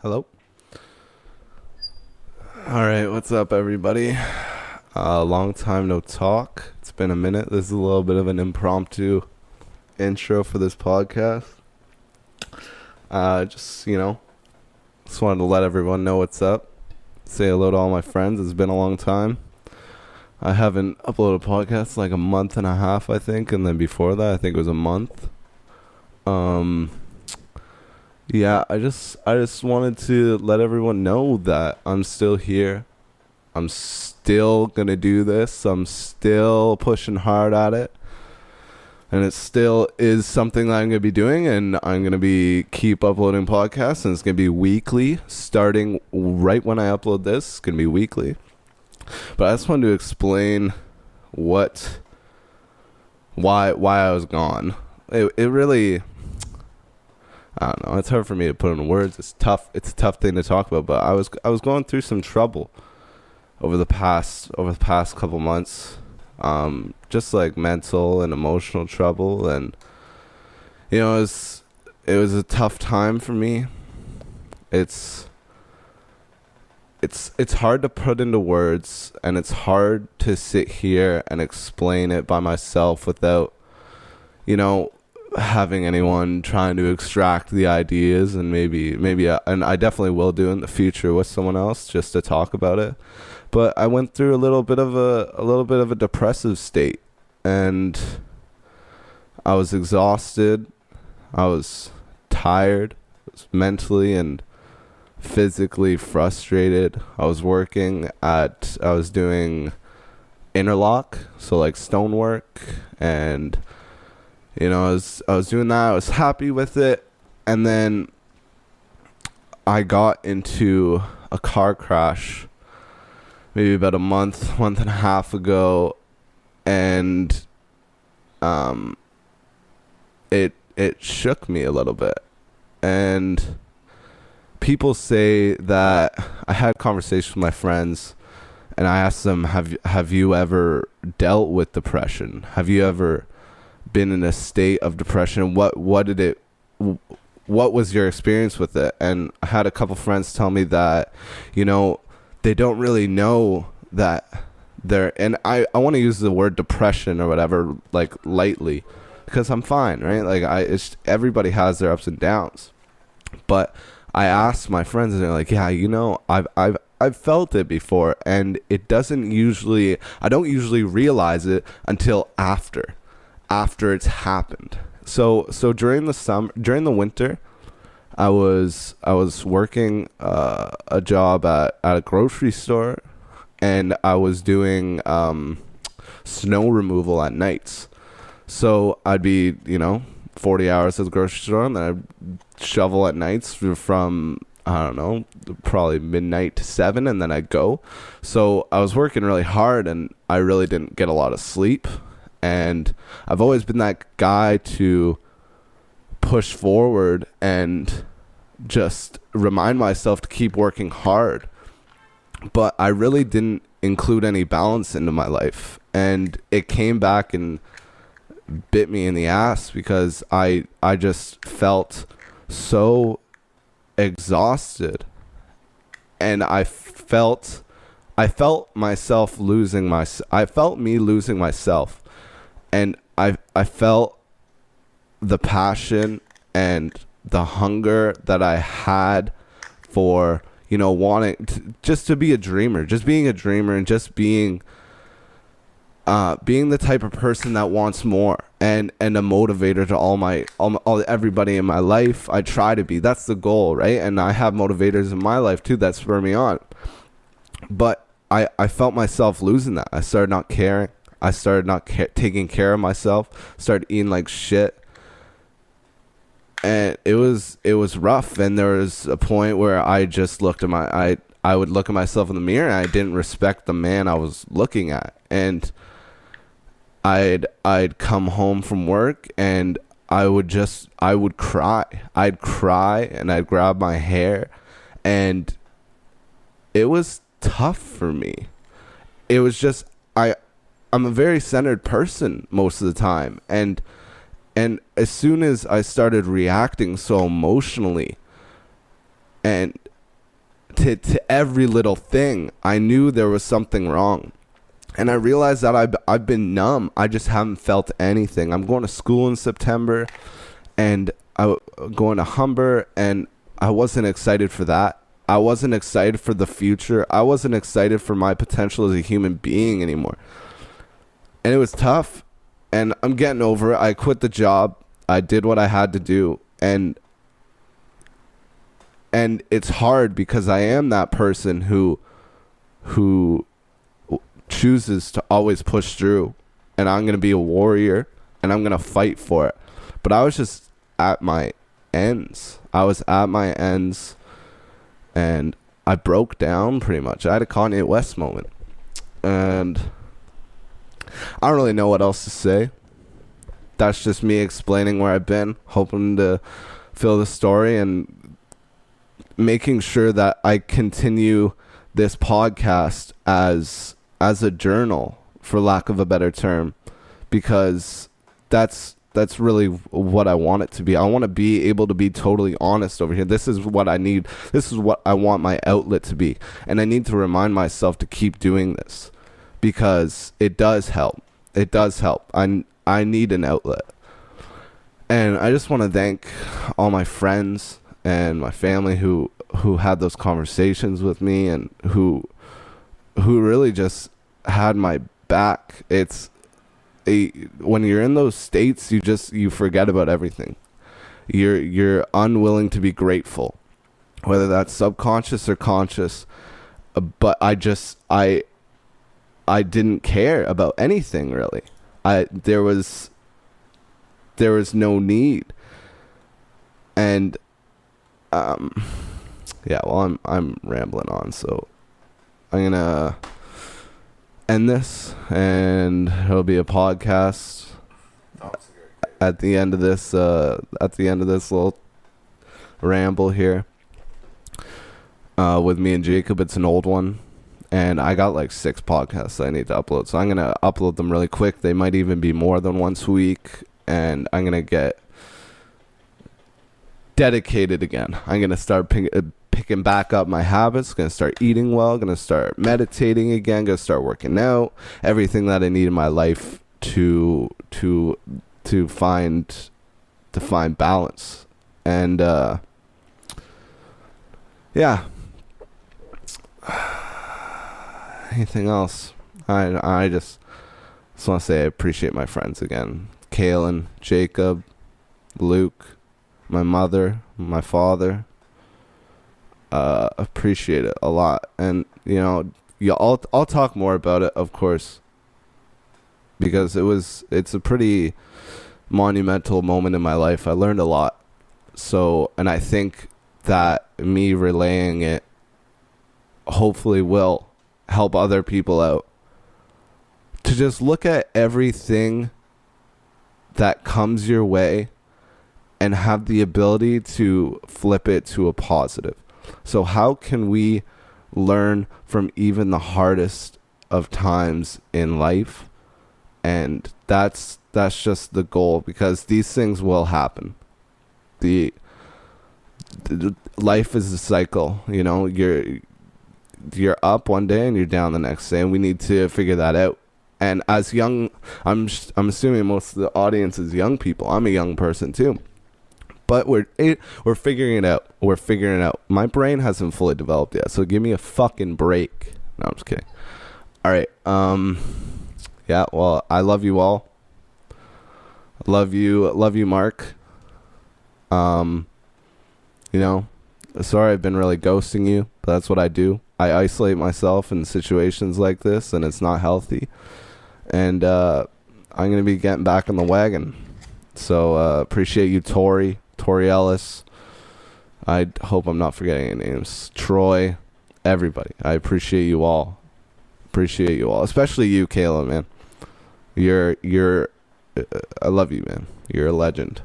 Hello. All right, what's up, everybody? Long time no talk. It's been a minute. This is a little bit of an impromptu intro for this podcast. Just wanted to let everyone know what's up. Say hello to all my friends. It's been a long time. I haven't uploaded a podcast in like a month and a half, I think, and then before that, I think it was a month. Yeah, I just wanted to let everyone know that I'm still here. I'm still gonna do this. I'm still pushing hard at it. And it still is something that I'm gonna be doing, and I'm gonna be keep uploading podcasts, and it's gonna be weekly, starting right when I upload this. It's gonna be weekly. But I just wanted to explain why I was gone. It really, I don't know. It's hard for me to put into words. It's tough. It's a tough thing to talk about. But I was going through some trouble over the past couple months, just like mental and emotional trouble, and it was a tough time for me. It's hard to put into words, and it's hard to sit here and explain it by myself without having anyone trying to extract the ideas, and maybe and I definitely will do in the future with someone else just to talk about it. But I went through a little bit of a depressive state, and I was exhausted. I was tired. I was mentally and physically frustrated. I was doing interlock, so like stonework, and I was doing that. I was happy with it, and then I got into a car crash maybe about a month and a half ago, and it shook me a little bit. And people say that I had conversations with my friends, and I asked them, have you ever dealt with depression? Have you ever been in a state of depression? What was your experience with it? And I had a couple friends tell me that they don't really know that they're, and I want to use the word depression or whatever like lightly, because I'm fine, right? Like everybody has their ups and downs. But I asked my friends, and they're like, yeah, I've felt it before, and I don't usually realize it until after it's happened. So during the winter, I was working a job at a grocery store, and I was doing snow removal at nights. So I'd be 40 hours at the grocery store, and then I'd shovel at nights from, I don't know, probably midnight to 7, and then I'd go. So I was working really hard, and I really didn't get a lot of sleep. And I've always been that guy to push forward and just remind myself to keep working hard. But I really didn't include any balance into my life. And it came back and bit me in the ass, because I just felt so exhausted, and I felt myself losing me losing myself, and I felt the passion and the hunger that I had for wanting just to be a dreamer, just being a dreamer, and just being the type of person that wants more, and a motivator to all everybody in my life. I try to be. That's the goal, right? And I have motivators in my life too that spur me on. But I felt myself losing that. I started not caring. I started not taking care of myself. Started eating like shit. And it was rough. And there was a point where I just looked at I would look at myself in the mirror, and I didn't respect the man I was looking at. And I'd come home from work, and I would cry. I'd cry, and I'd grab my hair, and it was tough for me. It was just, I'm a very centered person most of the time, and as soon as I started reacting so emotionally, and to every little thing. I knew there was something wrong. And I realized that I've been numb. I just haven't felt anything. I'm going to school in September, and I'm going to Humber, and I wasn't excited for that. I wasn't excited for the future. I wasn't excited for my potential as a human being anymore. And it was tough. And I'm getting over it. I quit the job. I did what I had to do. And it's hard because I am that person who chooses to always push through, and I'm going to be a warrior, and I'm going to fight for it. But I was just at my ends. And I broke down pretty much. I had a Kanye West moment. And I don't really know what else to say. That's just me explaining where I've been, hoping to fill the story and making sure that I continue this podcast as a journal, for lack of a better term, because that's really what I want it to be. I want to be able to be totally honest over here. This is what I need. This is what I want my outlet to be. And I need to remind myself to keep doing this because it does help. It does help. I need an outlet. And I just want to thank all my friends and my family who had those conversations with me and who really just had my back. When you're in those states, you forget about everything. You're unwilling to be grateful, whether that's subconscious or conscious. But I didn't care about anything really. There was no need. And yeah, well, I'm rambling on, so I'm gonna end this, and it'll be a podcast at the end of this little ramble here with me and Jacob. It's an old one, and I got like 6 podcasts I need to upload, so I'm gonna upload them really quick. They might even be more than once a week, and I'm gonna get dedicated again. I'm gonna start picking back up my habits, gonna start eating well, gonna start meditating again, gonna start working out, everything that I need in my life to find balance. And yeah, anything else? I just want to say I appreciate my friends again. Kaylin, Jacob, Luke, my mother, my father. Appreciate it a lot. And I'll talk more about it, of course, because it's a pretty monumental moment in my life. I learned a lot. So, and I think that me relaying it hopefully will help other people out to just look at everything that comes your way and have the ability to flip it to a positive. So how can we learn from even the hardest of times in life? And that's just the goal, because these things will happen. The life is a cycle, you're up one day and you're down the next day, and we need to figure that out. And as young, I'm assuming most of the audience is young people. I'm a young person too. But we're figuring it out. We're figuring it out. My brain hasn't fully developed yet, so give me a fucking break. No, I'm just kidding. All right. Yeah, well, I love you all. Love you, Mark. Sorry I've been really ghosting you, but that's what I do. I isolate myself in situations like this, and it's not healthy. And I'm going to be getting back on the wagon. So appreciate you, Tori Ellis. I hope I'm not forgetting any names. Troy, everybody. I appreciate you all. Especially you, Kayla, man. You're I love you, man. You're a legend.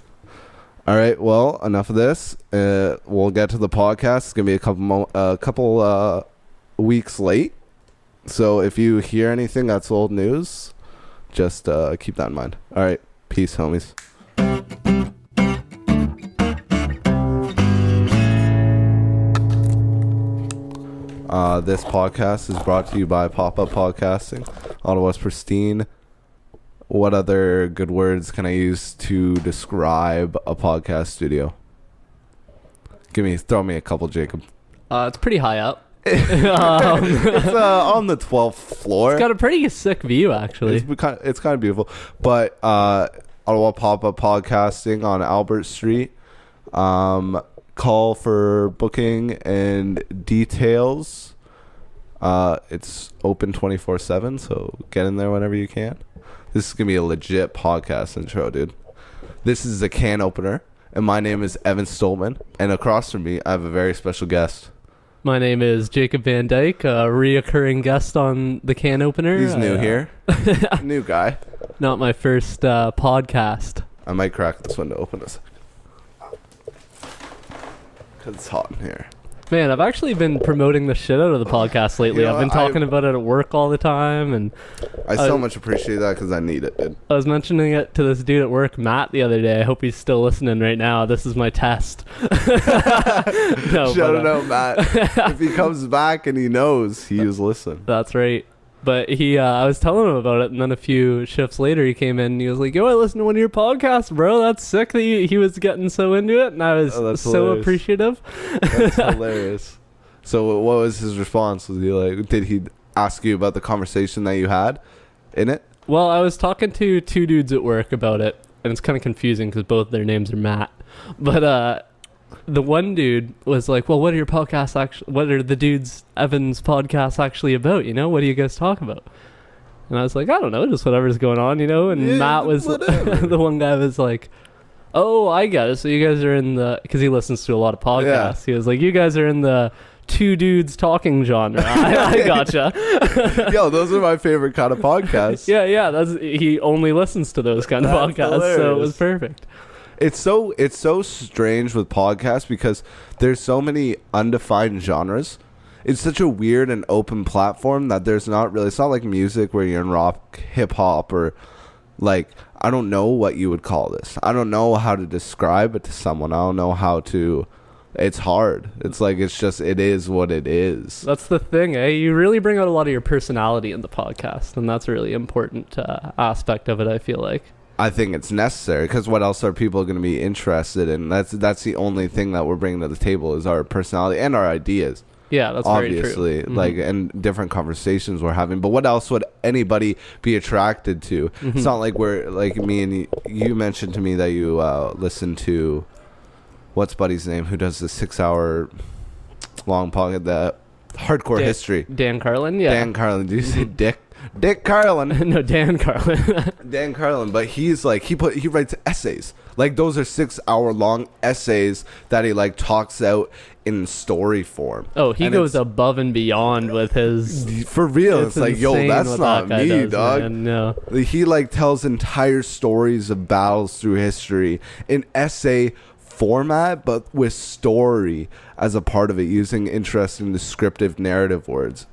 All right, well, enough of this. We'll get to the podcast. It's gonna be a couple weeks late. So if you hear anything that's old news, just keep that in mind. All right, peace, homies. This podcast is brought to you by Pop-Up Podcasting, Ottawa's pristine. What other good words can I use to describe a podcast studio? Throw me a couple, Jacob. It's pretty high up. It's on the 12th floor. It's got a pretty sick view, actually. It's kind of beautiful. But Ottawa Pop-Up Podcasting on Albert Street. Call for booking and details. It's open 24/7, so get in there whenever you can. This is going to be a legit podcast intro, dude. This is the Can Opener, and my name is Evan Stolpmann, and across from me, I have a very special guest. My name is Jacob Van Dyke, a reoccurring guest on the Can Opener. He's new here. New guy. Not my first podcast. I might crack this window open a second. Because it's hot in here. Man, I've actually been promoting the shit out of the podcast lately. You know, I've been talking about it at work all the time, and I so much appreciate that because I need it, dude. I was mentioning it to this dude at work, Matt, the other day. I hope he's still listening right now. This is my test. Shout out, Matt. If he comes back and he knows, he was listening. That's right. But I was telling him about it, and then a few shifts later, he came in and he was like, "Yo, I listened to one of your podcasts, bro. That's sick that he was getting so into it," and I was so hilarious. Appreciative. That's hilarious. So, what was his response? Was he like, did he ask you about the conversation that you had in it? Well, I was talking to two dudes at work about it, and it's kind of confusing because both their names are Matt. But the one dude was like, "Well, what are your podcasts actually? What are the dudes Evan's podcasts actually about? You know, what do you guys talk about?" And I was like, "I don't know, just whatever's going on, you know." And yeah, Matt was the one guy was like, "Oh, I got it. So you guys are in the," because he listens to a lot of podcasts. Yeah. He was like, "You guys are in the two dudes talking genre." I gotcha. Yo, those are my favorite kind of podcasts. Yeah. He only listens to those kind of podcasts, hilarious. So it was perfect. It's so strange with podcasts because there's so many undefined genres. It's such a weird and open platform that there's not really, it's not like music where you're in rock, hip hop, or like, I don't know what you would call this. I don't know how to describe it to someone. I don't know how to, it's hard. It's like, it is what it is. That's the thing, eh? You really bring out a lot of your personality in the podcast, and that's a really important aspect of it, I feel like. I think it's necessary because what else are people going to be interested in? That's the only thing that we're bringing to the table is our personality and our ideas. Yeah, that's obviously very true. Like, and different conversations we're having. But what else would anybody be attracted to? Mm-hmm. It's not like we're like me and you mentioned to me that you listen to what's Buddy's name who does the 6-hour long podcast, the hardcore history. Dan Carlin, yeah. Dan Carlin. Did you say Dick Carlin? No, Dan Carlin. Dan Carlin, but he's like he writes essays. Like those are 6-hour long essays that he like talks out in story form. Oh, he goes above and beyond with his. For real, it's like, yo, that's not me, dog. Man, no. He like tells entire stories of battles through history in essay format, but with story as a part of it, using interesting descriptive narrative words.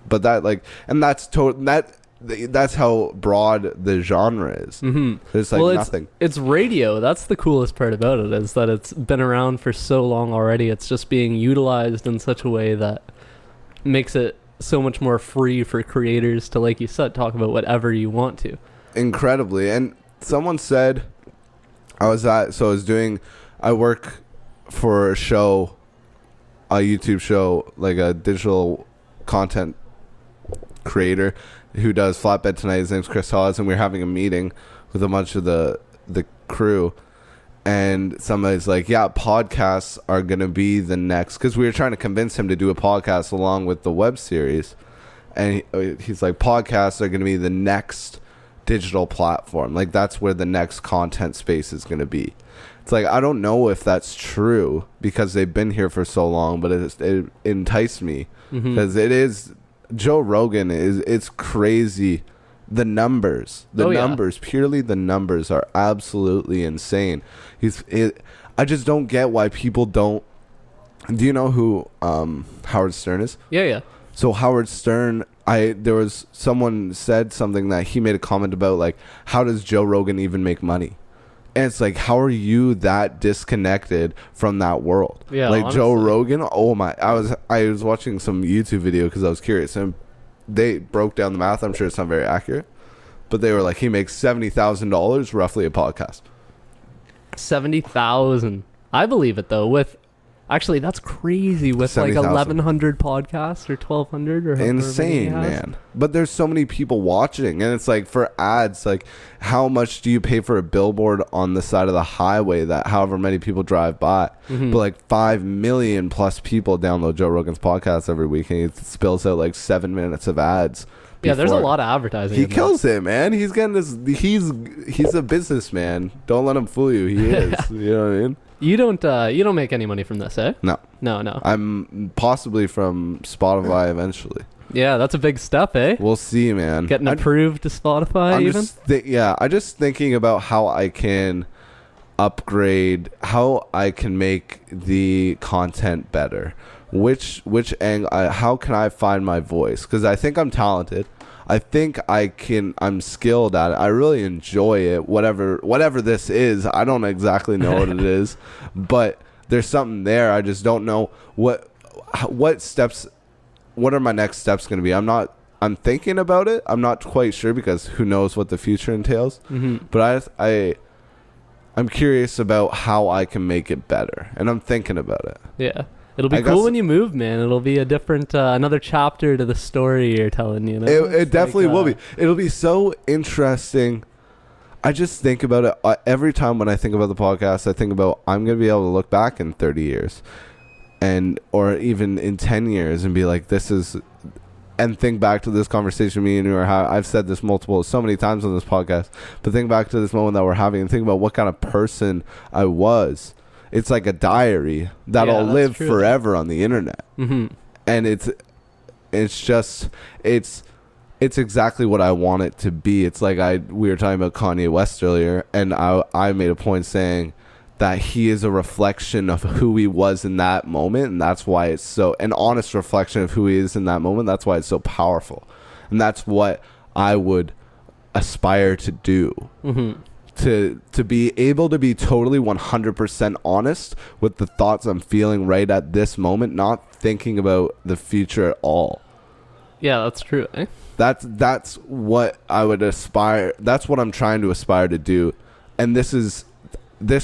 But that like, and that's that's how broad the genre is. Mm-hmm. There's like nothing. It's radio. That's the coolest part about it, is that it's been around for so long already. It's just being utilized in such a way that makes it so much more free for creators to, like you said, talk about whatever you want to. Incredibly. And someone said, I work for a show, a YouTube show, like a digital content creator who does Flatbed Tonight. His name's Chris Hawes, and we're having a meeting with a bunch of the crew, and somebody's like, yeah, podcasts are gonna be the next, because we were trying to convince him to do a podcast along with the web series, and he's like, podcasts are gonna be the next digital platform. Like, that's where the next content space is gonna be. It's like, I don't know if that's true because they've been here for so long, but it enticed me because it is. Joe Rogan it's crazy. The numbers, purely the numbers are absolutely insane. I just don't get why people don't. Do you know who Howard Stern is? Yeah. So Howard Stern, there was someone said something that he made a comment about, like, how does Joe Rogan even make money? And it's like, how are you that disconnected from that world? Yeah, like honestly. Joe Rogan. Oh my! I was watching some YouTube video because I was curious, and they broke down the math. I'm sure it's not very accurate, but they were like, he makes $70,000 roughly a podcast. 70,000. I believe it though. With actually, that's crazy. With 70,000. 1,100 podcasts or 1,200 or however many he Insane, has. man. But there's so many people watching, and it's like, for ads, like, how much do you pay for a billboard on the side of the highway that however many people drive by? Mm-hmm. But like 5 million plus people download Joe Rogan's podcast every week, and he spills out like 7 minutes of ads. Yeah, there's a before. lot of advertising. He in that. kills it, man. He's getting this. He's a businessman. Don't let him fool you. He is. You know what I mean? You don't make any money from this, eh? No. No. I'm possibly from Spotify eventually. Yeah, that's a big step, eh? We'll see, man. Getting approved to Spotify, even. I'm just thinking about how I can upgrade, how I can make the content better. Which angle? How can I find my voice? Because I think I'm talented. I think I'm skilled at it. I really enjoy it. Whatever this is, I don't exactly know what it is, but there's something there. I just don't know what steps. What are my next steps going to be? I'm thinking about it. I'm not quite sure because who knows what the future entails. Mm-hmm. But I'm curious about how I can make it better, and I'm thinking about it. Yeah. It'll be cool when you move, man. It'll be a different, another chapter to the story you're telling, you know? It definitely will be. It'll be so interesting. I just think about it every time when I think about the podcast. I think about I'm going to be able to look back in 30 years or even in 10 years and be like, and think back to this conversation me and you, or how I've said this so many times on this podcast, but think back to this moment that we're having and think about what kind of person I was. It's like a diary that'll live forever on the internet. Mm-hmm. And it's exactly what I want it to be. It's like we were talking about Kanye West earlier, and I made a point saying that he is a reflection of who he was in that moment, and that's why it's so an honest reflection of who he is in that moment. That's why it's so powerful, and that's what I would aspire to do. Mm-hmm. To be able to be totally 100% honest with the thoughts I'm feeling right at this moment, not thinking about the future at all. Yeah, that's true, eh? That's what I would aspire. That's what I'm trying to aspire to do. And this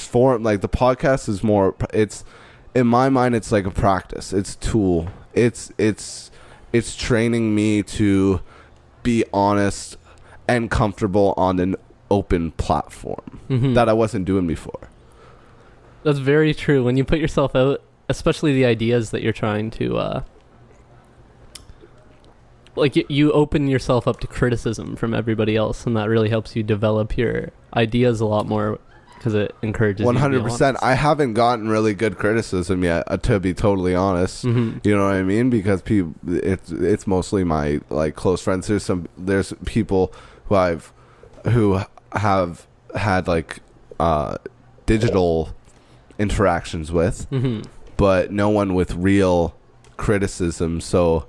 form, like the podcast is more, it's, in my mind, it's like a practice. It's a tool. It's training me to be honest and comfortable on an open platform that I wasn't doing before. That's very true. When you put yourself out, especially the ideas that you're trying to you open yourself up to criticism from everybody else, and that really helps you develop your ideas a lot more because it encourages 100%. I haven't gotten really good criticism yet, to be totally honest. You know what I mean? Because people, it's mostly my like close friends. There's people who have had like digital interactions with, but no one with real criticism. So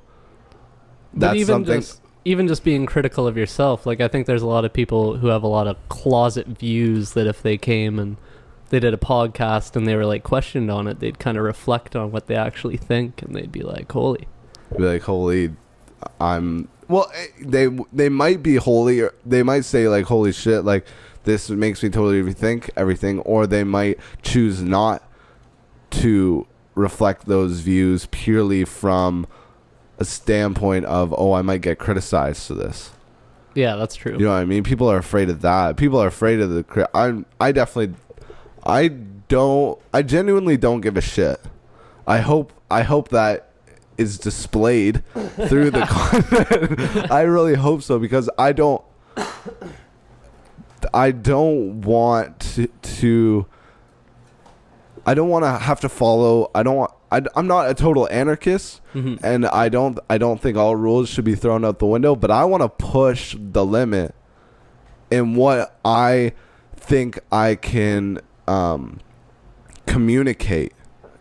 that's something. Even just being critical of yourself, like I think there's a lot of people who have a lot of closet views that if they came and they did a podcast and they were like questioned on it, they'd kind of reflect on what they actually think, and they'd be like, holy, I'm, well, they might be holy, or they might say like, holy shit, like this makes me totally rethink everything, or they might choose not to reflect those views purely from a standpoint of, oh, I might get criticized for this. Yeah, that's true. You know what I mean? people are afraid of that. People are afraid of the I genuinely don't give a shit. I hope that is displayed through the content. I really hope so, because I don't want to have to follow. I'm not a total anarchist, and I don't think all rules should be thrown out the window, but I want to push the limit in what I think I can communicate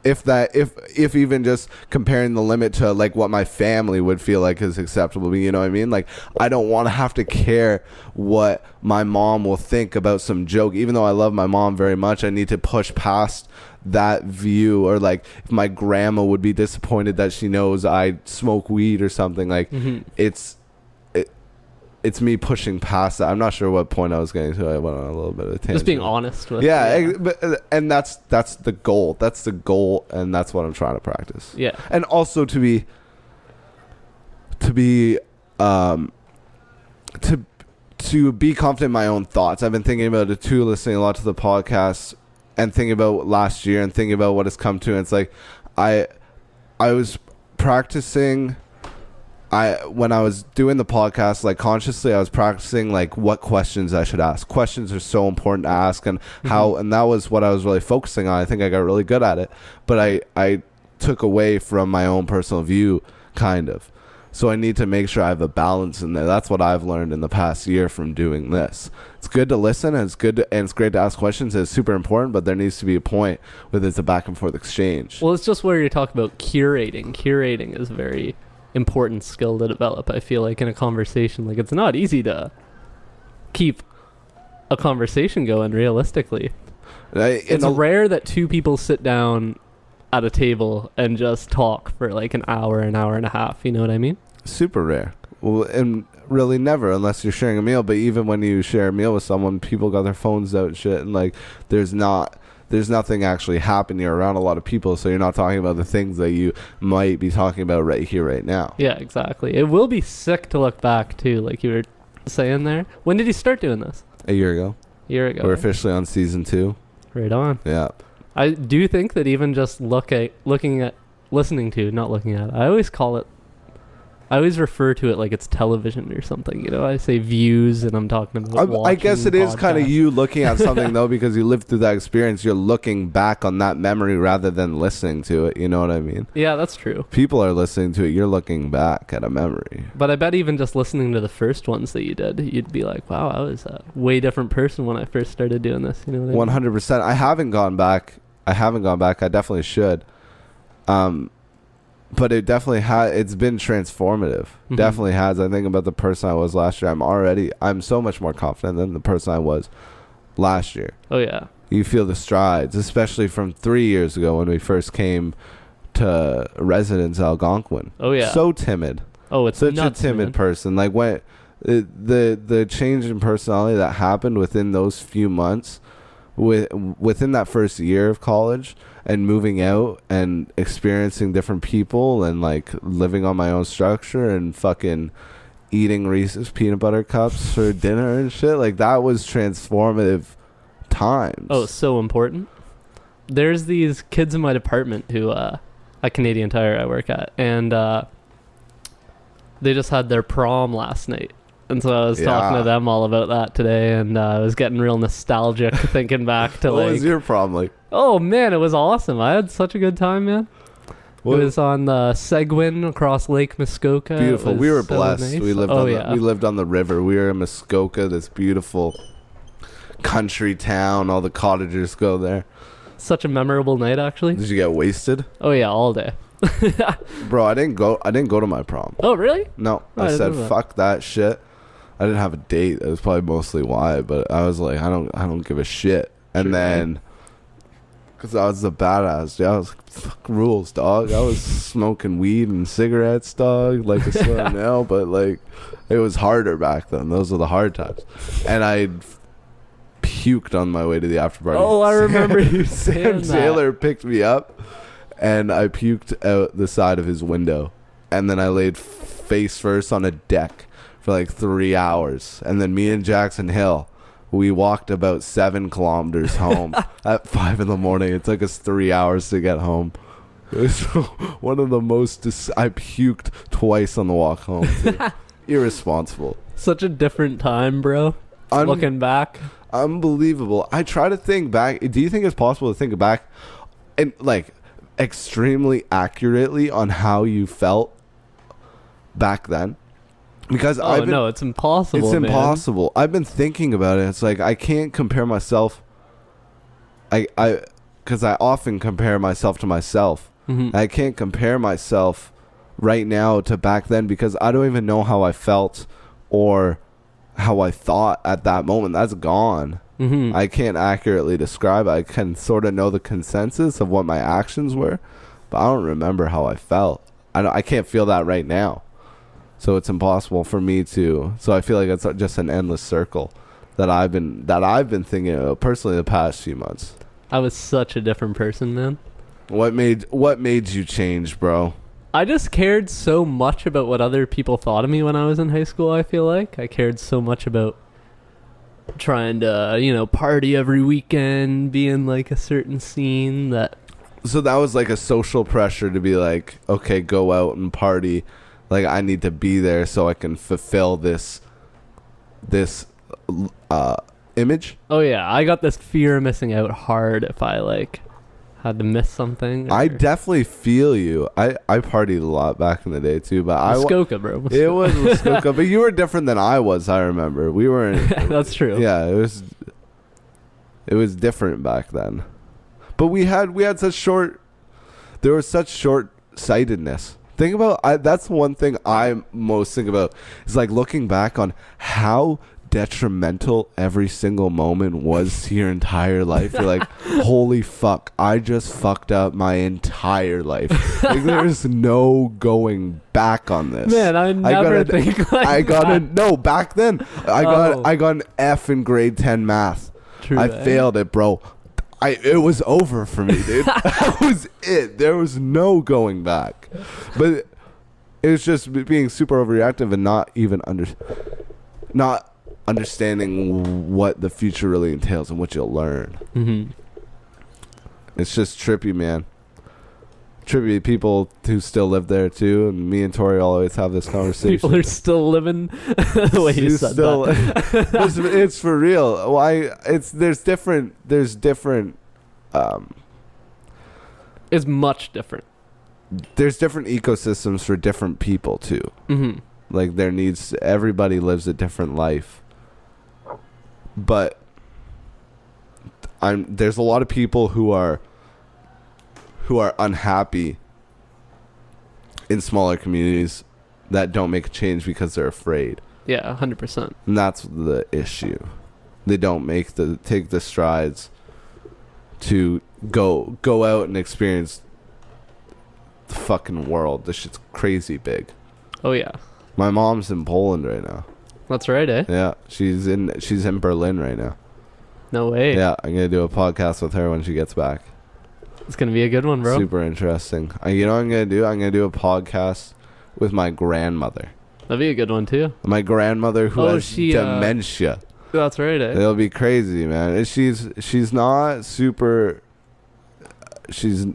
if even just comparing the limit to like what my family would feel like is acceptable to me, you know what I mean? Like, I don't want to have to care what my mom will think about some joke. Even though I love my mom very much, I need to push past that view. Or like, if my grandma would be disappointed that she knows I smoke weed or something, like it's me pushing past that. I'm not sure what point I was getting to. I went on a little bit of a tangent. Just being honest with and that's the goal. That's the goal, and that's what I'm trying to practice. Yeah. And also to be confident in my own thoughts. I've been thinking about it too, listening a lot to the podcast and thinking about last year and thinking about what it's come to. And it's like I was practicing. When I was doing the podcast, like consciously, I was practicing like what questions I should ask. Questions are so important to ask, and how, and that was what I was really focusing on. I think I got really good at it, but I took away from my own personal view, kind of. So I need to make sure I have a balance in there. That's what I've learned in the past year from doing this. It's good to listen, and it's great to ask questions. And it's super important, but there needs to be a point where there's a back and forth exchange. Well, it's just where you talk about curating. Curating is very important skill to develop. I feel like in a conversation, like it's not easy to keep a conversation going realistically. It's rare that two people sit down at a table and just talk for like an hour and a half, you know what I mean? Super rare. Well, and really never, unless you're sharing a meal. But even when you share a meal with someone, people got their phones out and shit, and like there's nothing actually happening around a lot of people, so you're not talking about the things that you might be talking about right here, right now. Yeah, exactly. It will be sick to look back too, like you were saying there. When did you start doing this? A year ago. We're officially on season 2. Right on. Yeah. I do think that even just listening to, not looking at, I always refer to it like it's television or something, you know? I say views and I'm talking about I guess it is kind of you looking at something, though, because you lived through that experience. You're looking back on that memory rather than listening to it, you know what I mean? Yeah, that's true. People are listening to it. You're looking back at a memory. But I bet even just listening to the first ones that you did, you'd be like, wow, I was a way different person when I first started doing this, you know what I mean? 100%. I haven't gone back. I definitely should. But it definitely it's been transformative. Definitely has. I think about the person I was last year. I'm so much more confident than the person I was last year. Oh, yeah. You feel the strides, especially from 3 years ago when we first came to residence Algonquin. Oh, yeah. So timid. Oh, it's such nuts, a timid person. Like when the change in personality that happened within those few months, within that first year of college, and moving out and experiencing different people and like living on my own structure and fucking eating Reese's peanut butter cups for dinner and shit, like that was transformative times. Oh, so important. There's these kids in my department who at Canadian Tire I work at, and they just had their prom last night. And so I was talking to them all about that today, and I was getting real nostalgic thinking back to what was your prom like? Oh, man, it was awesome. I had such a good time, man. It was on the Seguin across Lake Muskoka. Beautiful. We were blessed. Nice. We lived on the river. We were in Muskoka, this beautiful country town. All the cottagers go there. Such a memorable night, actually. Did you get wasted? Oh, yeah, all day. Bro, I didn't go to my prom. Oh, really? No. I said, fuck that shit. I didn't have a date. That was probably mostly why, but I was like, I don't give a shit. And then, because I was a badass, dude, I was like, fuck rules, dog. I was smoking weed and cigarettes, dog, like I swear now, but like, it was harder back then. Those were the hard times. And I puked on my way to the after party. Oh, I remember you saying Sam Taylor picked me up, and I puked out the side of his window. And then I laid face first on a deck for like 3 hours, and then me and Jackson Hill, we walked about 7 kilometers home at 5 a.m. It took us 3 hours to get home. It was one of the most I puked twice on the walk home. Irresponsible. Such a different time, bro. Looking back, unbelievable. I try to think back. Do you think it's possible to think back and like extremely accurately on how you felt back then? Because it's impossible. It's impossible. Man. I've been thinking about it. It's like I can't compare myself. Because because I often compare myself to myself. Mm-hmm. I can't compare myself right now to back then because I don't even know how I felt or how I thought at that moment. That's gone. Mm-hmm. I can't accurately describe it. I can sort of know the consensus of what my actions were, but I don't remember how I felt. I can't feel that right now. So it's impossible for me to. So I feel like it's just an endless circle that I've been thinking about personally the past few months. I was such a different person, man. What made you change, bro? I just cared so much about what other people thought of me when I was in high school, I feel like. I cared so much about trying to, party every weekend, be in like a certain scene that... So that was like a social pressure to be like, okay, go out and party. Like, I need to be there so I can fulfill this image. Oh yeah, I got this fear of missing out hard if I like had to miss something. I definitely feel you. I partied a lot back in the day too, but Muskoka, bro. It was Muskoka, but you were different than I was. I remember we were. That's true. Yeah, it was different back then, but we had such short. There was such short-sightedness. Think about that's one thing I most think about is like looking back on how detrimental every single moment was to your entire life. You're like, holy fuck, I just fucked up my entire life. Like, there's no going back on this. Man, I never think like that. No, back then I got an F in grade 10 math. True, I failed it, bro. It was over for me, dude. That was it. There was no going back. But it was just being super overreactive and not understanding what the future really entails and what you'll learn. Mm-hmm. It's just trippy, man. Trippy people who still live there too, and me and Tori always have this conversation. People are still living the way you said that. It's for real. Why? There's different. It's much different. There's different ecosystems for different people too. Mm-hmm. Like everybody lives a different life. But there's a lot of people who are unhappy in smaller communities that don't make a change because they're afraid. Yeah, 100%. And that's the issue. They don't take the strides to go out and experience the fucking world. This shit's crazy big. Oh yeah. My mom's in Poland right now. That's right, eh? Yeah, she's in Berlin right now. No way. Yeah, I'm gonna do a podcast with her when she gets back. It's gonna be a good one, bro. Super interesting. You know what I'm gonna do? I'm gonna do a podcast with my grandmother. That'd be a good one too. My grandmother who has dementia. That's right, eh? It'll be crazy, man. And she's not super. She's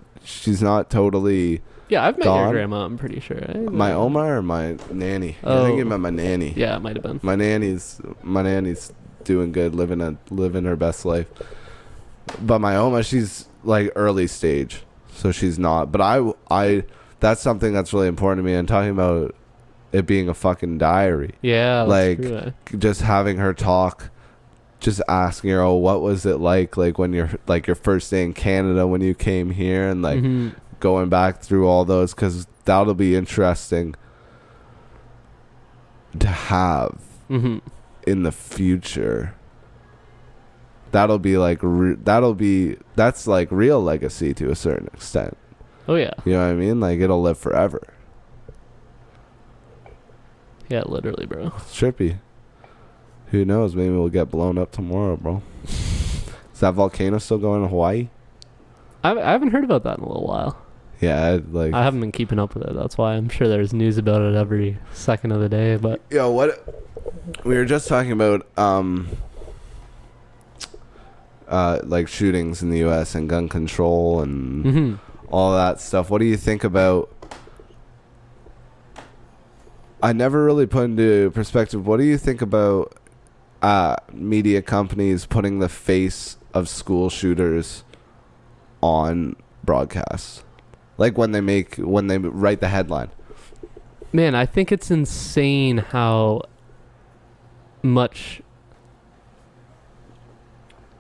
not totally. Yeah, I've met gone. your grandma, I'm pretty sure. Eh? My Oma or my nanny? I think you meant my nanny. Yeah, it might have been. My nanny's doing good, living her best life. But my Oma, she's like early stage, so she's not. But I that's something that's really important to me. And talking about it being a fucking diary. Yeah, like true, eh? Just having her talk, just asking her, oh, what was it like when you're like your first day in Canada when you came here, and like. Mm-hmm. Going back through all those, because that'll be interesting to have in the future. That'll be like that's like real legacy to a certain extent. Oh yeah. You know what I mean? Like, it'll live forever. Yeah, literally, bro. It's trippy. Who knows? Maybe we'll get blown up tomorrow, bro. Is that volcano still going in Hawaii? I haven't heard about that in a little while. Yeah, I haven't been keeping up with it. That's why I'm sure there's news about it every second of the day. But what we were just talking about, like shootings in the U.S. and gun control and all that stuff. What do you think about? I never really put into perspective. What do you think about media companies putting the face of school shooters on broadcasts? Like when they write the headline. Man, I think it's insane how much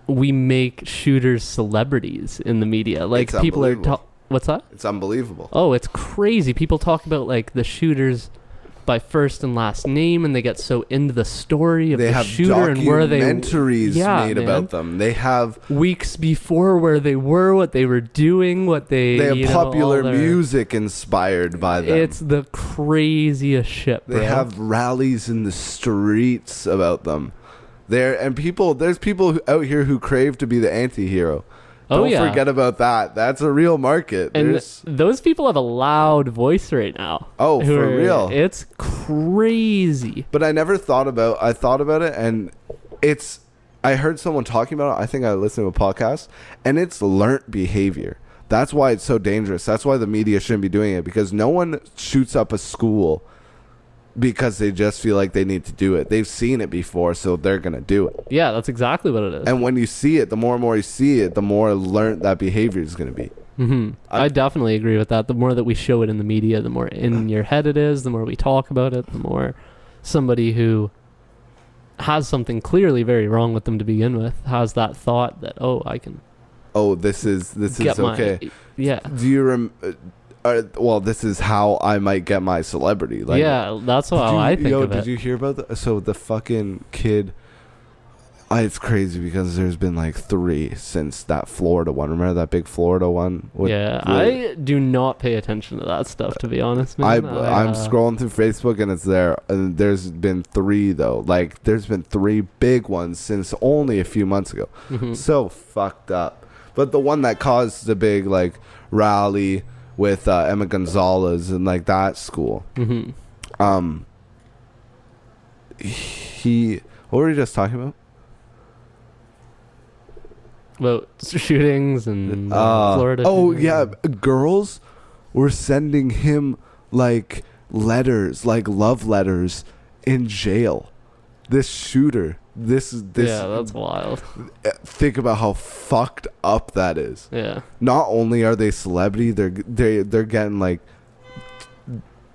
we make shooters celebrities in the media. Like, It's people are unbelievable. what's that? It's unbelievable. Oh, it's crazy. People talk about like the shooters by first and last name, and they get so into the story of They the have shooter and where they documentaries made man. about them. They have weeks before where they were, what they were doing, what they have you know, popular all their- music inspired by them. It's the craziest shit, bro. They have rallies in the streets about them. There's people out here who crave to be the anti-hero. Don't forget about that. That's a real market. And those people have a loud voice right now. Oh, for real. It's crazy. But I thought about it, and I heard someone talking about it. I think I listened to a podcast, and it's learnt behavior. That's why it's so dangerous. That's why the media shouldn't be doing it, because no one shoots up a school because they just feel like they need to do it. They've seen it before, so they're going to do it. Yeah, that's exactly what it is. And when you see it, the more and more you see it, the more learned that behavior is going to be. Mm-hmm. I definitely agree with that. The more that we show it in the media, the more in your head it is, the more we talk about it, the more somebody who has something clearly very wrong with them to begin with has that thought that, I can this is okay. Yeah. Do you this is how I might get my celebrity. Like, yeah, that's how I think of it. Did you hear about the fucking kid? It's crazy because there's been like 3 since that Florida one. Remember that big Florida one? I do not pay attention to that stuff, to be honest, man. I'm scrolling through Facebook and it's there. And there's been 3 though. Like, there's been 3 big ones since only a few months ago. Mm-hmm. So fucked up. But the one that caused the big like rally with Emma Gonzalez and like that school. Mm-hmm. What were we just talking about? About shootings and Florida. Yeah, girls were sending him like letters, like love letters, in jail. This shooter. This. Yeah, that's wild. Think about how fucked up that is. Yeah. Not only are they celebrity, they're getting like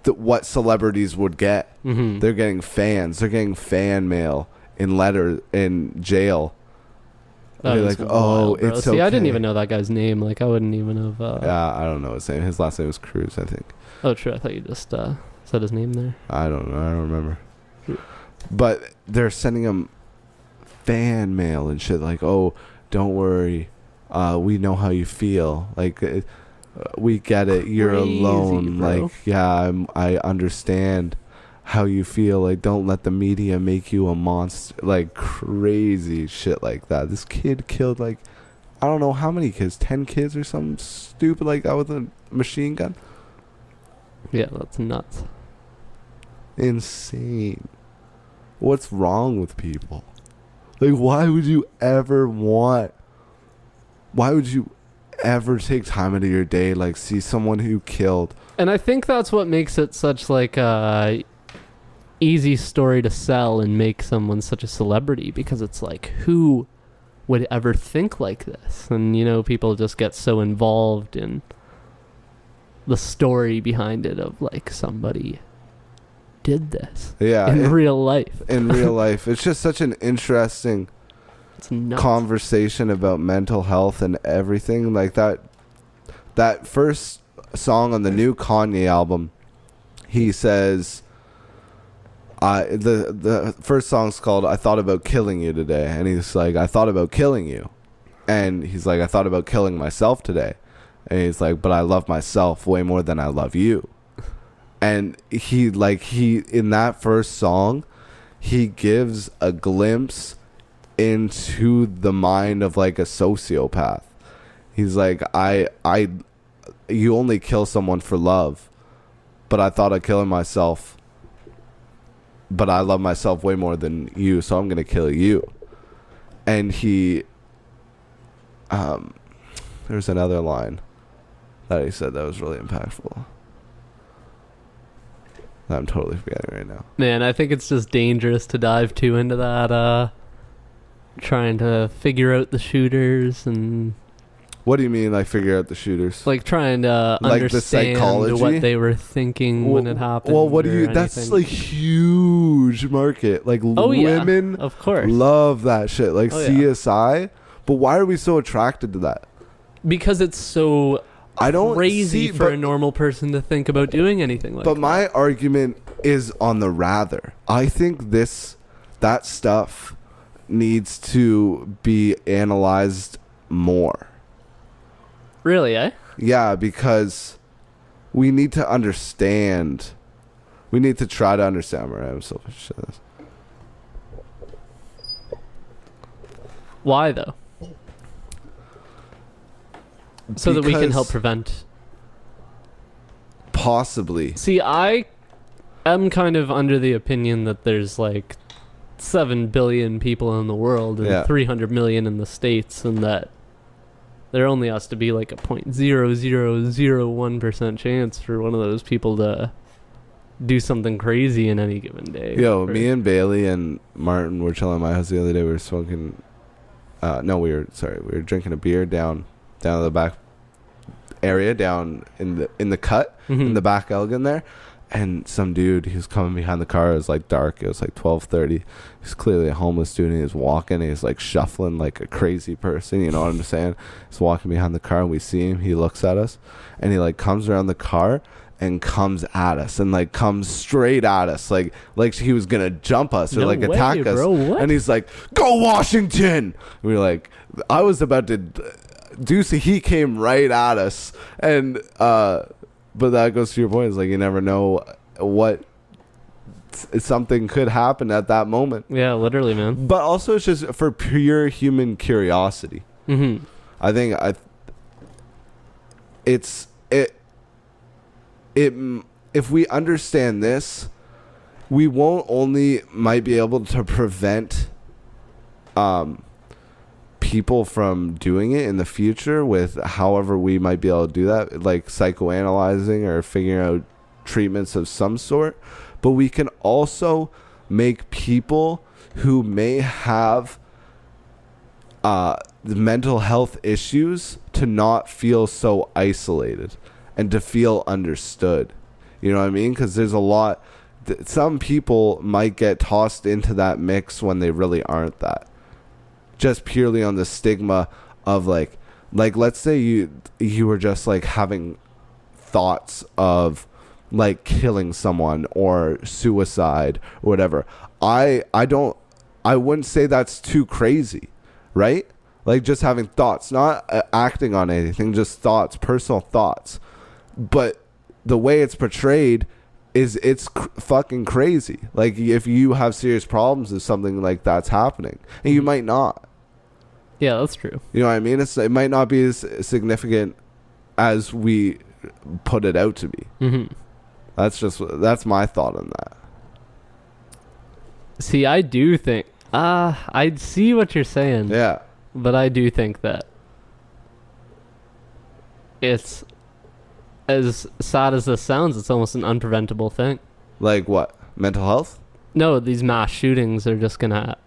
what celebrities would get. Mm-hmm. They're getting fans. They're getting fan mail in jail. That They're is like, wild, bro. it's See, okay. I didn't even know that guy's name. Like, I wouldn't even have. Yeah, I don't know his name. His last name was Cruz, I think. Oh, true. I thought you just said his name there. I don't know. I don't remember. But they're sending him fan mail and shit like, don't worry. We know how you feel. Like, we get it. You're Crazy, alone. bro. Like, yeah, I understand how you feel. Like, don't let the media make you a monster. Like, crazy shit like that. This kid killed, like, I don't know how many kids. 10 kids or something stupid like that with a machine gun. Yeah, that's nuts. Insane. What's wrong with people? Like, why would you ever take time out of your day, like, see someone who killed? And I think that's what makes it such like a easy story to sell and make someone such a celebrity, because it's like, who would ever think like this? And, people just get so involved in the story behind it of like somebody did this in real life. It's just such an interesting conversation about mental health and everything. Like that first song on the new Kanye album, he says, the first song's called I Thought About Killing You Today, and he's like, I thought about killing you, and he's like, I thought about killing myself today, and he's like, but I love myself way more than I love you. And he in that first song, he gives a glimpse into the mind of like a sociopath. He's like, you only kill someone for love, but I thought of killing myself, but I love myself way more than you, so I'm gonna kill you. And there's another line that he said that was really impactful. I'm totally forgetting right now. Man, I think it's just dangerous to dive too into that, trying to figure out the shooters and... What do you mean, like, figure out the shooters? Like, trying to like understand the psychology? what they were thinking when it happened. Well, what do you... That's, like, huge market. Like, women of course. love that shit. Like, CSI... But why are we so attracted to that? Because it's so I don't crazy see, for but, a normal person to think about doing anything like but that. my argument is on the rather. I think that stuff needs to be analyzed more. Really, eh? Yeah, because we need to understand. We need to try to understand where I'm so this. Why though? So that we can help Because prevent. possibly. See, I am kind of under the opinion that there's like 7 billion people in the world and Yeah. 300 million in the States, and that there only has to be like a 0.0001% chance for one of those people to do something crazy in any given day. Yo, me and Bailey and Martin were chilling at my house the other day. We were smoking. We were drinking a beer down at the back area, down in the cut, in the back Elgin there. And some dude, he was coming behind the car. It was like dark. It was like 12:30. He's clearly a homeless dude. And he was walking. And he's like shuffling like a crazy person. You know what I'm saying? He's walking behind the car, and we see him. He looks at us, and he like comes around the car and comes at us, and like comes straight at us, like he was gonna jump us or No like way, attack us. bro. What? And he's like, "Go Washington!" We were like, I was about to do so. He came right at us, and but that goes to your point. Is like you never know what something could happen at that moment. Yeah, literally, man. But also, it's just for pure human curiosity. Mm-hmm. I think if we understand this, we won't only might be able to prevent people from doing it in the future with however we might be able to do that, like psychoanalyzing or figuring out treatments of some sort, but we can also make people who may have mental health issues to not feel so isolated and to feel understood. You know what I mean? Because there's a lot. Some people might get tossed into that mix when they really aren't that. Just purely on the stigma of like let's say you were just like having thoughts of like killing someone or suicide or whatever. I wouldn't say that's too crazy, right? Like just having thoughts, not acting on anything, just thoughts, personal thoughts. But the way it's portrayed is fucking crazy. Like if you have serious problems, if something like that's happening, and you might not. Yeah, that's true. You know what I mean? It might not be as significant as we put it out to be. Mm-hmm. That's my thought on that. See, I do think I see what you're saying. Yeah. But I do think that it's, as sad as this sounds, it's almost an unpreventable thing. Like what? Mental health? No, these mass shootings are just gonna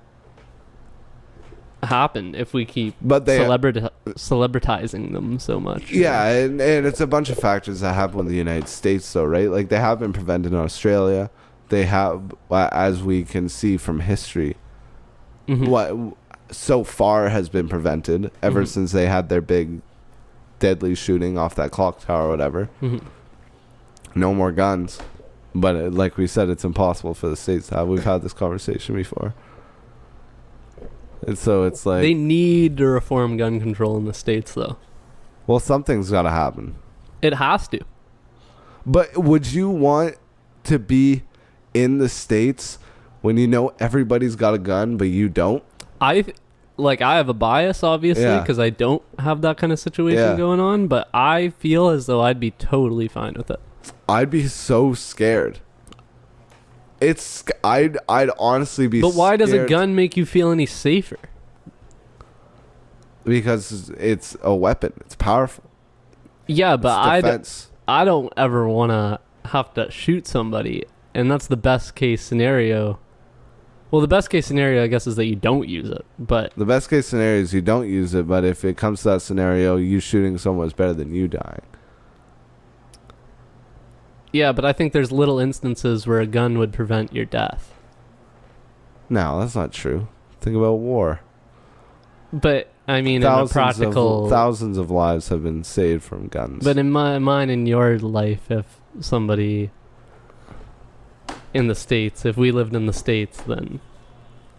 happen if we keep celebritizing them so much. Yeah, and it's a bunch of factors that happen in the United States, though, right? Like they have been prevented in Australia. They have, as we can see from history, what so far has been prevented ever since they had their big deadly shooting off that clock tower or whatever. No more guns. But like we said, it's impossible for the states to have. We've had this conversation before. And so it's like... They need to reform gun control in the states, though. Well, something's got to happen. It has to. But would you want to be in the states when you know everybody's got a gun, but you don't? I have a bias, obviously, because I don't have that kind of situation going on, but I feel as though I'd be totally fine with it. I'd be so scared. I'd honestly be scared. But why does a gun make you feel any safer? Because it's a weapon. It's powerful. Yeah, but I don't ever want to have to shoot somebody, and that's the best case scenario. Well, the best case scenario, I guess, is that you don't use it. But the best case scenario is you don't use it, but if it comes to that scenario, you shooting someone is better than you dying. Yeah, but I think there's little instances where a gun would prevent your death. No, that's not true. Think about war. But I mean, in a practical... Thousands of lives have been saved from guns. But in mine, in your life, if somebody in the States, if we lived in the States, then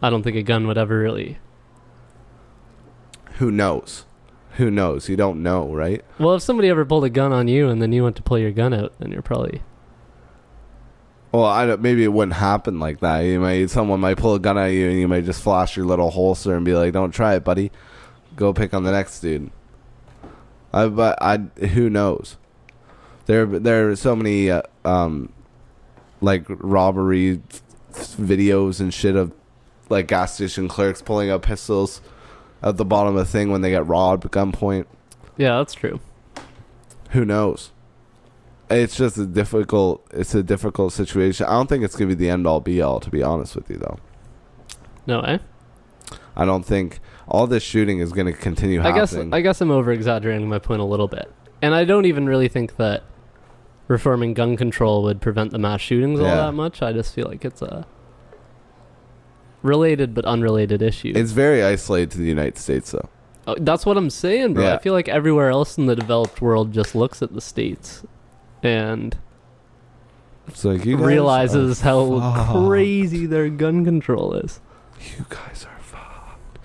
I don't think a gun would ever really... Who knows? Who knows? You don't know, right? Well, if somebody ever pulled a gun on you and then you went to pull your gun out, then you're probably... Well, maybe it wouldn't happen like that. Someone might pull a gun at you and you might just flash your little holster and be like, don't try it, buddy. Go pick on the next dude. Who knows? There are so many like robbery videos and shit of like gas station clerks pulling out pistols at the bottom of the thing when they get robbed at gunpoint. Yeah, that's true. Who knows? It's just a difficult situation. I don't think it's gonna be the end all be all, to be honest with you, though. No, eh? I don't think all this shooting is gonna continue happening. I guess I'm over exaggerating my point a little bit, and I don't even really think that reforming gun control would prevent the mass shootings all that much. I just feel like it's a related but unrelated issue. It's very isolated to the United States, though. Oh, that's what I'm saying, bro. Yeah. I feel like everywhere else in the developed world just looks at the States and it's like you realizes how crazy their gun control is. You guys are fucked.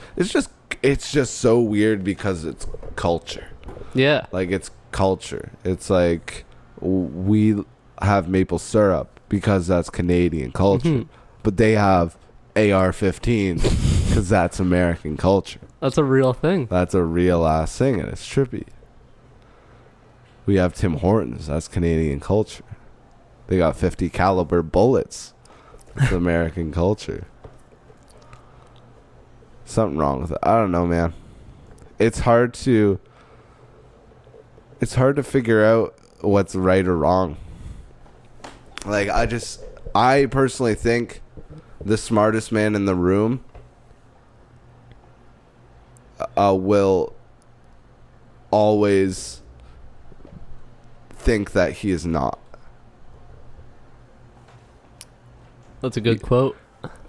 It's just so weird because it's culture. Yeah. Like, it's culture. It's like we have maple syrup because that's Canadian culture. Mm-hmm. But they have AR-15s because that's American culture. That's a real thing. That's a real ass thing, and it's trippy. We have Tim Hortons. That's Canadian culture. They got 50 caliber bullets. It's American culture. Something wrong with it. I don't know, man. It's hard to figure out what's right or wrong. Like, I personally think the smartest man in the room will always think that he is not. That's a good quote.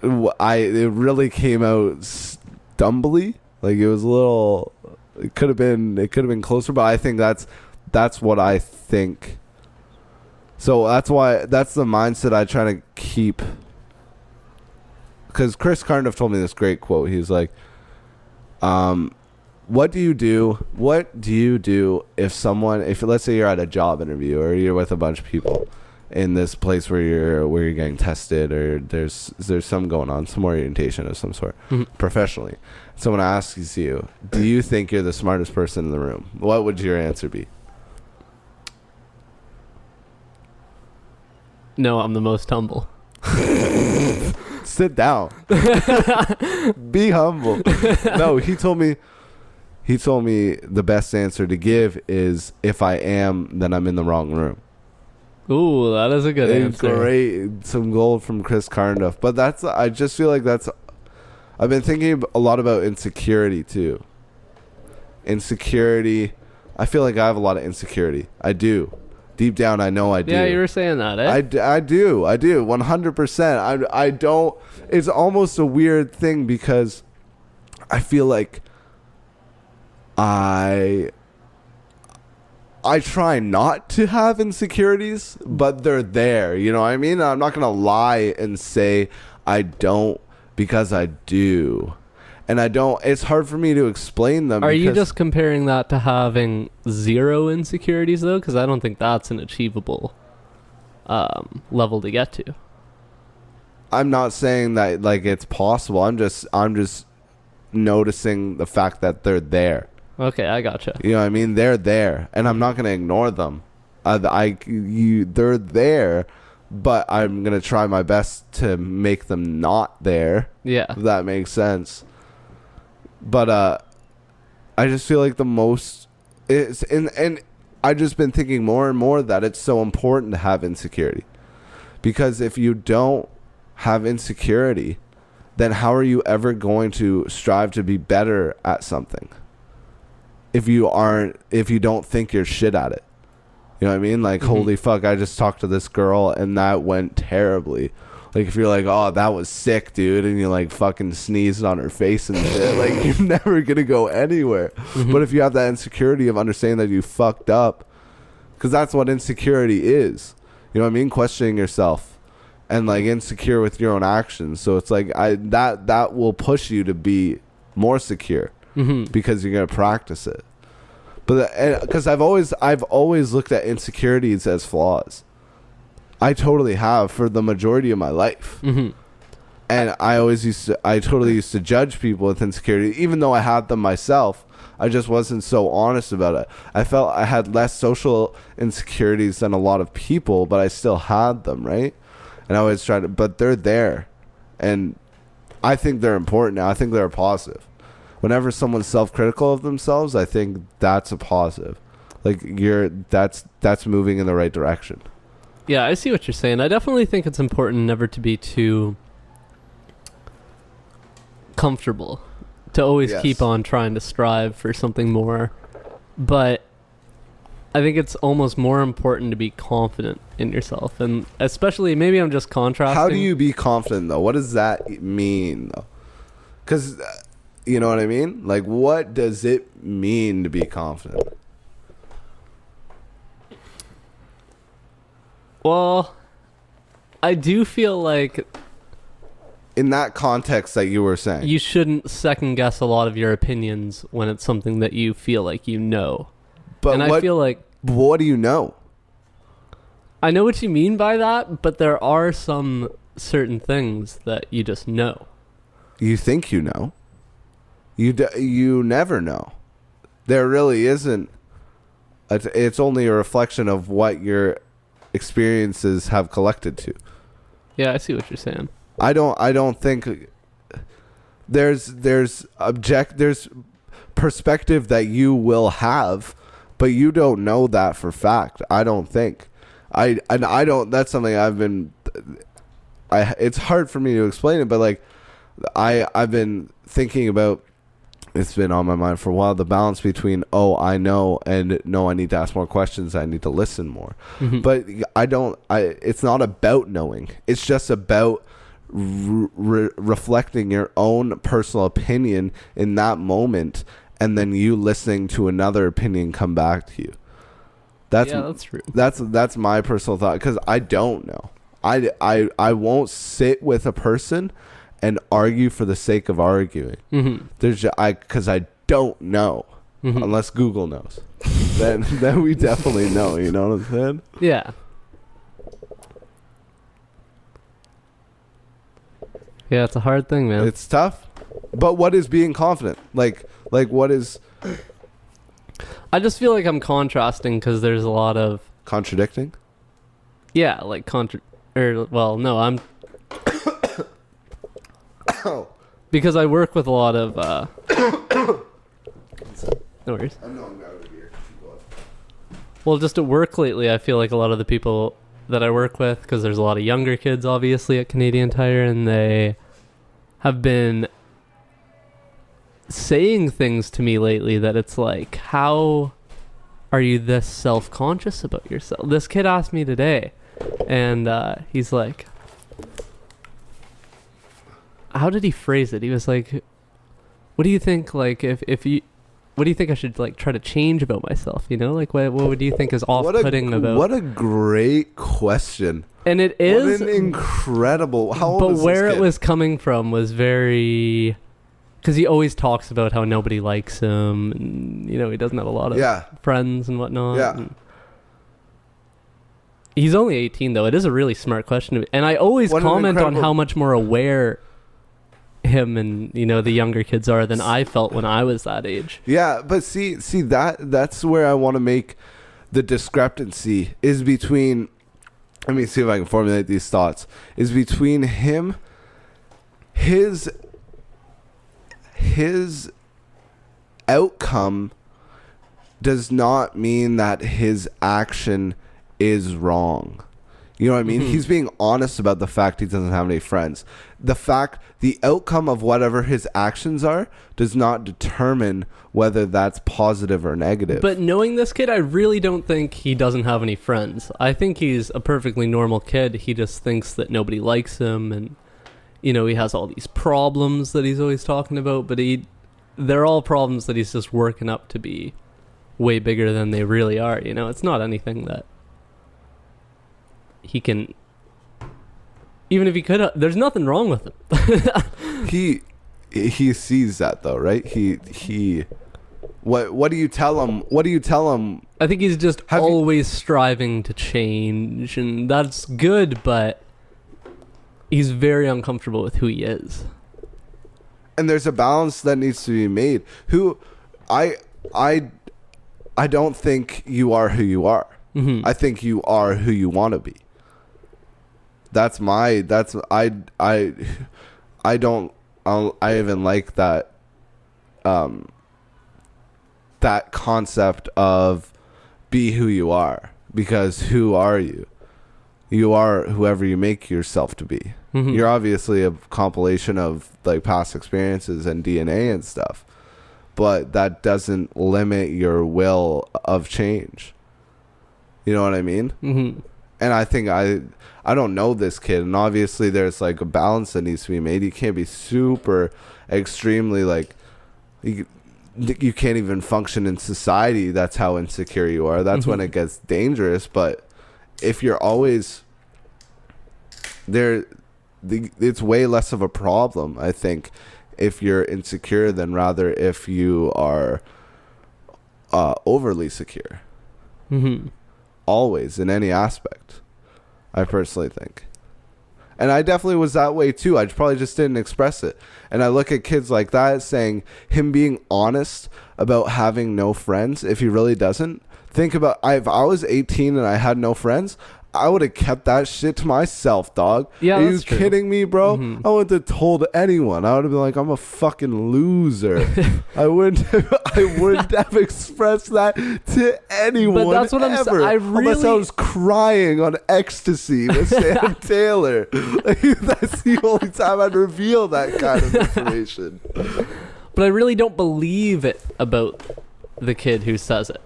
It really came out stumbly. Like, it was a little. It could have been closer, but I think that's what I think. So that's the mindset I try to keep. Because Chris Cardiff told me this great quote. He's like, what do you do if let's say you're at a job interview or you're with a bunch of people in this place where you're getting tested, or there's some going on, some orientation of some sort, professionally. Someone asks you, do you think you're the smartest person in the room? What would your answer be? No, I'm the most humble. Sit down. Be humble. No, he told me the best answer to give is, if I am, then I'm in the wrong room. Ooh, that is a good answer. Great. Some gold from Chris Cardiff. But I just feel like I've been thinking a lot about insecurity too. Insecurity. I feel like I have a lot of insecurity. I do. Deep down, I know I do. Yeah, you were saying that, eh? I do. 100%. I don't. It's almost a weird thing because I feel like I try not to have insecurities, but they're there. You know what I mean? I'm not going to lie and say I don't, because I do. And I don't. It's hard for me to explain them. Are you just comparing that to having zero insecurities, though? Because I don't think that's an achievable level to get to. I'm not saying that like it's possible. I'm just noticing the fact that they're there. Okay, I gotcha. You know what I mean? They're there, and I'm not going to ignore them. They're there, but I'm going to try my best to make them not there. Yeah. If that makes sense. But I just feel like the most is, and I've just been thinking more and more that it's so important to have insecurity, because if you don't have insecurity, then how are you ever going to strive to be better at something if you don't think you're shit at it? You know what I mean? Like, holy fuck, I just talked to this girl and that went terribly. Like if you're like, oh, that was sick, dude, and you like fucking sneezed on her face and shit, like you're never gonna go anywhere. But if you have that insecurity of understanding that you fucked up, because that's what insecurity is, you know what I mean? Questioning yourself and like insecure with your own actions. So it's like that will push you to be more secure because you're gonna practice it. But because I've always looked at insecurities as flaws. I totally have for the majority of my life. And I totally used to judge people with insecurity, even though I had them myself. I just wasn't so honest about it. I felt I had less social insecurities than a lot of people, but I still had them, right? And I always tried to, but they're there. And I think they're important now. I think they're positive. Whenever someone's self-critical of themselves, I think that's a positive. Like that's moving in the right direction. Yeah, I see what you're saying. I definitely think it's important never to be too comfortable, to always keep on trying to strive for something more. But I think it's almost more important to be confident in yourself. And especially, maybe I'm just contrasting. How do you be confident, though? What does that mean, though? Because, you know what I mean? Like, what does it mean to be confident? Well, I do feel like in that context that you were saying, you shouldn't second guess a lot of your opinions when it's something that you feel like you know. But and I feel like, what do you know? I know what you mean by that, but there are some certain things that you just know. You think you know. You never know. There really isn't. It's only a reflection of what your experiences have collected to. Yeah, I see what you're saying. I don't think there's perspective that you will have, but you don't know that for fact. I don't think. I don't. That's something I've been. It's hard for me to explain it, but like I've been thinking about. It's been on my mind for a while, the balance between, oh, I know, and no, I need to ask more questions, I need to listen more. But it's not about knowing. It's just about reflecting your own personal opinion in that moment, and then you listening to another opinion come back to you. That's true. That's my personal thought, because I don't know. I won't sit with a person and argue for the sake of arguing. Because I don't know, unless Google knows. then we definitely know. You know what I'm saying? Yeah. Yeah, it's a hard thing, man. It's tough. But what is being confident? Like what is? I just feel like I'm contrasting because there's a lot of contradicting. Yeah, like no, I'm. Because I work with a lot of no worries. Well, just at work lately, I feel like a lot of the people that I work with, because there's a lot of younger kids obviously at Canadian Tire, and they have been saying things to me lately that it's like, how are you this self-conscious about yourself? This kid asked me today, and he's like, how did he phrase it? He was like, what do you think, like, what do you think I should, like, try to change about myself? You know, like, what do you think is off-putting about... What a great question. And it is... What an incredible... How old is this kid? But where it was coming from was very... Because he always talks about how nobody likes him, and, you know, he doesn't have a lot of friends and whatnot. Yeah. And he's only 18, though. It is a really smart question. And I always comment on how much more aware him and, you know, the younger kids are than I felt when I was that age. Yeah, but see that's where I want to make the discrepancy is between, let me see if I can formulate these thoughts, is between him, his outcome does not mean that his action is wrong. You know what I mean? He's being honest about the fact he doesn't have any friends. The outcome of whatever his actions are does not determine whether that's positive or negative. But knowing this kid, I really don't think he doesn't have any friends. I think he's a perfectly normal kid. He just thinks that nobody likes him, and he has all these problems that he's always talking about, but they're all problems that he's just working up to be way bigger than they really are. It's not anything that he can, even if he could, there's nothing wrong with him. he sees that though, right? What do you tell him? I think he's just always striving to change, and that's good, but he's very uncomfortable with who he is. And there's a balance that needs to be made. I don't think you are who you are. I think you are who you want to be. I even like that that concept of be who you are, because who are you? You are whoever you make yourself to be. You're obviously a compilation of like past experiences and DNA and stuff, but that doesn't limit your will of change. You know what I mean? And I think I don't know this kid, and obviously there's like a balance that needs to be made. You can't be super extremely like you can't even function in society. That's how insecure you are. That's when it gets dangerous. But if you're always there, it's way less of a problem, I think, if you're insecure than rather if you are overly secure. Always, in any aspect, I personally think. And I definitely was that way too. I probably just didn't express it. And I look at kids like that, saying him being honest about having no friends, if he really doesn't. Think about, if I was 18 and I had no friends, I would have kept that shit to myself, dog. Yeah, Are you kidding me, bro? I wouldn't have told anyone. I would have been like, I'm a fucking loser. I wouldn't have expressed that to anyone. But that's what I'm saying. Unless I was crying on ecstasy with Sam Taylor. Like, that's the only time I'd reveal that kind of information. But I really don't believe it about the kid who says it.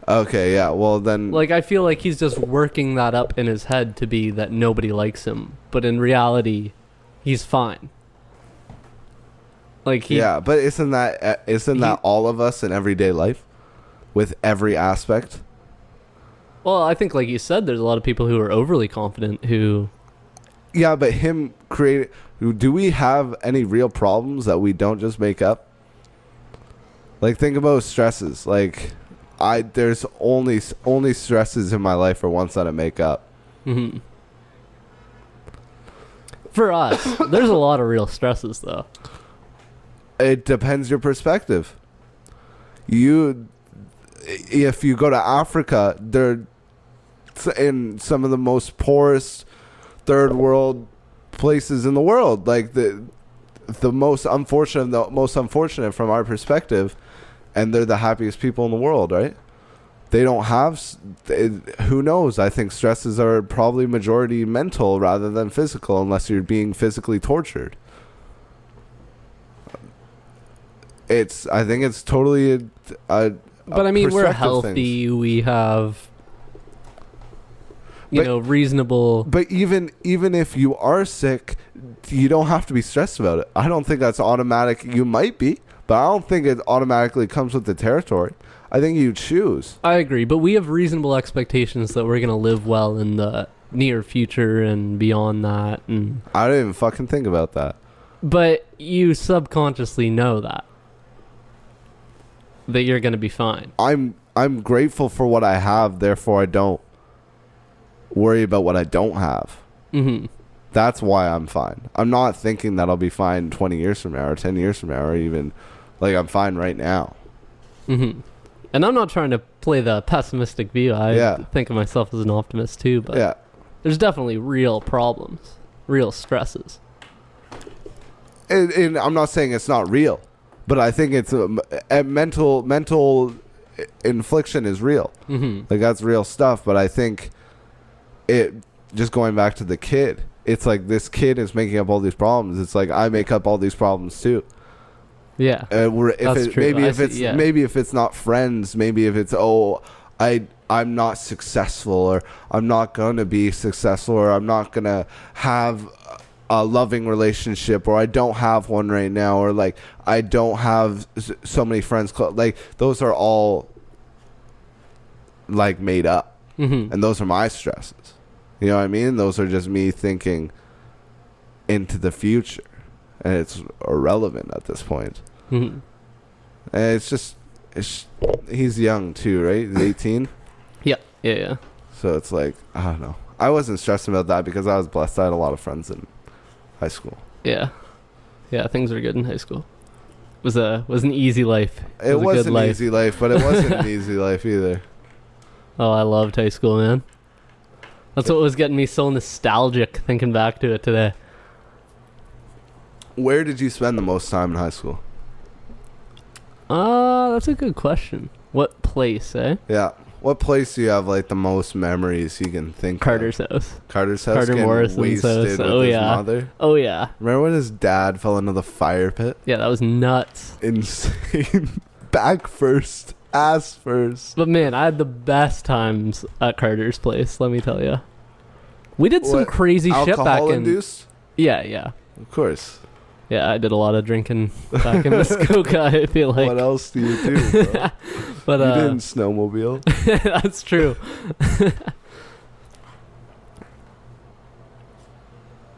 Okay, yeah, well then... Like, I feel like he's just working that up in his head to be that nobody likes him. But in reality, he's fine. Like, Yeah, but isn't that all of us in everyday life? With every aspect? Well, I think, like you said, there's a lot of people who are overly confident who... Yeah, but him creating... Do we have any real problems that we don't just make up? Like, think about stresses. Like... there's only stresses in my life are ones that I make up. For us, there's a lot of real stresses, though. It depends your perspective. If you go to Africa, they're in some of the most poorest third world places in the world. Like the most unfortunate from our perspective. And they're the happiest people in the world, right? They don't have... who knows? I think stresses are probably majority mental rather than physical, unless you're being physically tortured. I think it's totally but I mean, we're healthy. Things. We have... reasonable... But even if you are sick, you don't have to be stressed about it. I don't think that's automatic. You might be. But I don't think it automatically comes with the territory. I think you choose. I agree, but we have reasonable expectations that we're going to live well in the near future and beyond that. And I didn't even fucking think about that. But you subconsciously know that you're going to be fine. I'm grateful for what I have, therefore I don't worry about what I don't have. That's why I'm fine. I'm not thinking that I'll be fine 20 years from now or 10 years from now or even... Like, I'm fine right now. And I'm not trying to play the pessimistic view. I think of myself as an optimist, too. But there's definitely real problems, real stresses. And I'm not saying it's not real. But I think it's a mental infliction is real. Like, that's real stuff. But I think it just going back to the kid. It's like this kid is making up all these problems. It's like I make up all these problems too. Yeah, That's true. Maybe if it's not friends, maybe if it's I'm not successful, or I'm not gonna be successful, or I'm not gonna have a loving relationship, or I don't have one right now, or like I don't have so many friends. Like those are all like made up, and those are my stresses. You know what I mean? Those are just me thinking into the future, and it's irrelevant at this point. And he's young too, right? He's 18. Yeah. So it's like, I don't know. I wasn't stressing about that because I was blessed. I had a lot of friends in high school. Yeah, things were good in high school. It was an easy life. It was an easy life, but it wasn't an easy life either. Oh, I loved high school, man. That's what was getting me so nostalgic thinking back to it today. Where did you spend the most time in high school? That's a good question. What place, eh? Yeah. What place do you have like the most memories you can think Carter's of? house. Carter's house. Carter Morrison's house. With his mother. Oh yeah. Remember when his dad fell into the fire pit? Yeah, that was nuts. Insane. Back first. Ass first. But man, I had the best times at Carter's place, let me tell you. We did some crazy shit back in... Alcohol-induced? Yeah. Of course. Yeah, I did a lot of drinking back in Muskoka, I feel like. What else do you do, bro? But, you didn't snowmobile. That's true.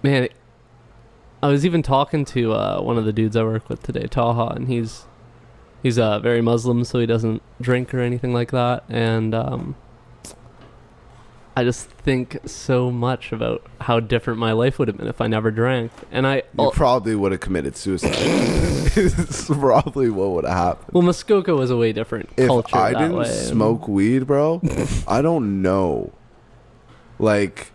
Man, I was even talking to one of the dudes I work with today, Taha, and he's very Muslim, so he doesn't drink or anything like that. And I just think so much about how different my life would have been if I never drank. And you probably would have committed suicide. It's probably what would have happened. Well, Muskoka was a way different culture. If I didn't smoke weed, bro, I don't know. Like,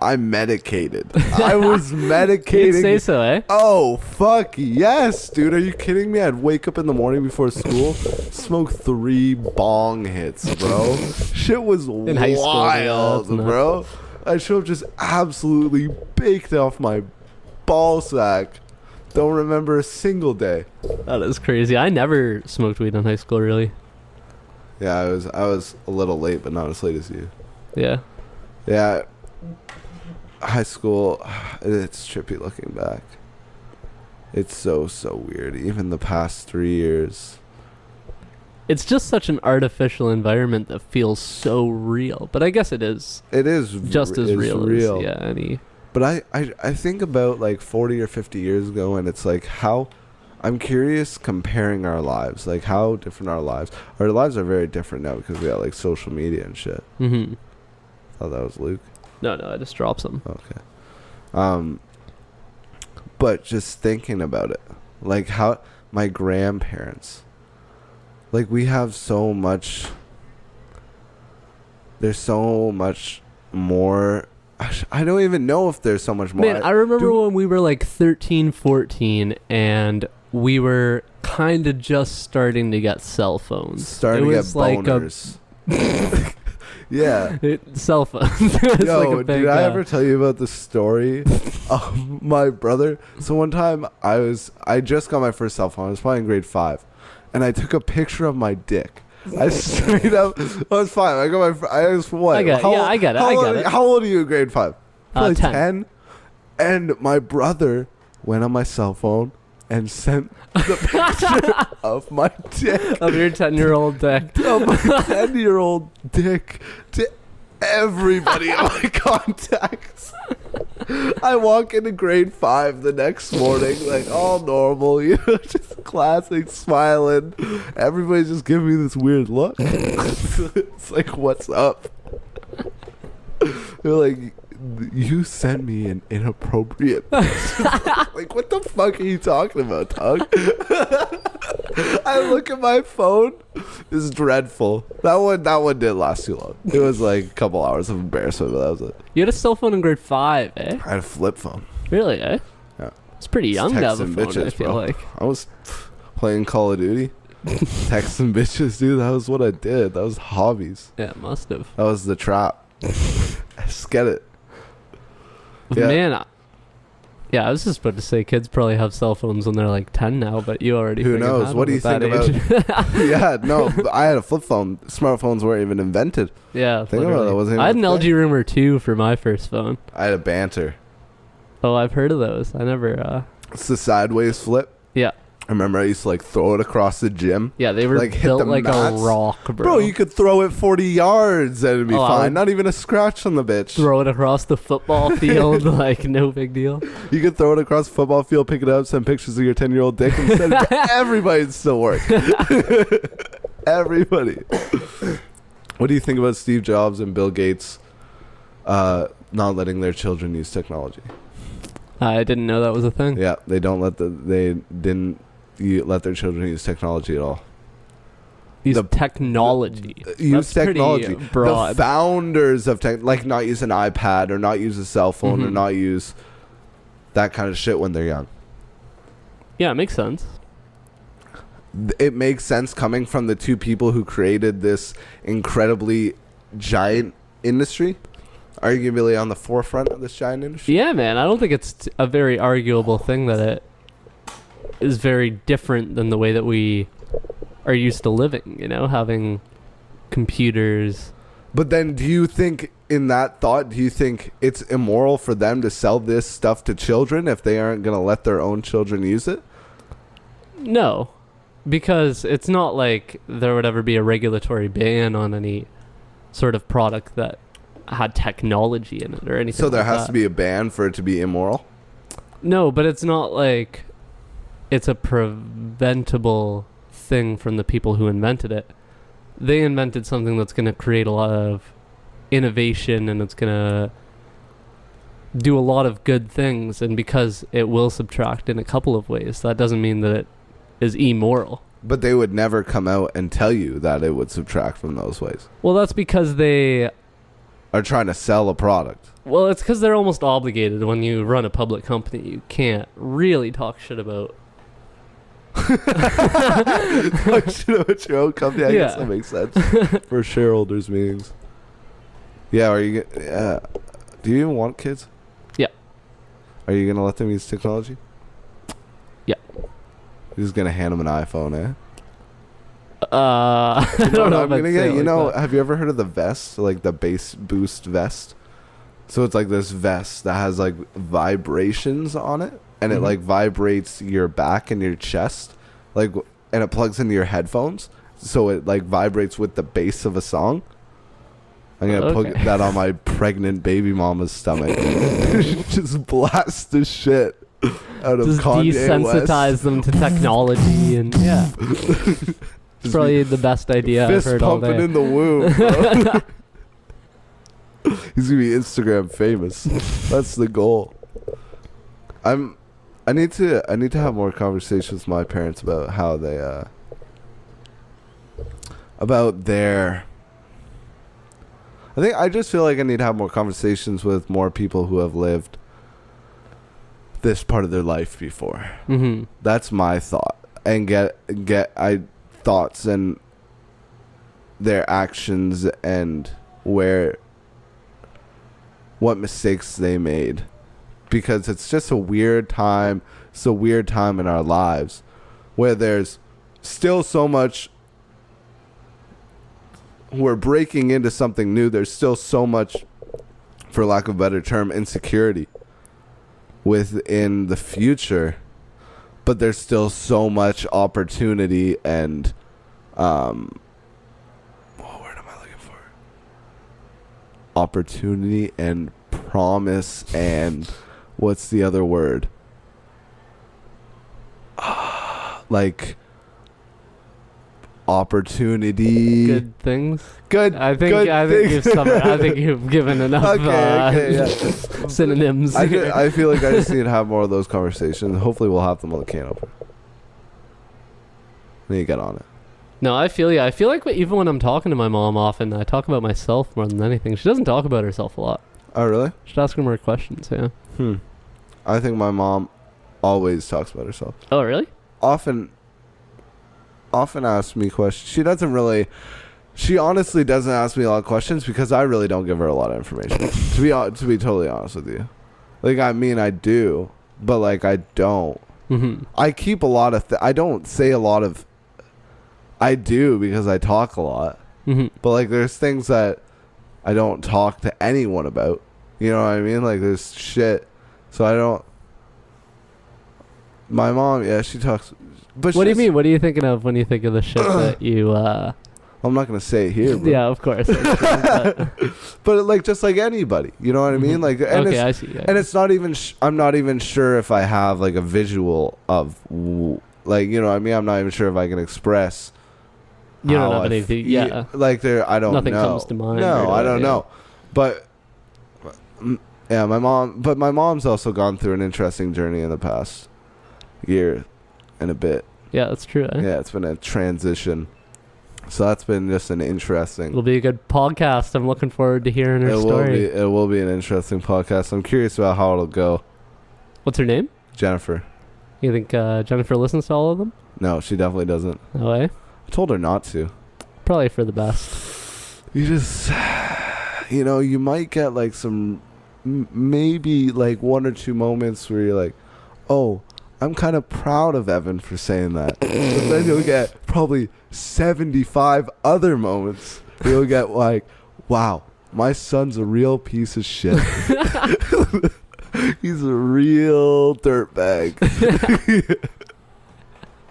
I'm medicated. I was medicating. You'd say so, eh? Oh, fuck yes, dude. Are you kidding me? I'd wake up in the morning before school, smoke 3 bong hits, bro. Shit was in high school, wild, bro. I should have just absolutely baked off my ball sack. Don't remember a single day. That is crazy. I never smoked weed in high school, really. Yeah, I was a little late, but not as late as you. Yeah. Yeah. High school, it's trippy looking back. It's so weird. Even the past 3 years. It's just such an artificial environment that feels so real. But I guess it is. It is just as real. As, any. But I think about like 40 or 50 years ago, and it's like how I'm curious comparing our lives, like how different our lives. Our lives are very different now because we got like social media and shit. Thought that was Luke. No, I just dropped some. Okay. But just thinking about it, like how my grandparents, like we have so much. There's so much more. I don't even know if there's so much more. Man, I remember when we were like 13, 14, and we were kind of just starting to get cell phones. Starting to get boners. Yeah. Cell phones. Yo, like did I ever tell you about the story of my brother? So one time I just got my first cell phone. I was probably in grade 5. And I took a picture of my dick. I straight up, I was 5. I was what? I get it. How old are you in grade 5? Probably 10. And my brother went on my cell phone and sent the picture of my dick. Of your 10-year-old dick. Of my 10-year-old dick to everybody in my contacts. I walk into grade 5 the next morning, like all normal, just classic, smiling. Everybody's just giving me this weird look. It's like, what's up? They're like, you sent me an inappropriate like, what the fuck are you talking about, Tug? I look at my phone. This is dreadful. That one didn't last too long. It was like a couple hours of embarrassment, but that was it. You had a cell phone in grade 5, eh? I had a flip phone. Really, eh? Yeah. It's pretty young to have a phone, bitches, I feel bro. like. I was playing Call of Duty. Texting bitches, dude. That was what I did. That was hobbies. Yeah, it must have. That was the trap. Just get it. Yeah. Man, yeah, I was just about to say kids probably have cell phones when they're like 10 now, but you already Who figured knows? that What do you out think at that age. Yeah, no, I had a flip phone. Smartphones weren't even invented. Yeah, Think about it, that wasn't I had an even a LG thing. Rumor 2 for my first phone. I had a Banter. Oh, I've heard of those. I never, It's the sideways flip. yeah. I remember I used to like throw it across the gym. Yeah, they were Like, hit built the like mats. a rock, bro. Bro, you could throw it 40 yards and it'd be Oh, I fine. would- Not even a scratch on the bitch. Throw it across the football field, like no big deal. You could throw it across the football field, pick it up, send pictures of your 10-year-old dick, and send it to everybody. It'd still work. Everybody. What do you think about Steve Jobs and Bill Gates not letting their children use technology? I didn't know that was a thing. Yeah, they didn't let their children use technology at all. Use The- technology. Use That's pretty, technology. broad. The founders of tech, like not use an iPad or not use a cell phone or Mhm. not use that kind of shit when they're young. Yeah, it makes sense. It makes sense coming from the two people who created this incredibly giant industry, arguably on the forefront of this giant industry. Yeah, man. I don't think it's a very arguable thing that it is very different than the way that we are used to living, having computers. But then do you think in that thought, do you think it's immoral for them to sell this stuff to children if they aren't going to let their own children use it? No, because it's not like there would ever be a regulatory ban on any sort of product that had technology in it or anything. So there like has that. to be a ban for it to be immoral? No, but it's not like it's a preventable thing from the people who invented it. They invented something that's going to create a lot of innovation and it's going to do a lot of good things, and because it will subtract in a couple of ways, that doesn't mean that it is immoral. But they would never come out and tell you that it would subtract from those ways. Well, that's because they... Are trying to sell a product. Well, it's because they're almost obligated. When you run a public company, you can't really talk shit about... Talk shit about your own company. I guess Yeah. that makes sense. For shareholders meetings. Yeah, do you even want kids? Yeah. Are you going to let them use technology? Yeah. You're just going to hand them an iPhone, eh? I You know don't what know I'm if I'd gonna say get? it You like know, that. have you ever heard of the vest? Like the bass boost vest? So it's like this vest that has like vibrations on it, and it Mhm. like vibrates your back and your chest, like, and it plugs into your headphones, so it like vibrates with the bass of a song. I'm gonna put Okay. that on my pregnant baby mama's stomach. Just blast the shit out of Just Kanye desensitize West. them to technology, and yeah, it's probably the best idea I've Fist heard all pumping day. in the womb, bro. He's gonna be Instagram famous. That's the goal. I need to have more conversations with my parents about how they about their. I just feel like I need to have more conversations with more people who have lived this part of their life before. Mm-hmm. That's my thought, and get thoughts and their actions and what mistakes they made, because it's just a weird time. It's a weird time in our lives where there's still so much. We're breaking into something new. There's still so much, for lack of a better term, insecurity within the future, but there's still so much opportunity and what word am I looking for? Opportunity and promise, and what's the other word? Like opportunity. Good things. Good. I think good you've things. I think you've given enough Yeah. synonyms. I feel like I just need to have more of those conversations. Hopefully we'll have them on the Can Opener. Then you get on it. No, I feel you. I feel like even when I'm talking to my mom often, I talk about myself more than anything. She doesn't talk about herself a lot. Oh, really? Should ask her more questions, yeah. I think my mom always talks about herself. Oh, really? Often asks me questions. She doesn't really She honestly doesn't ask me a lot of questions because I really don't give her a lot of information. to be totally honest with you, like I mean I do, but like I don't. Mm-hmm. I keep a lot of. I don't say a lot of. I do because I talk a lot, Mm-hmm. but like there's things that I don't talk to anyone about. You know what I mean? Like there's shit, so I don't. My mom, yeah, she talks. But What do you mean? What are you thinking of when you think of the shit that you? I'm not gonna say it here, bro. Yeah, of course. But like just like anybody, you know what I mean? Like, and okay, it's, I see. Yeah. and it's not even. I'm not even sure if I have like a visual of, like, you know what I mean? I'm not even sure if I can express. You don't how have anything. Yeah. Like there, I don't Nothing know. comes to mind. No, I don't yeah. know. But yeah, my mom. But my mom's also gone through an interesting journey in the past year and a bit. Yeah, that's true. Eh? Yeah, it's been a transition. So that's been just an interesting. It'll be a good podcast. I'm looking forward to hearing her story. It will be an interesting podcast. I'm curious about how it'll go. What's her name? Jennifer. You think Jennifer listens to all of them? No, she definitely doesn't. No way. I told her not to. Probably for the best. You just, you know, you might get like some, maybe like one or two moments where you're like, oh, I'm kind of proud of Evan for saying that. But then you'll get probably 75 other moments where you'll get like, wow, my son's a real piece of shit. He's a real dirtbag.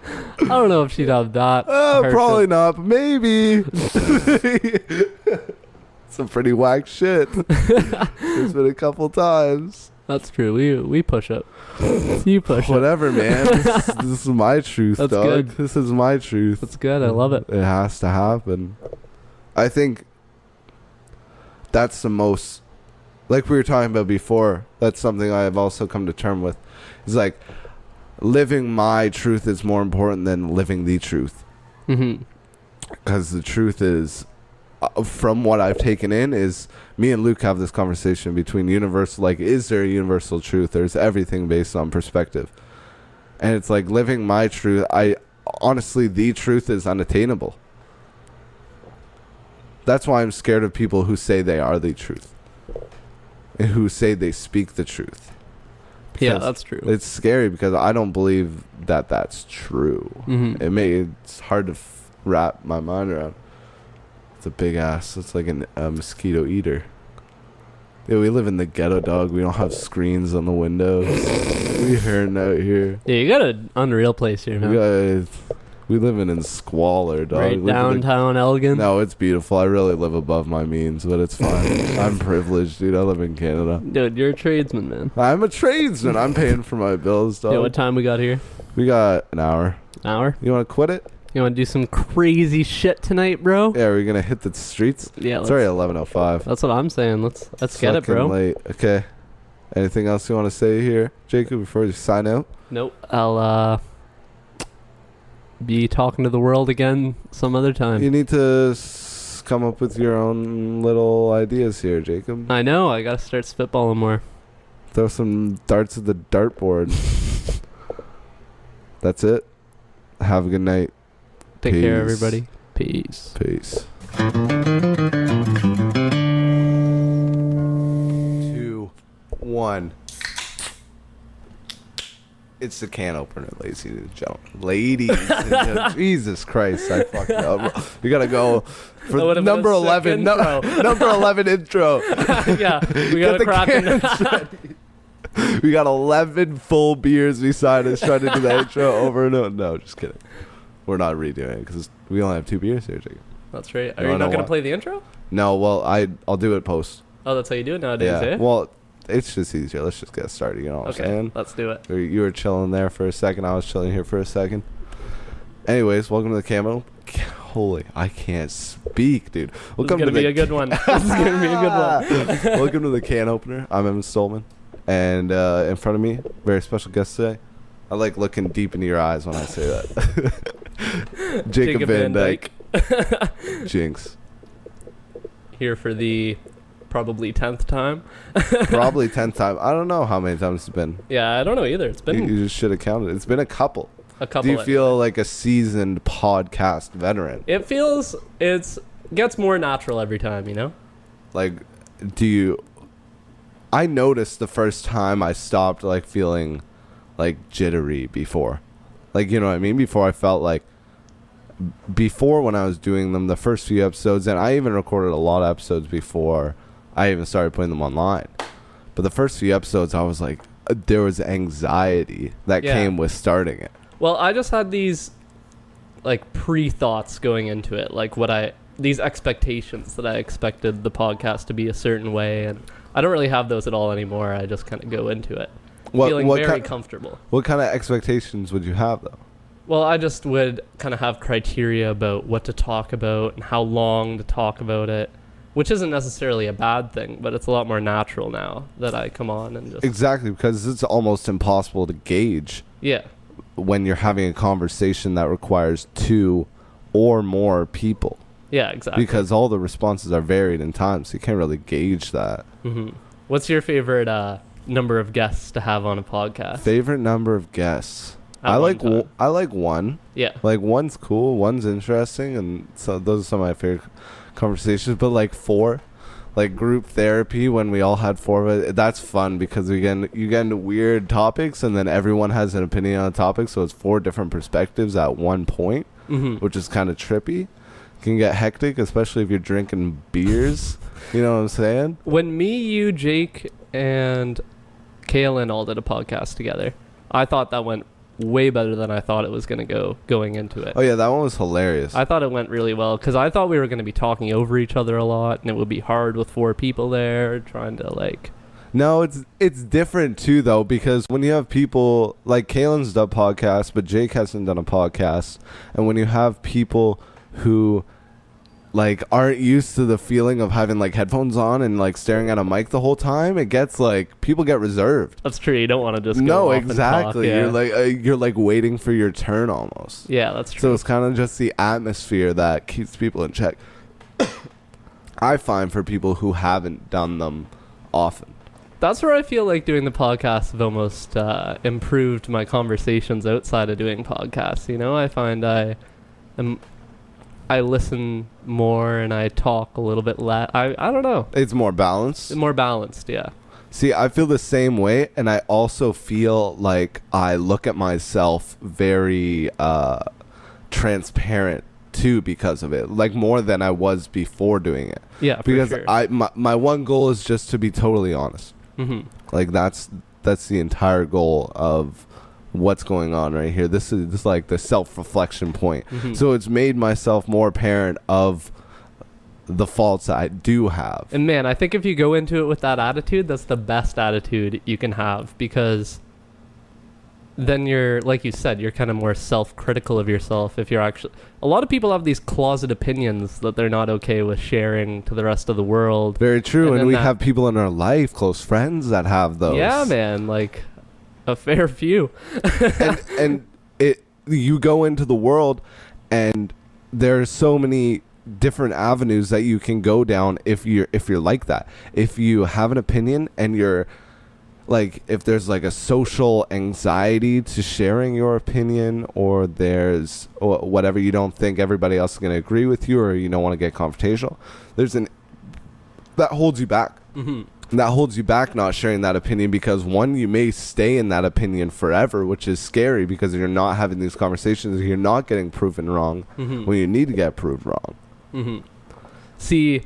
I don't know if she'd have that. Probably not, but maybe. Some pretty whack shit. There's been a couple times. That's true. We push it. You push it. Whatever, man. This is my truth, That's dog. good. This is my truth. That's good. I love it. It has to happen. I think that's the most, like we were talking about before, that's something I have also come to term with. It's like living my truth is more important than living the truth. Mm-hmm. Because the truth is, from what I've taken in, is me and Luke have this conversation between universal, like, is there a universal truth? There's everything based on perspective. And it's like living my truth. Honestly, the truth is unattainable. That's why I'm scared of people who say they are the truth and who say they speak the truth. Yeah, Because that's true. it's scary because I don't believe that that's true. Mm-hmm. It's hard to wrap my mind around. It's a big ass. It's like a mosquito eater. Yeah, we live in the ghetto, dog. We don't have screens on the windows. We hurting out here. Yeah, you got an unreal place here, man. We living in squalor, dog. Right downtown Elgin. No, it's beautiful. I really live above my means, but it's fine. I'm privileged, dude. I live in Canada. Dude, you're a tradesman, man. I'm a tradesman. I'm paying for my bills, dog. Yeah, what time we got here? We got an hour. Hour? You want to quit it? You want to do some crazy shit tonight, bro? Yeah, we're gonna hit the streets. Yeah, It's already 11:05. that's what I'm saying. Let's get it, bro. Late. Okay. Anything else you want to say here, Jacob, before you sign out? Nope. I'll be talking to the world again some other time. You need to come up with your own little ideas here, Jacob. I know. I gotta start spitballing more. Throw some darts at the dartboard. That's it. Have a good night. Take care, Peace. everybody. Peace. Peace. 2, 1. It's the can opener, ladies and gentlemen. Ladies and gentlemen. Jesus Christ, I fucked up. We gotta go for number 11. Number 11 intro. Yeah, we gotta crack it. We got 11 full beers beside us trying to do the intro over and over. No, just kidding. We're not redoing it because we only have 2 beers here, Jacob. That's right. Are you not gonna play the intro? No, well, I'll do it post. Oh, that's how you do it nowadays, eh? Well, it's just easier. Let's just get started. You know what I'm saying? Let's do it. You were chilling there for a second. I was chilling here for a second. Anyways, welcome to the camo. Holy, I can't speak, dude. Welcome This is gonna be a good one. This is gonna be a good one. Welcome to the can opener. I'm Evan Stolpmann, and in front of me, very special guest today. I like looking deep into your eyes when I say that. Jacob Van Dyke. Jinx. Here for the probably 10th time. Probably 10th time. I don't know how many times it's been. Yeah, I don't know either. It's been You just should have counted. It's been a couple. a couple. Do you feel like a seasoned podcast veteran? It feels it's gets more natural every time, you know? Like, I noticed the first time I stopped, like, feeling, like, jittery before. Like, you know what I mean? Before I felt like, before when I was doing them, the first few episodes, and I even recorded a lot of episodes before I even started putting them online. But the first few episodes, I was like, there was anxiety that came with starting it. Well, I just had these, like, pre-thoughts going into it. Like, these expectations that I expected the podcast to be a certain way. And I don't really have those at all anymore. I just kind of go into it. Feeling very comfortable. What kind of expectations would you have, though? Well, I just would kind of have criteria about what to talk about and how long to talk about it, which isn't necessarily a bad thing, but it's a lot more natural now that I come on and just... Exactly, because it's almost impossible to gauge when you're having a conversation that requires 2 or more people. Yeah, exactly. Because all the responses are varied in time, so you can't really gauge that. Mm-hmm. What's your favorite number of guests to have on a podcast? Favorite number of guests? I like one. Yeah. Like, one's cool, one's interesting, and so those are some of my favorite conversations. But, like, 4, like, group therapy, when we all had 4 of it, that's fun because you get into weird topics, and then everyone has an opinion on a topic, so it's 4 different perspectives at one point, which is kind of trippy. Can get hectic, especially if you're drinking beers. You know what I'm saying? When me, you, Jake, and Kaylin all did a podcast together, I thought that went way better than I thought it was going to go going into it. Oh, yeah, that one was hilarious. I thought it went really well because I thought we were going to be talking over each other a lot, and it would be hard with 4 people there trying to, like... No, it's different, too, though, because when you have people... Like, Kaylin's done podcasts, but Jake hasn't done a podcast. And when you have people who... like, aren't used to the feeling of having, like, headphones on and, like, staring at a mic the whole time, it gets, like, people get reserved. That's true. You don't want to just go off exactly. And talk, You're like waiting for your turn almost. Yeah, that's true. So it's kind of just the atmosphere that keeps people in check. I find for people who haven't done them often. That's where I feel like doing the podcast have almost improved my conversations outside of doing podcasts. You know, I find I listen more and I talk a little bit less. I don't know. It's more balanced? More balanced, yeah. See, I feel the same way, and I also feel like I look at myself very transparent, too, because of it. Like, more than I was before doing it. Yeah, because for sure. My one goal is just to be totally honest. Mm-hmm. Like, that's the entire goal of... what's going on right here. This is like the self-reflection point. Mm-hmm. So it's made myself more apparent of the faults I do have. And man, I think if you go into it with that attitude, that's the best attitude you can have, because then you're, like you said, you're kind of more self-critical of yourself. If you're actually... A lot of people have these closet opinions that they're not okay with sharing to the rest of the world. Very true. And we have people in our life, close friends, that have those. Yeah, man. Like... a fair few. and you go into the world and there's so many different avenues that you can go down if you're like that. If you have an opinion and you're like, if there's like a social anxiety to sharing your opinion, or there's whatever, you don't think everybody else is going to agree with you, or you don't want to get confrontational, that holds you back. Mm-hmm. That holds you back not sharing that opinion, because one, you may stay in that opinion forever, which is scary because you're not having these conversations, you're not getting proven wrong when you need to get proved wrong. Mm-hmm. See,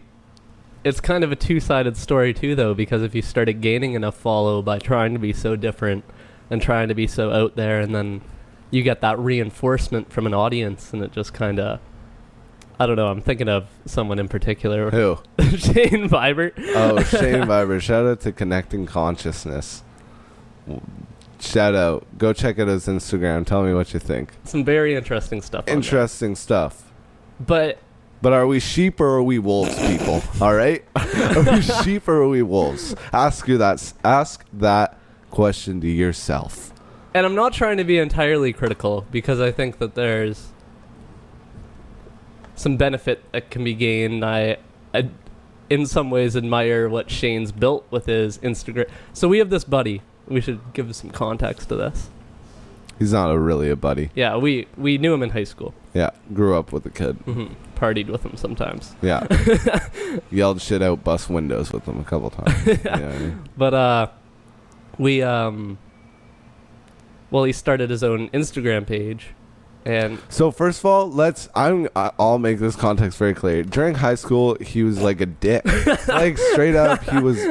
it's kind of a two-sided story too, though, because if you started gaining enough follow by trying to be so different and trying to be so out there, and then you get that reinforcement from an audience, and it just kind of... I don't know. I'm thinking of someone in particular. Who? Shane Vibert. Oh, Shane Vibert. Shout out to Connecting Consciousness. Shout out. Go check out his Instagram. Tell me what you think. Some very interesting stuff. Interesting stuff. But are we sheep or are we wolves, people? All right? Are we sheep or are we wolves? Ask that question to yourself. And I'm not trying to be entirely critical, because I think that there's some benefit that can be gained. I in some ways admire what Shane's built with his Instagram. So we have this buddy. We should give some context to this. He's not really a buddy. Yeah, we knew him in high school. Yeah, grew up with the kid. Partied with him sometimes. Yeah. Yelled shit out bus windows with him a couple times. Yeah. But he started his own Instagram page. And so first of all, I'll make this context very clear. During high school, he was like a dick. Like straight up,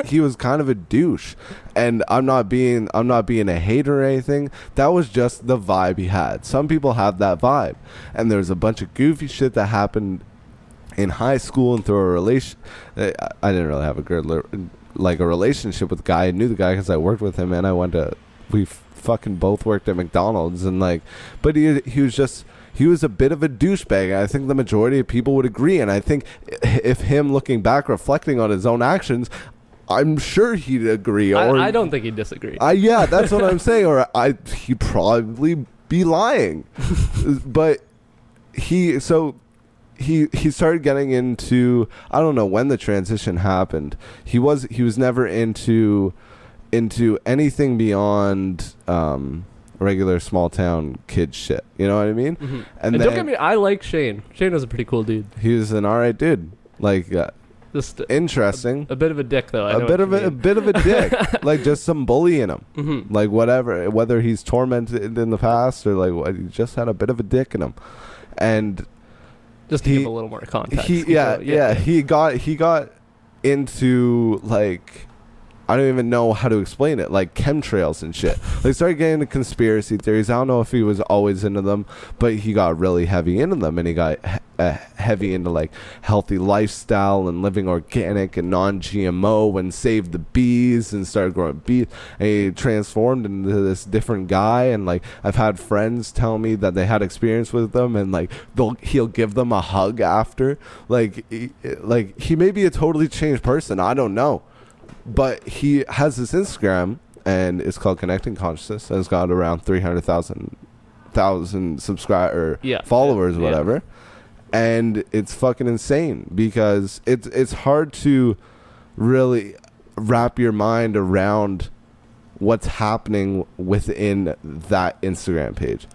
he was kind of a douche. And I'm not being a hater or anything. That was just the vibe he had. Some people have that vibe. And there's a bunch of goofy shit that happened in high school and through a relation. I didn't really have a relationship with the guy. I knew the guy because I worked with him, and we fucking both worked at McDonald's, and but he was a bit of a douchebag. I think the majority of people would agree, and I think if him looking back, reflecting on his own actions, I'm sure he'd agree. Or I don't think he'd disagree. Yeah, that's what I'm saying. Or he'd probably be lying. But he started getting into, I don't know when the transition happened. He was never into anything beyond regular small town kid shit. You know what I mean? Mm-hmm. And don't get me, I like Shane. Shane was a pretty cool dude. He was an alright dude. Like just interesting. A bit of a dick though. A bit of a dick. Like just some bully in him. Mm-hmm. Like whether he's tormented in the past or like he just had a bit of a dick in him. And just to give a little more context. He got into like, I don't even know how to explain it, like chemtrails and shit. They started getting into conspiracy theories. I don't know if he was always into them, but he got really heavy into them, and he got heavy into like healthy lifestyle and living organic and non-GMO and save the bees and started growing bees. And he transformed into this different guy. And like I've had friends tell me that they had experience with them, and like he'll give them a hug after. Like he may be a totally changed person. I don't know. But he has this Instagram, and it's called Connecting Consciousness, and it's got around 300,000 followers, whatever. And it's fucking insane because it's hard to really wrap your mind around what's happening within that Instagram page,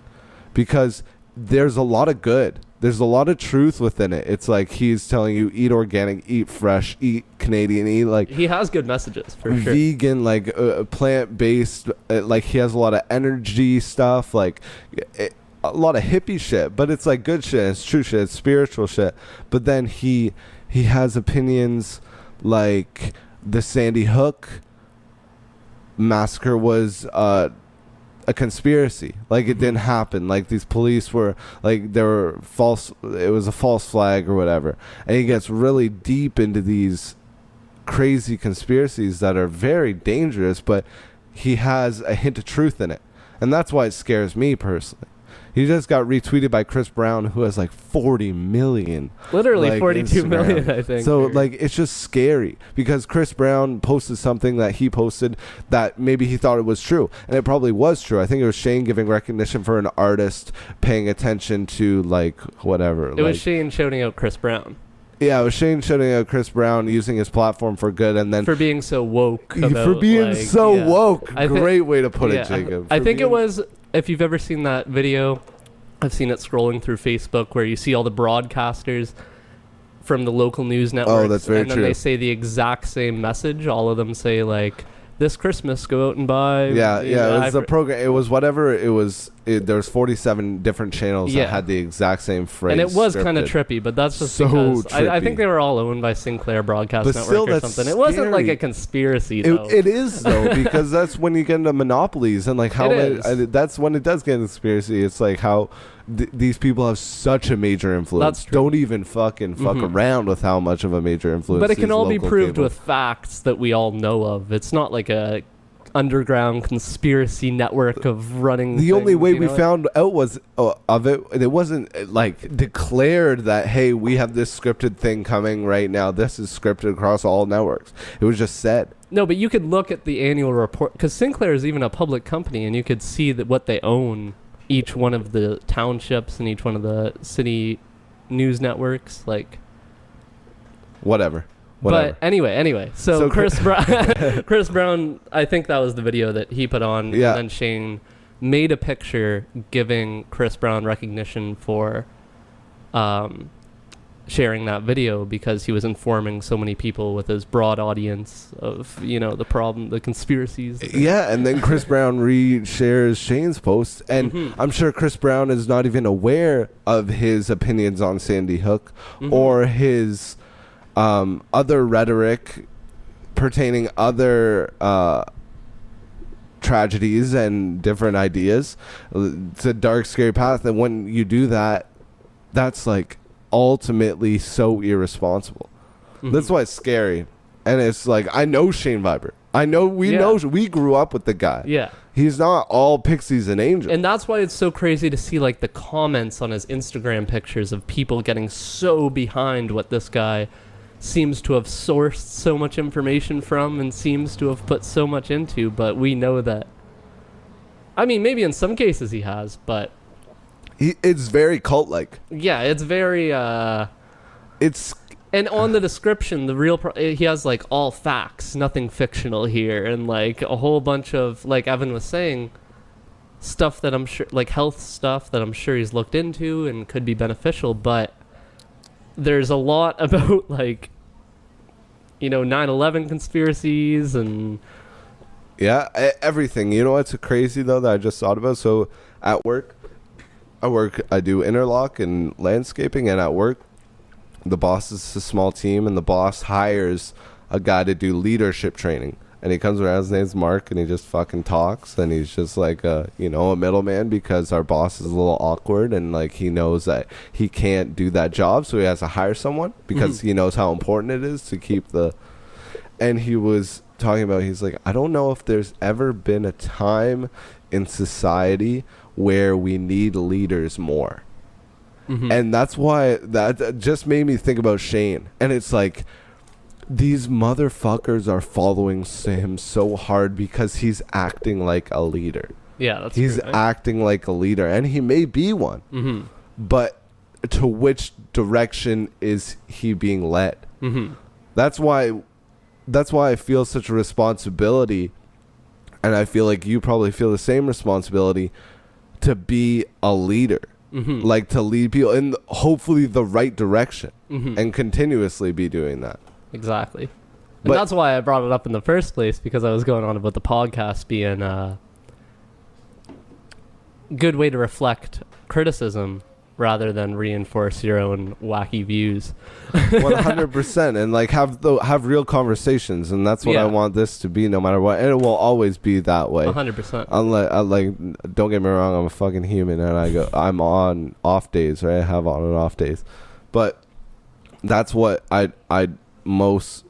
because there's a lot of good. There's a lot of truth within it. It's like he's telling you eat organic, eat fresh, eat Canadian, eat like... He has good messages, for sure. Vegan, like plant-based. Like he has a lot of energy stuff, like a lot of hippie shit. But it's like good shit. It's true shit. It's spiritual shit. But then he has opinions like the Sandy Hook massacre was... a conspiracy. Like it didn't happen. Like these police were like, they were false. It was a false flag or whatever. And he gets really deep into these crazy conspiracies that are very dangerous, but he has a hint of truth in it. And that's why it scares me personally. He just got retweeted by Chris Brown, who has like 40 million. Literally like, 42 Instagram. million, I think. So like it's just scary because Chris Brown posted something that he posted that maybe he thought it was true. And it probably was true. I think it was Shane giving recognition for an artist paying attention to like whatever. It was Shane shouting out Chris Brown. Yeah, it was Shane shouting out Chris Brown using his platform for good, and then... For being so woke. For being so woke. Great way to put it, Jacob. I think it was... If you've ever seen that video, I've seen it scrolling through Facebook where you see all the broadcasters from the local news networks. Oh, that's very true. And then they say the exact same message. All of them say, like, this Christmas, go out and buy... Yeah, it was a program. It was whatever it was. There was 47 different channels that had the exact same phrase. And it was kind of trippy, but that's just so because... trippy. I think they were all owned by Sinclair Broadcast but Network still, or something. It wasn't like a conspiracy, though. It is, though, because that's when you get into monopolies and like how... that's when it does get into conspiracy. It's like how... these people have such a major influence. Don't even fuck around with how much of a major influence. But it can all be proved with facts that we all know of. It's not like a underground conspiracy network of running. The only way we found out was of it. It wasn't like declared that, hey, we have this scripted thing coming right now. This is scripted across all networks. It was just said. No, but you could look at the annual report because Sinclair is even a public company, and you could see that what they own. Each one of the townships and each one of the city news networks, like whatever. But anyway, so Chris Brown, I think that was the video that he put on, and then Shane made a picture giving Chris Brown recognition for sharing that video because he was informing so many people with his broad audience of, the problem, the conspiracies. Yeah, and then Chris Brown re-shares Shane's post, and I'm sure Chris Brown is not even aware of his opinions on Sandy Hook or his other rhetoric pertaining other tragedies and different ideas. It's a dark, scary path, and when you do that, that's like ultimately so irresponsible. That's why it's scary. And it's like, I know Shane Viber. I know we grew up with the guy. Yeah. He's not all pixies and angels. And that's why it's so crazy to see like the comments on his Instagram pictures of people getting so behind what this guy seems to have sourced so much information from and seems to have put so much into. But we know that, I mean, maybe in some cases he has, but it's very cult-like. Yeah, it's very it's and on the description, the real he has like all facts, nothing fictional here, and like a whole bunch of, like Evan was saying, stuff that I'm sure, like health stuff that I'm sure he's looked into and could be beneficial, but there's a lot about like 9/11 conspiracies and everything. You know what's crazy though that I just thought about? So at work, I do interlock and landscaping, and at work, the boss is a small team, and the boss hires a guy to do leadership training. And he comes around, his name's Mark, and he just fucking talks, and he's just like a middleman because our boss is a little awkward, and like he knows that he can't do that job, so he has to hire someone because he knows how important it is to keep the. And he was talking about, he's like, I don't know if there's ever been a time in society where we need leaders more. And that's why that just made me think about Shane. And it's like, these motherfuckers are following him so hard because he's acting like a leader. Yeah, he's true, right? acting like a leader, and he may be one. But to which direction is he being led? That's why I feel such a responsibility, and I feel like you probably feel the same responsibility to be a leader, like to lead people in hopefully the right direction, and continuously be doing that. Exactly. And that's why I brought it up in the first place, because I was going on about the podcast being a good way to reflect criticism rather than reinforce your own wacky views. 100%, and like have real conversations, and that's what I want this to be, no matter what, and it will always be that way. 100%. Unlike, don't get me wrong, I'm a fucking human, and I'm on off days, right? I have on and off days, but that's what I most.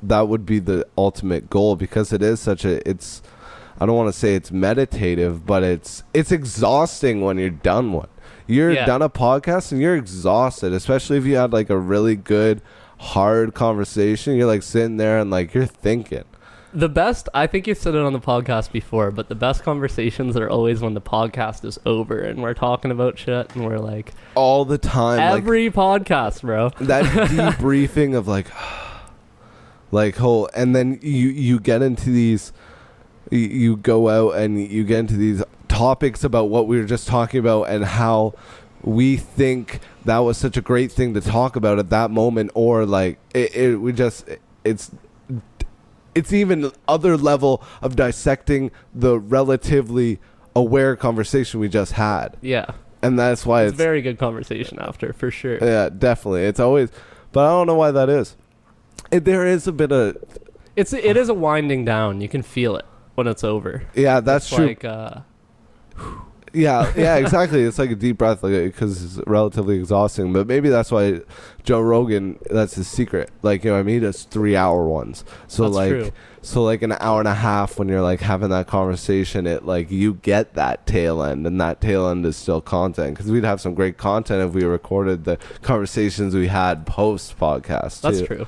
That would be the ultimate goal, because it is such a. I don't want to say it's meditative, but it's exhausting when you're done one. You're done a podcast and you're exhausted, especially if you had like a really good, hard conversation. You're like sitting there and like you're thinking. The best, I think you've said it on the podcast before, but the best conversations are always when the podcast is over and we're talking about shit and we're like... all the time. Every podcast, bro. That debriefing of like... and then you get into these... You go out and you get into these topics about what we were just talking about and how we think that was such a great thing to talk about at that moment, or like it's even other level of dissecting the relatively aware conversation we just had. Yeah. And that's why it's very good conversation after, for sure. Yeah, definitely. It's always, but I don't know why that is. There is a bit of... It is a winding down. You can feel it when it's over. Yeah, that's true. Like, yeah, exactly. It's like a deep breath, like, because it's relatively exhausting. But maybe that's why Joe Rogan, that's his secret. Like, you know what I mean? He does 3-hour ones. So that's like, true. So like an hour and a half when you're like having that conversation, it like you get that tail end, and that tail end is still content, because we'd have some great content if we recorded the conversations we had post podcast. That's true.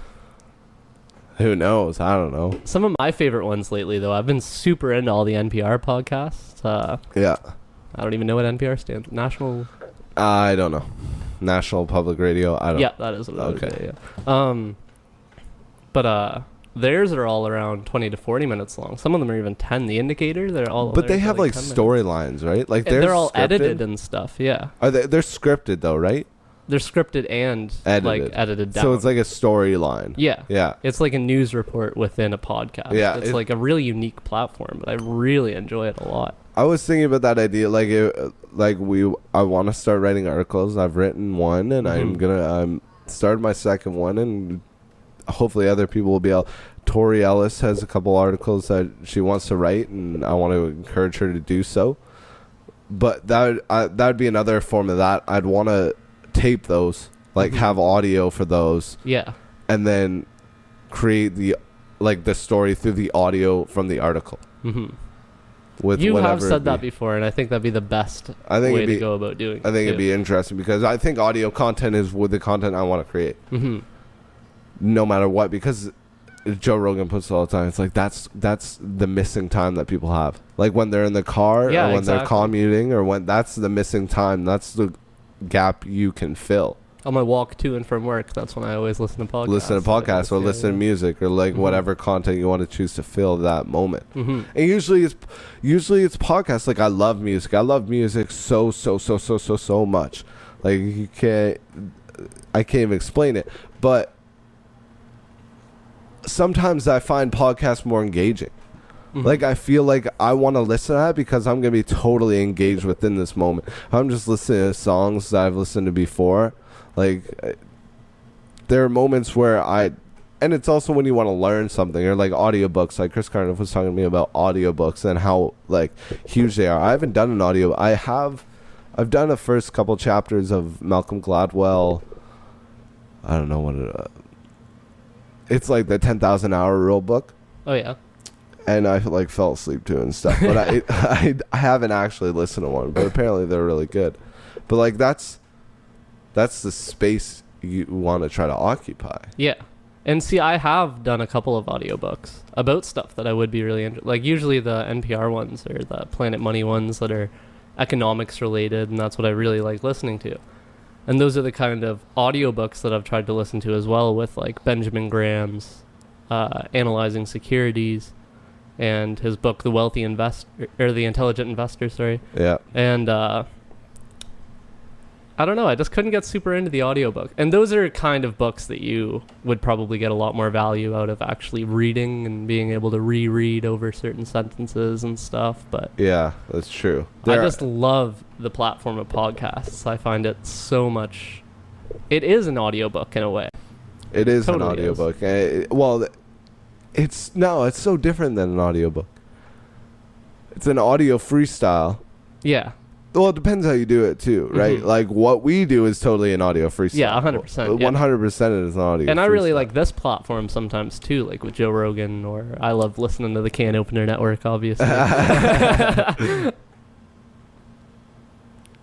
Who knows? I don't know. Some of my favorite ones lately, though, I've been super into all the NPR podcasts. Yeah. I don't even know what NPR stands for. National... I don't know. National Public Radio. I don't. Yeah, that is what it is. Okay. Yeah. But theirs are all around 20 to 40 minutes long. Some of them are even 10. The Indicator, they're all. But they have like 10 minutes. storylines, right? Like They're all scripted? edited and stuff. Yeah, They're scripted though, right? they're scripted and like edited down. So it's like a storyline. Yeah. Yeah. It's like a news report within a podcast. Yeah, It's like a really unique platform, but I really enjoy it a lot. I was thinking about that idea, I want to start writing articles. I've written one, and I'm started my second one, and hopefully other people will be able. Tori Ellis has a couple articles that she wants to write, and I want to encourage her to do so. But that'd be another form of that. I'd want to tape those, have audio for those. Yeah. And then create the story through the audio from the article. Mm-hmm. With you whatever have said that before, and I think that'd be the best way to go about doing it. I think it'd be interesting because I think audio content is with the content I want to create. Mm-hmm. No matter what, because Joe Rogan puts it all the time. It's like that's the missing time that people have. Like when they're in the car or when they're commuting or when that's the missing time. That's the gap you can fill. On my walk to and from work, that's when I always listen to podcasts. Listen to music or whatever content you want to choose to fill that moment. Mm-hmm. And usually it's podcasts. Like I love music. I love music so much. Like I can't even explain it. But sometimes I find podcasts more engaging. Mm-hmm. Like I feel like I want to listen to that because I'm going to be totally engaged within this moment. I'm just listening to songs that I've listened to before. Like there are moments where and it's also when you want to learn something or like audiobooks. Like Chris Cardiff was talking to me about audiobooks and how huge they are. I haven't done an audio. I've done the first couple chapters of Malcolm Gladwell. I don't know what it's like the 10,000 Hour Rule book. Oh yeah. And I fell asleep to it and stuff. But I haven't actually listened to one. But apparently they're really good. But that's the space you want to try to occupy. Yeah. And see, I have done a couple of audiobooks about stuff that I would be really interested. Like usually the NPR ones or the Planet Money ones that are economics related, and that's what I really like listening to. And those are the kind of audiobooks that I've tried to listen to as well, with like Benjamin Graham's Analyzing Securities and his book The Wealthy Investor, or The Intelligent Investor, sorry. Yeah. And I don't know, I just couldn't get super into the audiobook. And those are kind of books that you would probably get a lot more value out of actually reading and being able to reread over certain sentences and stuff. But yeah, that's true. I just love the platform of podcasts. I find it so much. It is an audiobook in a way. It is totally an audiobook. It's so different than an audiobook. It's an audio freestyle. Yeah. Well, it depends how you do it too, right? Mm-hmm. Like what we do is totally an audio freestyle. Yeah, 100%. 100% is an audio. And freestyle. I really like this platform sometimes too, like with Joe Rogan, or I love listening to the Can Opener Network, obviously.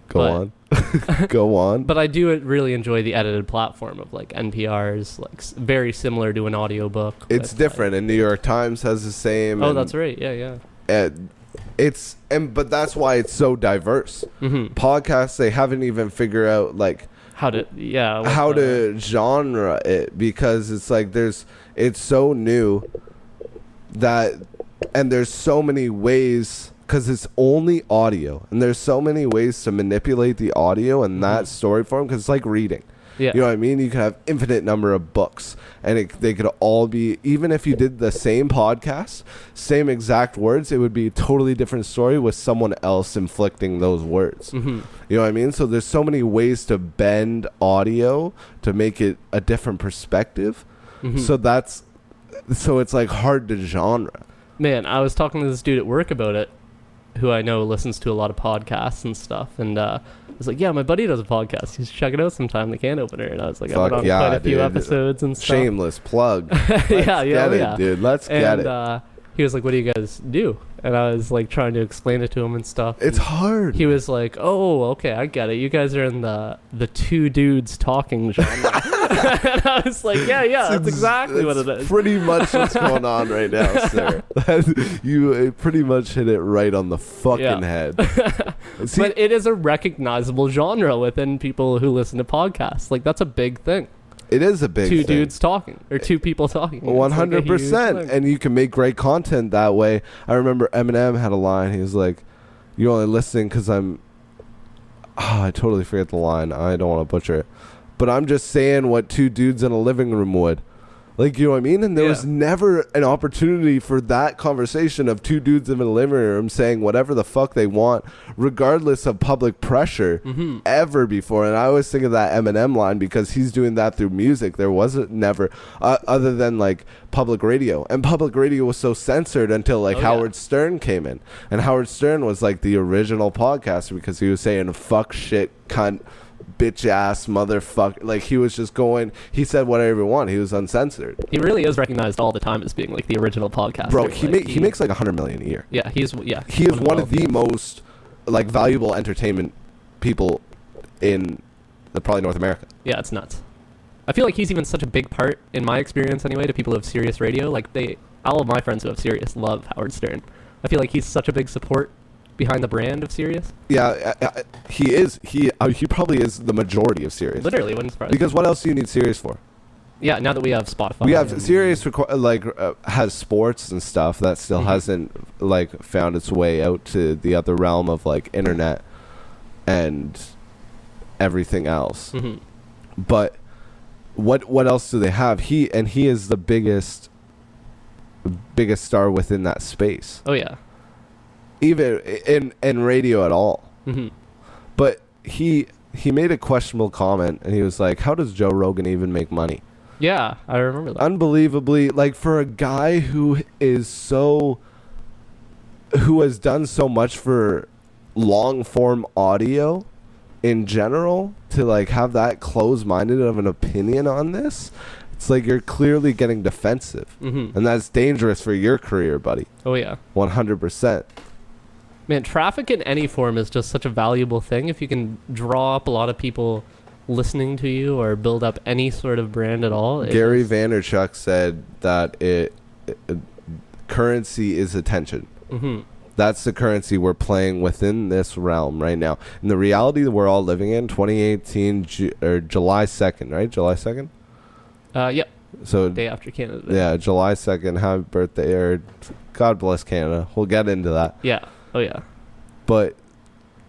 Go on. But I do really enjoy the edited platform of like NPR's, like very similar to an audiobook. It's different, and New York Times has the same. Oh, that's right. Yeah. But that's why it's so diverse. Mm-hmm. Podcasts, they haven't even figured out how to genre it, because it's like it's so new that, and there's so many ways, because it's only audio, and there's so many ways to manipulate the audio and that story form, because it's like reading. Yeah. You know what I mean? You can have infinite number of books, and they could all be, even if you did the same podcast, same exact words, it would be a totally different story with someone else inflicting those words. Mm-hmm. You know what I mean? So there's so many ways to bend audio to make it a different perspective. Mm-hmm. So it's like hard to genre. Man, I was talking to this dude at work about it, who I know listens to a lot of podcasts and stuff, and I was like, yeah, my buddy does a podcast, you should check it out sometime, the Can Opener. And I was like, I've been on quite a few episodes and stuff. Shameless plug. Yeah, dude, let's get it. He was like, what do you guys do? And I was like trying to explain it to him and stuff. It's hard. He was like, oh, okay, I get it. You guys are in the two dudes talking genre. And I was like, yeah, that's exactly what it is. Pretty much what's going on right now, sir. You pretty much hit it right on the fucking head. See, but it is a recognizable genre within people who listen to podcasts. Like, that's a big thing. It is a big two thing. dudes talking or two people talking. 100%. And you can make great content that way. I remember Eminem had a line. He was like, "You're only listening because I'm." I totally forget the line. I don't want to butcher it. But I'm just saying what two dudes in a living room would. Like, you know what I mean? And there was never an opportunity for that conversation of two dudes in a living room saying whatever the fuck they want, regardless of public pressure, ever before. And I always think of that Eminem line because he's doing that through music. There wasn't never, other than like public radio. And public radio was so censored until like Howard Stern came in. And Howard Stern was like the original podcaster because he was saying fuck, shit, cunt, bitch ass motherfucker. Like, he was just going, he said whatever he wanted. He was uncensored. He really is recognized all the time as being like the original podcaster. Bro, he makes like $100 million a year. Yeah, he is one of the most like valuable entertainment people in probably North America. Yeah, it's nuts. I feel like he's even such a big part, in my experience anyway, to people who have Sirius Radio. Like, all of my friends who have Sirius love Howard Stern. I feel like he's such a big support behind the brand of Sirius. Yeah, he is. He probably is the majority of Sirius. Literally, wouldn't surprise me. Because what else do you need Sirius for? Yeah, now that we have Spotify. We have Sirius has sports and stuff that still hasn't like found its way out to the other realm of like internet and everything else. But what else do they have? He is the biggest star within that space. Oh yeah. Even in radio at all. But he made a questionable comment and he was like, how does Joe Rogan even make money? Yeah, I remember that. Unbelievably, like, for a guy who has done so much for long form audio in general, to like have that close-minded of an opinion on this, it's like you're clearly getting defensive. And that's dangerous for your career, buddy. Oh yeah. 100%. Man, traffic in any form is just such a valuable thing. If you can draw up a lot of people listening to you or build up any sort of brand at all. Gary Vaynerchuk said that currency is attention. That's the currency we're playing within this realm right now. And the reality that we're all living in, 2018, July 2nd, right? July 2nd? Yep. So day after Canada Day. Yeah, July 2nd. Happy birthday, or God bless Canada. We'll get into that. Yeah. Oh, yeah. But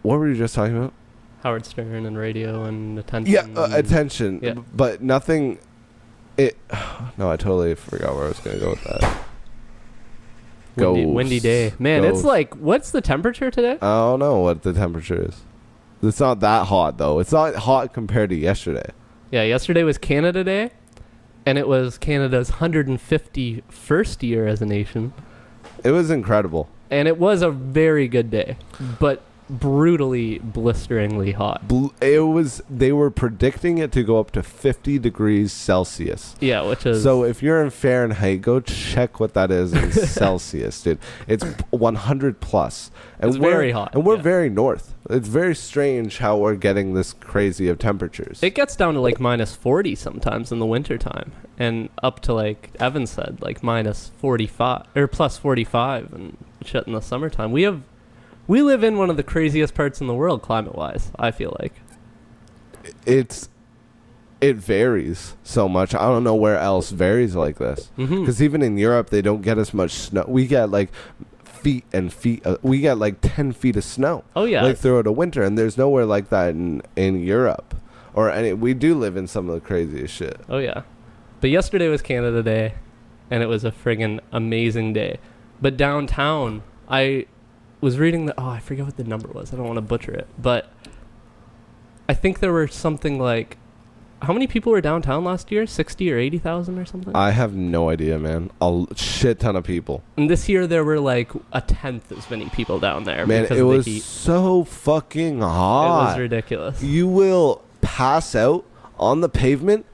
what were you just talking about? Howard Stern and radio and attention. Yeah, attention. Yeah. But nothing... No, I totally forgot where I was going to go with that. Windy day. Man, it's like... What's the temperature today? I don't know what the temperature is. It's not that hot, though. It's not hot compared to yesterday. Yeah, yesterday was Canada Day, and it was Canada's 151st year as a nation. It was incredible. And it was a very good day, but brutally, blisteringly hot. They were predicting it to go up to 50 degrees Celsius. Yeah, which is... So if you're in Fahrenheit, go check what that is in Celsius, dude. It's 100 plus. And it's very hot. And we're very north. It's very strange how we're getting this crazy of temperatures. It gets down to like minus 40 sometimes in the wintertime. And up to, like Evan said, like minus 45 or plus 45 and shit in the summertime. We live in one of the craziest parts in the world climate-wise, I feel like. It varies so much. I don't know where else varies like this. Because even in Europe, they don't get as much snow. We get like feet and feet. We get like 10 feet of snow. Oh, yeah. Like throughout a winter. And there's nowhere like that in Europe. We do live in some of the craziest shit. Oh, yeah. But yesterday was Canada Day, and it was a friggin' amazing day. But downtown, I was reading I forget what the number was. I don't want to butcher it. But I think there were something like, how many people were downtown last year? 60 or 80,000 or something? I have no idea, man. A shit ton of people. And this year there were like a tenth as many people down there. Man, because it of the was heat. so fucking hot. It was ridiculous. You will pass out on the pavement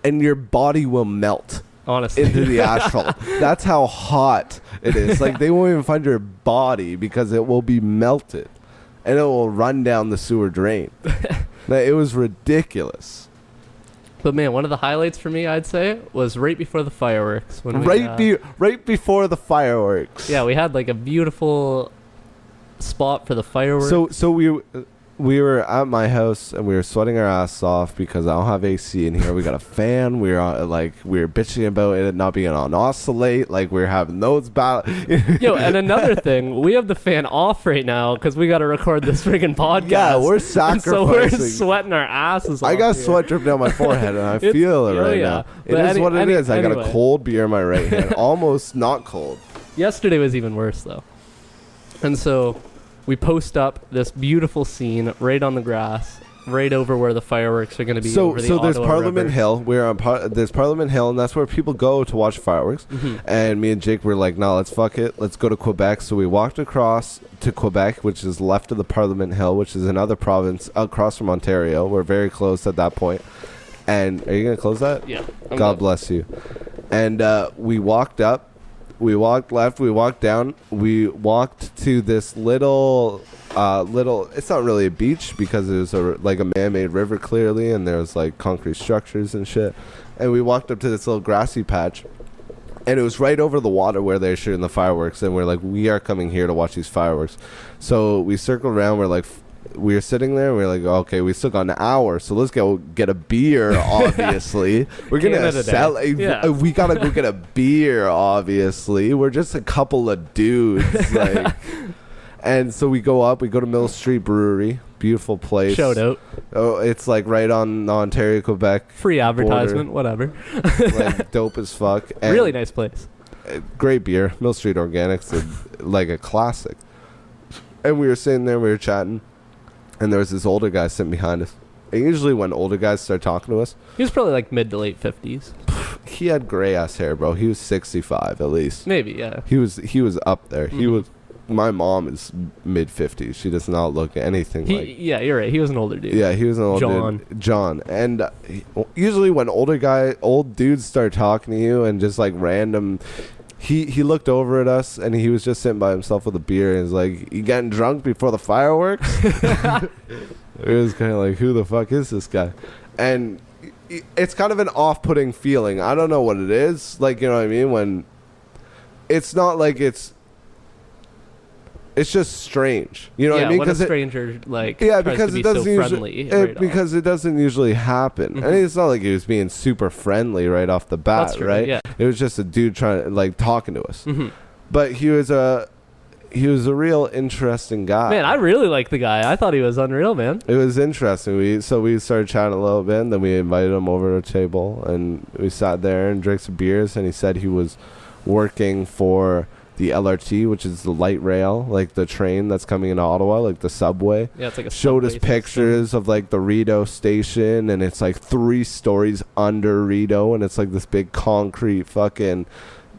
and your body will melt. Honestly. Into the asphalt. That's how hot it is. Like, they won't even find your body because it will be melted. And it will run down the sewer drain. It was ridiculous. But man, one of the highlights for me, I'd say, was right before the fireworks. Right before the fireworks. Yeah, we had like a beautiful spot for the fireworks. So we... we were at my house and we were sweating our ass off because I don't have AC in here. We got a fan. We were bitching about it not being on oscillate. Like we were having those battles. Yo, and another thing, we have the fan off right now because we got to record this friggin' podcast. Yeah, we're sacrificing. So we're sweating our asses off. I got here. sweat dripping down my forehead and I feel it right now. It But is what it is. I got anyway. a cold beer in my right hand. Almost not cold. Yesterday was even worse though. And so we post up this beautiful scene right on the grass, right over where the fireworks are going to be. So over the there's Ottawa Parliament River. Hill. We're on there's Parliament Hill, and that's where people go to watch fireworks. Mm-hmm. And me and Jake were like, "No, let's fuck it. Let's go to Quebec." So we walked across to Quebec, which is left of the Parliament Hill, which is another province across from Ontario. We're very close at that point. And are you gonna close that? Yeah. God bless you. And we walked up. We walked left, we walked down, we walked to this little, it's not really a beach because it was like a man-made river clearly, and there was like concrete structures and shit. And we walked up to this little grassy patch, and it was right over the water where they're shooting the fireworks, and we're like, we are coming here to watch these fireworks. So we circled around, we're like, we were sitting there and we were like, okay, we still got an hour, so let's go get a beer. Obviously we're gonna sell we gotta go get a beer. Obviously we're just a couple of dudes. Like, and so we go to Mill Street Brewery, beautiful place. Shout out. Oh, it's like right on the Ontario Quebec Free advertisement, whatever. like dope as fuck. And really nice place. Great beer. Mill Street Organics is like a classic. And we were sitting there, we were chatting, and there was this older guy sitting behind us. And usually when older guys start talking to us, He was probably like mid to late 50s. he had gray ass hair, bro. He was 65 at least. Maybe, yeah. He was up there. Mm-hmm. He was. My mom is mid 50s. She does not look anything like. Yeah, you're right. He was an older dude. Yeah, he was an old dude. John. And usually when old dudes start talking to you and just like random. He looked over at us and he was just sitting by himself with a beer and he's like, "You getting drunk before the fireworks?" It was kind of like, who the fuck is this guy? And it's kind of an off-putting feeling. I don't know what it is. Like, you know what I mean? When it's not like it's just strange. You know what I mean? When a stranger like yeah, tries because to be it doesn't so usually friendly because it doesn't usually happen. Mm-hmm. And it's not like he was being super friendly right off the bat, That's true, right? yeah. It was just a dude trying like talking to us. Mm-hmm. But he was a real interesting guy. Man, I really like the guy. I thought he was unreal, man. It was interesting. We started chatting a little bit, and then we invited him over to a table, and we sat there and drank some beers. And he said he was working for the LRT, which is the light rail, like the train that's coming into Ottawa, like the subway. Yeah, it's like a Showed us subway pictures of like the Rideau station, and it's like 3 stories under Rideau, and it's like this big concrete fucking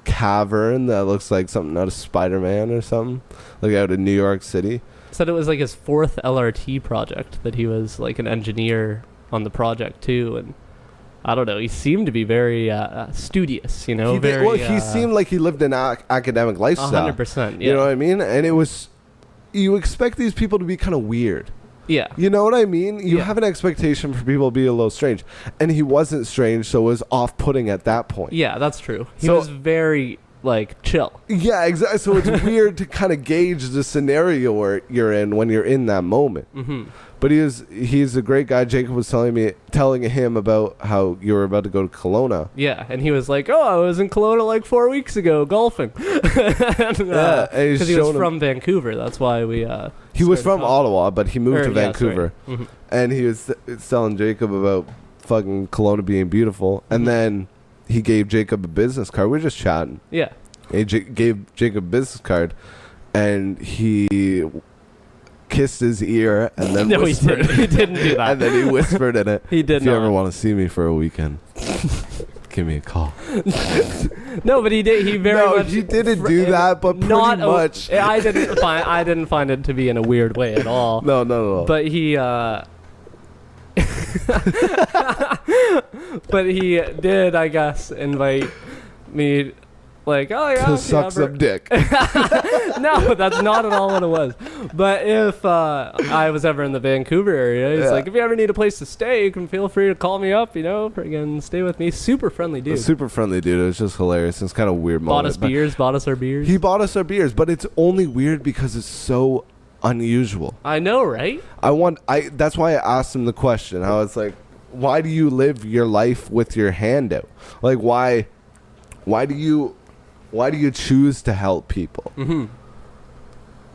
cavern that looks like something out of Spider-Man or something, like out of New York City. Said it was like his 4th LRT project, that he was like an engineer on the project too, and I don't know, he seemed to be very studious, you know. He seemed like he lived an academic lifestyle. 100%. Yeah. You know what I mean? And it was, you expect these people to be kind of weird. Yeah. You know what I mean? You have an expectation for people to be a little strange. And he wasn't strange, so it was off-putting at that point. Yeah, that's true. He was very, like, chill. Yeah, exactly. So it's weird to kind of gauge the scenario where you're in when you're in that moment. Mm-hmm. But he's a great guy. Jacob was telling him about how you were about to go to Kelowna. Yeah, and he was like, "Oh, I was in Kelowna like 4 weeks ago golfing." Because he was from Vancouver. That's why we. He was from Ottawa, but he moved to Vancouver, Mm-hmm. and he was telling Jacob about fucking Kelowna being beautiful, and then he gave Jacob a business card. We were just chatting. Yeah. He gave Jacob a business card, and he kissed his ear and then no, whispered. He didn't do that. And then he whispered in it. He did If you not. ever want to see me for a weekend, give me a call. No, but he did. He very much. He didn't do that, but pretty much. I didn't find it to be in a weird way at all. No. But he. But he did, I guess, invite me. Like, oh yeah, to suck some dick. No, that's not at all what it was. But if I was ever in the Vancouver area, he's like, if you ever need a place to stay, you can feel free to call me up, you know, friggin' stay with me. Super friendly dude. Super friendly dude. It was just hilarious. It's kind of weird moment. Bought us our beers. He bought us our beers, but it's only weird because it's so unusual. I know, right? That's why I asked him the question. I was like, why do you live your life with your hand out? Like, why do you choose to help people? Mm-hmm.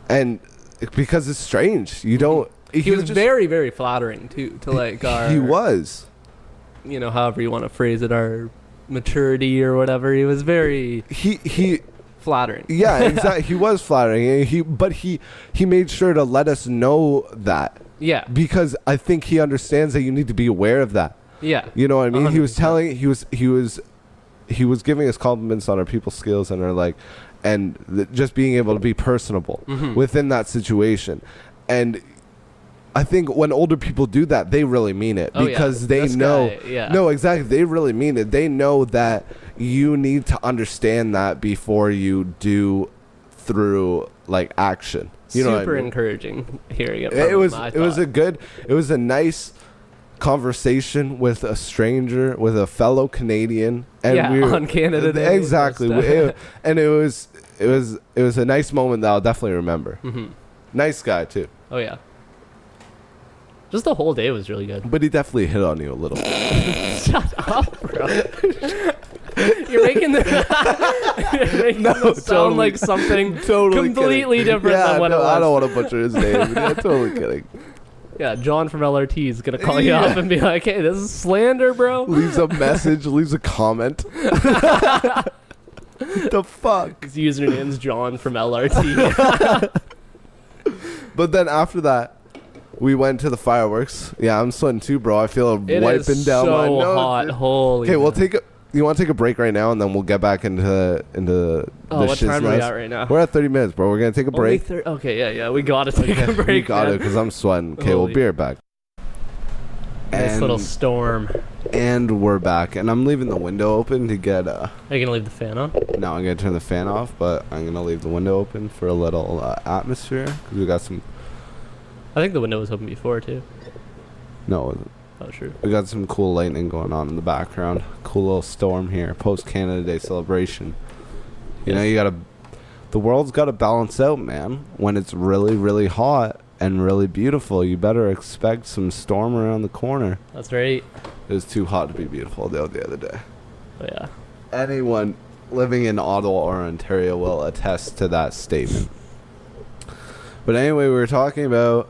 And because it's strange. You don't. He was very, very flattering too, to like our. He was. You know, however you want to phrase it, our maturity or whatever. He was very. He flattering. Yeah, exactly. He was flattering. But he made sure to let us know that. Yeah. Because I think he understands that you need to be aware of that. Yeah. You know what I mean? 100%. He was telling. He was giving us compliments on our people skills and our just being able to be personable within that situation. And I think when older people do that, they really mean it because they know. No, exactly. They really mean it. They know that you need to understand that before you do through like action. You know what I mean? Super encouraging hearing it. It was a nice conversation with a stranger, with a fellow Canadian, and we were, on Canada Day. Exactly. And it was a nice moment that I'll definitely remember. Mm-hmm. Nice guy too. Oh yeah. Just the whole day was really good. But he definitely hit on you a little. Shut up, bro. You're making them sound totally, like something totally completely kidding. different than what it was. I don't want to butcher his name. Yeah, totally kidding. Yeah, John from LRT is going to call you up and be like, hey, this is slander, bro. Leaves a message, leaves a comment. The fuck? His username's John from LRT. But then after that, we went to the fireworks. Yeah, I'm sweating too, bro. I feel it wiping down my nose. So hot. Holy. Okay, we'll take it. You want to take a break right now, and then we'll get back into the what time are we at right now? We're at 30 minutes, bro. We're gonna take a break. Okay, yeah. We gotta take a break. We got it, because I'm sweating. Okay, we'll be right back. Nice little storm. And we're back, and I'm leaving the window open to get. Are you gonna leave the fan on? No, I'm gonna turn the fan off, but I'm gonna leave the window open for a little atmosphere, because we got some. I think the window was open before too. No, it wasn't. Oh, true. We got some cool lightning going on in the background. Cool little storm here. Post Canada Day celebration. You know, the world's got to balance out, man. When it's really, really hot and really beautiful, you better expect some storm around the corner. That's right. It was too hot to be beautiful the other day. Oh yeah. Anyone living in Ottawa or Ontario will attest to that statement. But anyway, we were talking about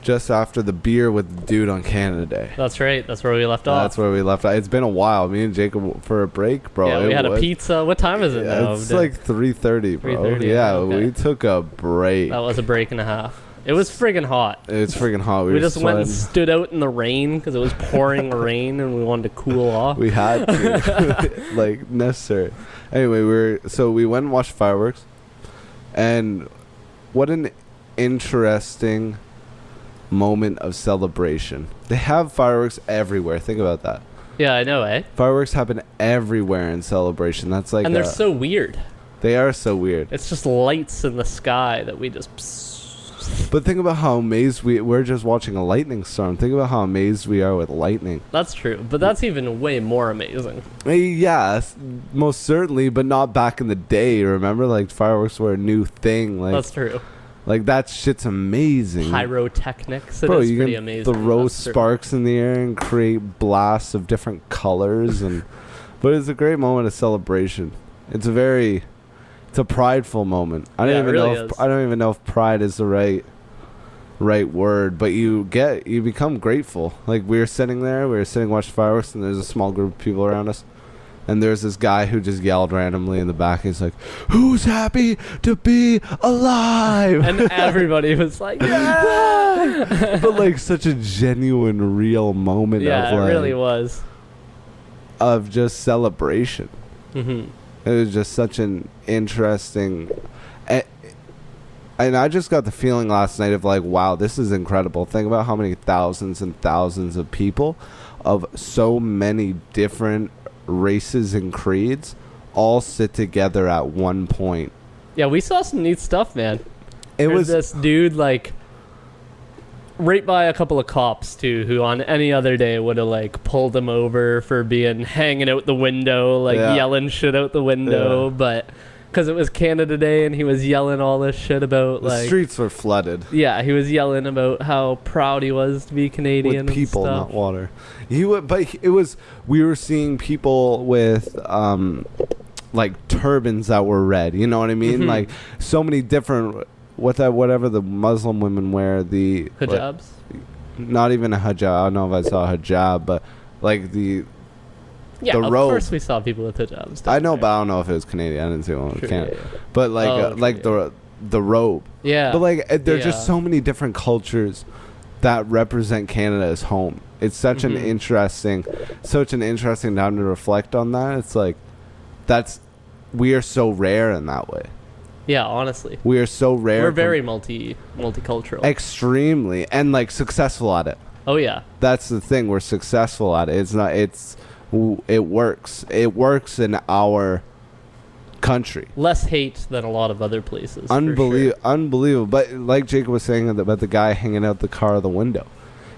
just after the beer with the dude on Canada Day. That's right. That's where we left off. That's where we left off. It's been a while. Me and Jacob for a break, bro. Yeah, we had a pizza. What time is it now? It's like 3:30, bro. 3:30. Yeah, okay. we took a break. That was a break and a half. It was friggin' hot. It's friggin' hot. We just went and stood out in the rain because it was pouring rain and we wanted to cool off. We had to. Like, necessary. Anyway, we went and watched fireworks. And what an interesting moment of celebration. They have fireworks everywhere. Think about that. Yeah, I know, eh? Fireworks happen everywhere in celebration. That's like, and they're so weird. They are so weird. It's just lights in the sky that we just. But think about how amazed we're just watching a lightning storm. Think about how amazed we are with lightning. That's true, but that's even way more amazing. Yeah, most certainly, but not back in the day. Remember, like, fireworks were a new thing. Like, that's true. Like, that shit's amazing. Pyrotechnics. Bro, is you pretty can amazing. throw sparks in the air and create blasts of different colors, but it's a great moment of celebration. It's a prideful moment. I don't even know if pride is the right word, but you become grateful. Like, we were sitting watching fireworks, and there's a small group of people around us. And there's this guy who just yelled randomly in the back. He's like, "Who's happy to be alive?" And everybody was like, "Yeah!" But like such a genuine, real moment. Yeah, of like, it really was. Of just celebration. Mm-hmm. It was just such an interesting. And I just got the feeling last night of like, wow, this is incredible. Think about how many thousands and thousands of people of so many different races and creeds all sit together at one point. Yeah, we saw some neat stuff, man. There's this dude like right by a couple of cops too, who on any other day would have like pulled him over for being hanging out the window, like yelling shit out the window. But because it was Canada Day and he was yelling all this shit about The streets were flooded Yeah, he was yelling about how proud he was to be Canadian with people, and stuff. not water. We were seeing people with like turbans that were red. You know what I mean? Mhm. Like so many different whatever the Muslim women wear, the Hijabs. not even a hijab. I don't know if I saw a hijab, but like the Of robe. course we saw people with hijabs. I know, but I don't know if it was Canadian. I didn't see one in Sure, Canada. yeah. But like True, the robe. Yeah. But like there's Yeah. just so many different cultures that represent Canada as home. It's such an Mhm. interesting time to reflect on that. It's like we are so rare in that way. Yeah, honestly. We are so rare. We're very multicultural. Extremely, and like successful at it. Oh yeah. That's the thing. We're successful at it. It works. It works in our country. Less hate than a lot of other places. for Unbelievable. But like Jacob was saying about the guy hanging out the car of the window.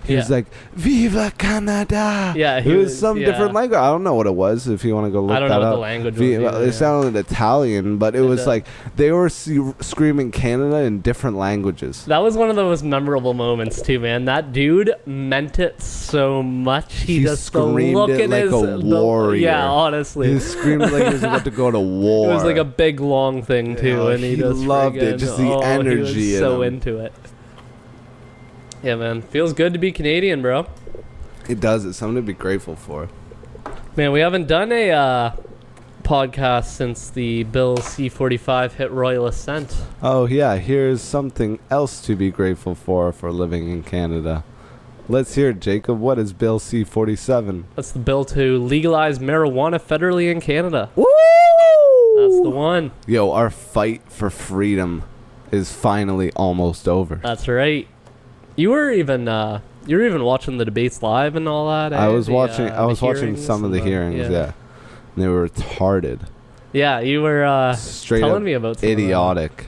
He was like, "Viva Canada!" Yeah, it was some different language. I don't know what it was. If you want to go look that up, I don't know what the language was either, It sounded Italian, but it was does. like they were screaming Canada in different languages. That was one of the most memorable moments too, man. That dude meant it so much. He just screamed the look it in like his a warrior. Yeah, honestly. He screamed like he was about to go to war. It was like a big long thing too, Yeah, and he he just loved it, friggin- just the energy He was in so him. into it. Yeah, man, feels good to be Canadian, bro. It does. It's something to be grateful for. Man, we haven't done a podcast since the Bill C-45 hit Royal Ascent. Oh yeah, here's something else to be grateful for living in Canada. Let's hear it, Jacob. What is Bill C-47? That's the bill to legalize marijuana federally in Canada. Woo! That's the one. Yo, our fight for freedom is finally almost over. That's right. You were even watching the debates live and all that. I was The, watching. I the was watching hearings some of the and hearings. Yeah, and they were retarded. Yeah, you were Straight telling up me about some idiotic.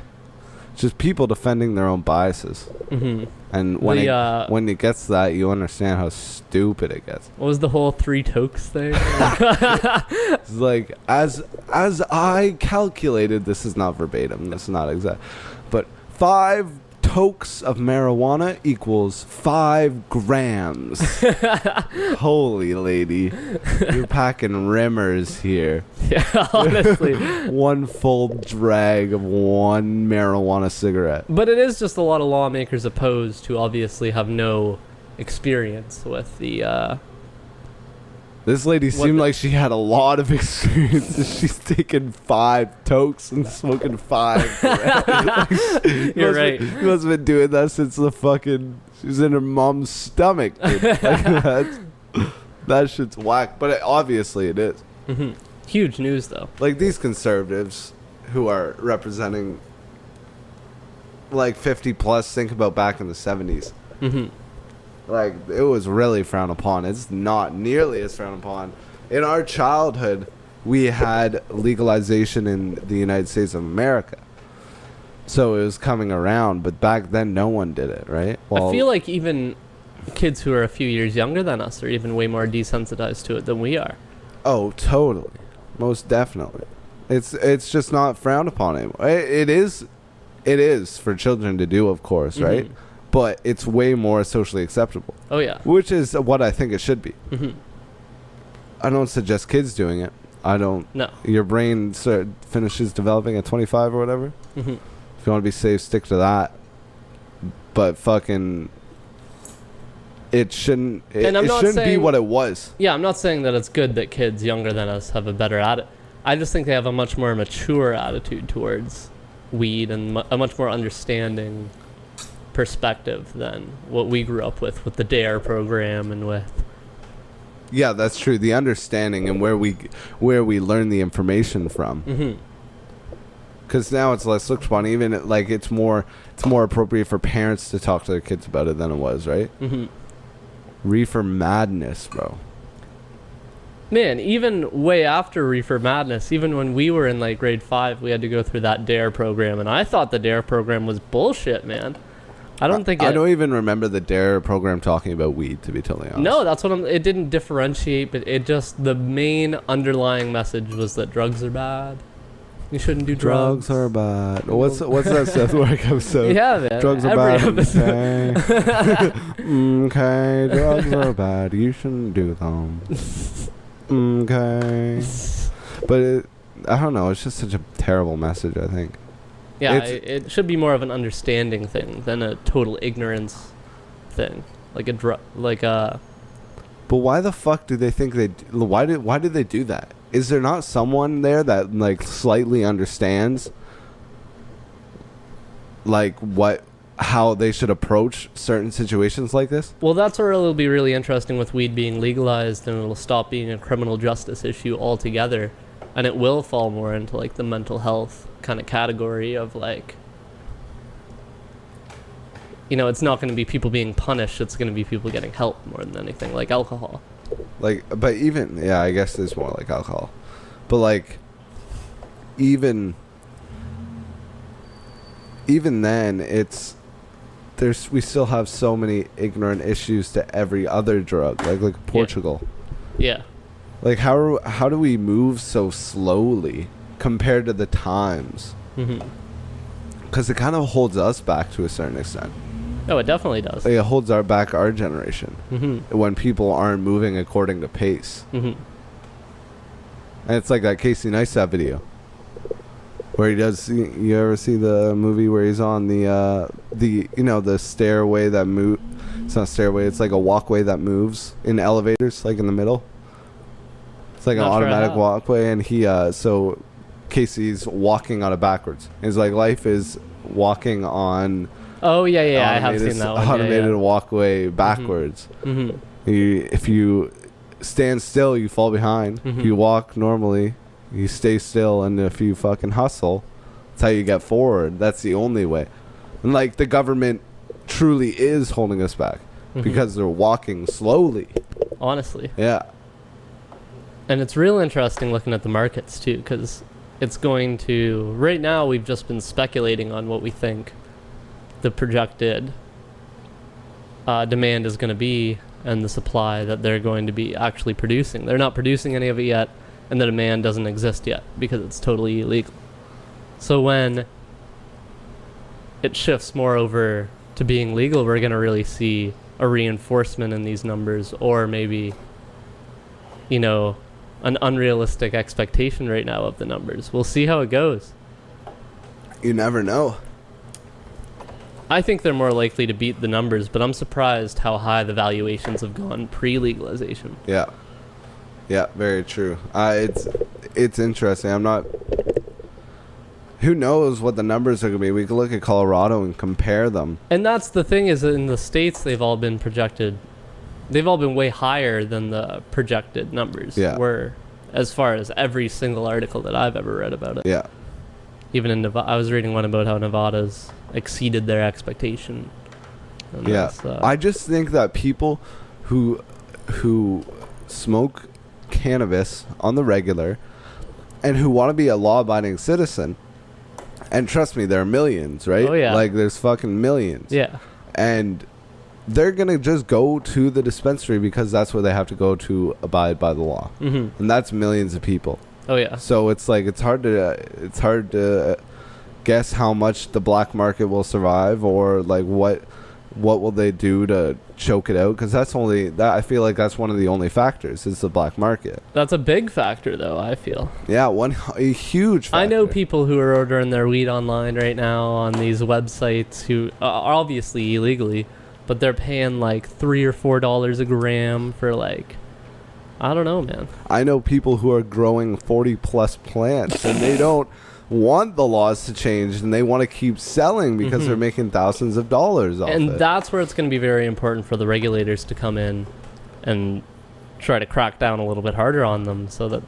Just people defending their own biases. Mm-hmm. And when it gets to that, you understand how stupid it gets. What was the whole 3 tokes thing? It's like as I calculated, this is not verbatim. This is not exact, but 5 tokes of marijuana equals 5 grams. Holy lady, you're packing rimmers here. Yeah, honestly. One full drag of one marijuana cigarette. But it is just a lot of lawmakers opposed who obviously have no experience with the This lady seemed like she had a lot of experience. She's taken 5 tokes and smoking 5. You're right. She must have been doing that since she was in her mom's stomach. Dude. That shit's whack. But obviously it is. Mm-hmm. Huge news, though. Like these conservatives who are representing like 50 plus, think about back in the 70s. Mm-hmm. Like, it was really frowned upon. It's not nearly as frowned upon. In our childhood, we had legalization in the United States of America. So it was coming around, but back then no one did it, right? I feel like even kids who are a few years younger than us are even way more desensitized to it than we are. Oh, totally. Most definitely. It's just not frowned upon anymore. It is for children to do, of course, right? Mm-hmm. But it's way more socially acceptable. Oh, yeah. Which is what I think it should be. Mm-hmm. I don't suggest kids doing it. I don't. No. Your brain finishes developing at 25 or whatever. Mm-hmm. If you want to be safe, stick to that. But fucking, it shouldn't. It shouldn't be what it was. Yeah, I'm not saying that it's good that kids younger than us have a better attitude. I just think they have a much more mature attitude towards weed and a much more understanding perspective than what we grew up with the DARE program and with. Yeah, that's true. The understanding and where we learn the information from. Mm-hmm. Because now it's less looked upon. Even like it's more appropriate for parents to talk to their kids about it than it was, right? Mm-hmm. Reefer madness, bro. Man, even way after Reefer Madness, even when we were in like grade 5, we had to go through that DARE program, and I thought the DARE program was bullshit, man. I don't even remember the DARE program talking about weed, to be totally honest. No, that's what it didn't differentiate, but it just, the main underlying message was that drugs are bad. You shouldn't do drugs. Drugs are bad. What's that South Park episode? Yeah, man. Drugs are Every bad. episode. Okay. Drugs are bad. You shouldn't do them. Okay. But I don't know. It's just such a terrible message, I think. Yeah, it should be more of an understanding thing than a total ignorance thing. But why the fuck do they think why did they do that? Is there not someone there that like slightly understands like how they should approach certain situations like this? Well, that's where it'll be really interesting with weed being legalized, and it'll stop being a criminal justice issue altogether, and it will fall more into like the mental health kind of category of like, you know, it's not going to be people being punished, it's going to be people getting help more than anything, like alcohol. Like, but even, yeah, I guess it's more like alcohol. But like, even then, we still have so many ignorant issues to every other drug, like Portugal. Yeah. Like, how do we move so slowly compared to the times? Because it kind of holds us back to a certain extent. Oh, it definitely does. Like, it holds our generation when people aren't moving according to pace. And it's like that Casey Neistat video where he does. You ever see the movie where he's on the stairway that move? It's not a stairway. It's like a walkway that moves in elevators, like in the middle. It's like an automatic walkway, and so Casey's walking on it backwards. It's like life is walking on. Oh yeah, I have seen that one. Automated walkway backwards. If you stand still, you fall behind. If you walk normally, you stay still, and if you fucking hustle, that's how you get forward. That's the only way. And like the government truly is holding us back because they're walking slowly. Honestly. Yeah. And it's real interesting looking at the markets too, because it's going to. Right now, we've just been speculating on what we think the projected demand is going to be and the supply that they're going to be actually producing. They're not producing any of it yet, and the demand doesn't exist yet because it's totally illegal. So when it shifts more over to being legal, we're going to really see a reinforcement in these numbers, or maybe, you know, an unrealistic expectation right now of the numbers. We'll see how it goes. You never know. I think they're more likely to beat the numbers, but I'm surprised how high the valuations have gone pre-legalization. Yeah, very true. It's interesting. I'm not. Who knows what the numbers are going to be? We can look at Colorado and compare them. And that's the thing, is that in the states they've all been projected. They've all been way higher than the projected numbers were, as far as every single article that I've ever read about it. Yeah. Even in Nevada, I was reading one about how Nevada's exceeded their expectation. Yeah, I just think that people who smoke cannabis on the regular and who want to be a law-abiding citizen, and trust me, there are millions, right? Oh yeah, like there's fucking millions. Yeah, and they're gonna just go to the dispensary because that's where they have to go to abide by the law, and that's millions of people. Oh yeah. So it's like it's hard to guess how much the black market will survive, or like what will they do to choke it out, because I feel like that's one of the only factors is the black market. That's a big factor though, I feel. Yeah, a huge factor. I know people who are ordering their weed online right now on these websites who are obviously illegally, but they're paying like $3 or $4 a gram for like, I don't know, man. I know people who are growing 40 plus plants and they don't want the laws to change, and they want to keep selling because they're making thousands of dollars off it. And that's where it's going to be very important for the regulators to come in and try to crack down a little bit harder on them, so that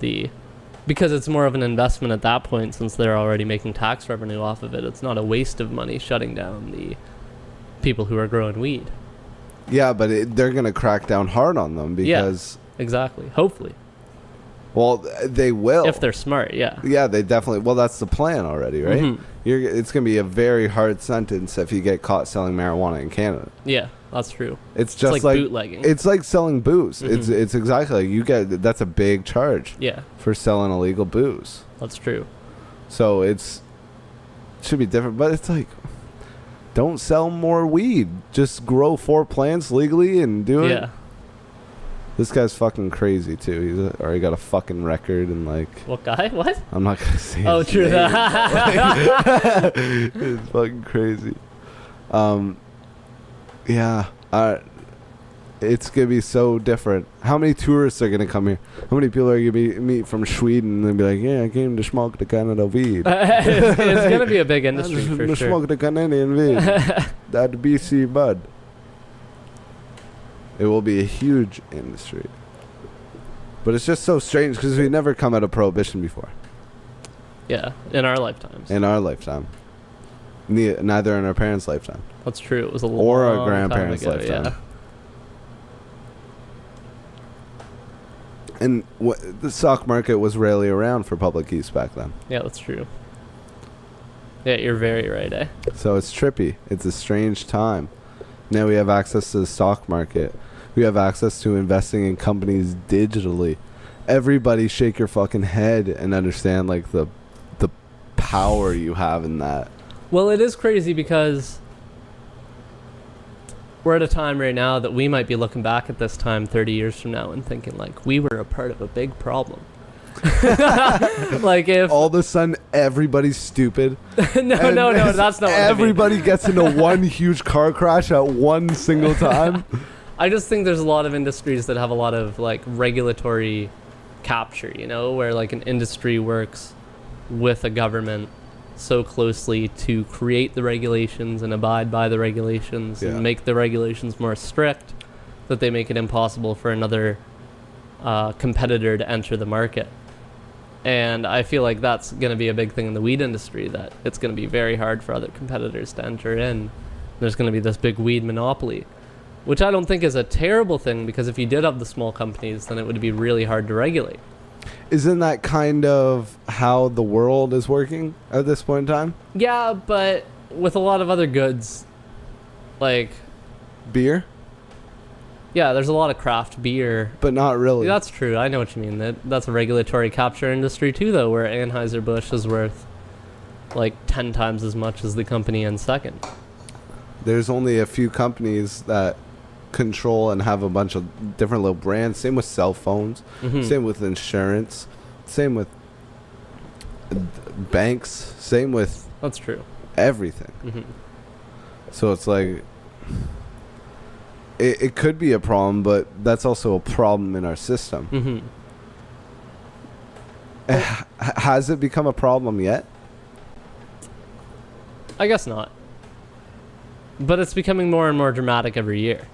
because it's more of an investment at that point, since they're already making tax revenue off of it. It's not a waste of money shutting down the people who are growing weed. Yeah, but they're going to crack down hard on them because... Yeah, exactly. Hopefully. Well, they will. If they're smart, yeah. Yeah, they definitely... Well, that's the plan already, right? It's going to be a very hard sentence if you get caught selling marijuana in Canada. Yeah, that's true. It's just like bootlegging. It's like selling booze. It's exactly like that's a big charge. Yeah. For selling illegal booze. That's true. So should be different, but it's like, don't sell more weed. Just grow 4 plants legally and do it. Yeah. This guy's fucking crazy too. He's already got a fucking record and like. What guy? What? I'm not gonna say. Oh, his true name, that. it's fucking crazy. Yeah. It's gonna be so different. How many tourists are gonna come here? How many people are gonna meet from Sweden and be like, "Yeah, I came to smoke the Canada weed." It's gonna be a big industry for to sure. smoke the Canadian weed. That BC bud. It will be a huge industry. But it's just so strange because we never come out of prohibition before. Yeah, in our lifetimes. In our lifetime. Neither in our parents' lifetime. That's true. It was a long Or our time grandparents' ago, lifetime. Yeah. And the stock market was rarely around for public use back then. Yeah, that's true. Yeah, you're very right, eh? So it's trippy. It's a strange time. Now we have access to the stock market. We have access to investing in companies digitally. Everybody shake your fucking head and understand like the power you have in that. Well, it is crazy because we're at a time right now that we might be looking back at this time 30 years from now and thinking like we were a part of a big problem. Like if all of a sudden everybody's stupid. no, that's not what everybody I mean. gets into one huge car crash at one single time. I just think there's a lot of industries that have a lot of like regulatory capture, you know, where like an industry works with a government so closely to create the regulations and abide by the regulations and make the regulations more strict that they make it impossible for another competitor to enter the market. And I feel like that's going to be a big thing in the weed industry, that it's going to be very hard for other competitors to enter in. There's going to be this big weed monopoly, which I don't think is a terrible thing, because if you did have the small companies, then it would be really hard to regulate. Isn't that kind of how the world is working at this point in time? Yeah, but with a lot of other goods, like... Beer? Yeah, there's a lot of craft beer. But not really. That's true. I know what you mean. That's a regulatory capture industry too, though, where Anheuser-Busch is worth like 10 times as much as the company in second. There's only a few companies that control and have a bunch of different little brands. Same with cell phones. Mm-hmm. Same with insurance. Same with banks. Same with That's true. everything. Mm-hmm. So it's like... It could be a problem, but that's also a problem in our system. Mm-hmm. Has it become a problem yet? I guess not. But it's becoming more and more dramatic every year,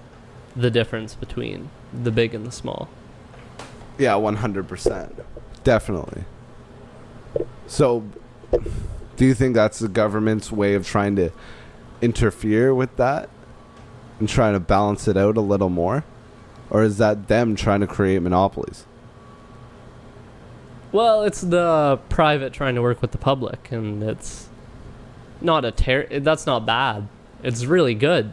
the difference between the big and the small. Yeah, 100%. Definitely. So, do you think that's the government's way of trying to interfere with that and trying to balance it out a little more? Or is that them trying to create monopolies? Well, it's the private trying to work with the public, and it's not that's not bad. It's really good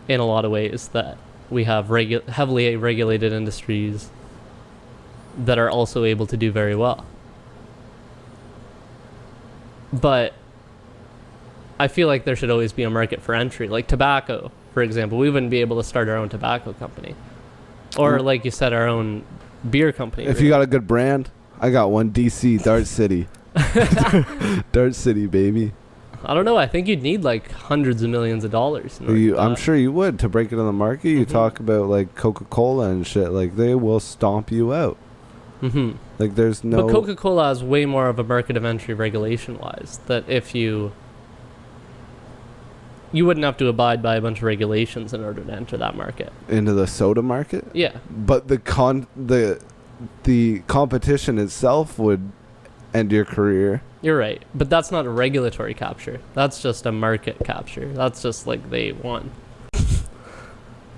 in a lot of ways that we have heavily regulated industries that are also able to do very well. But I feel like there should always be a market for entry. Like tobacco, for example. We wouldn't be able to start our own tobacco company. Or, like you said, our own beer company. If you got a good brand, I got one. DC, Dart City. Dart City, baby. I don't know. I think you'd need like hundreds of millions of dollars. I'm sure you would to break it on the market. You talk about like Coca-Cola and shit. Like they will stomp you out. Mm-hmm. Like there's no... But Coca-Cola has way more of a market of entry regulation-wise. That if you wouldn't have to abide by a bunch of regulations in order to enter that market. Into the soda market? Yeah. But the competition itself would end your career. You're right. But that's not a regulatory capture. That's just a market capture. That's just like they won.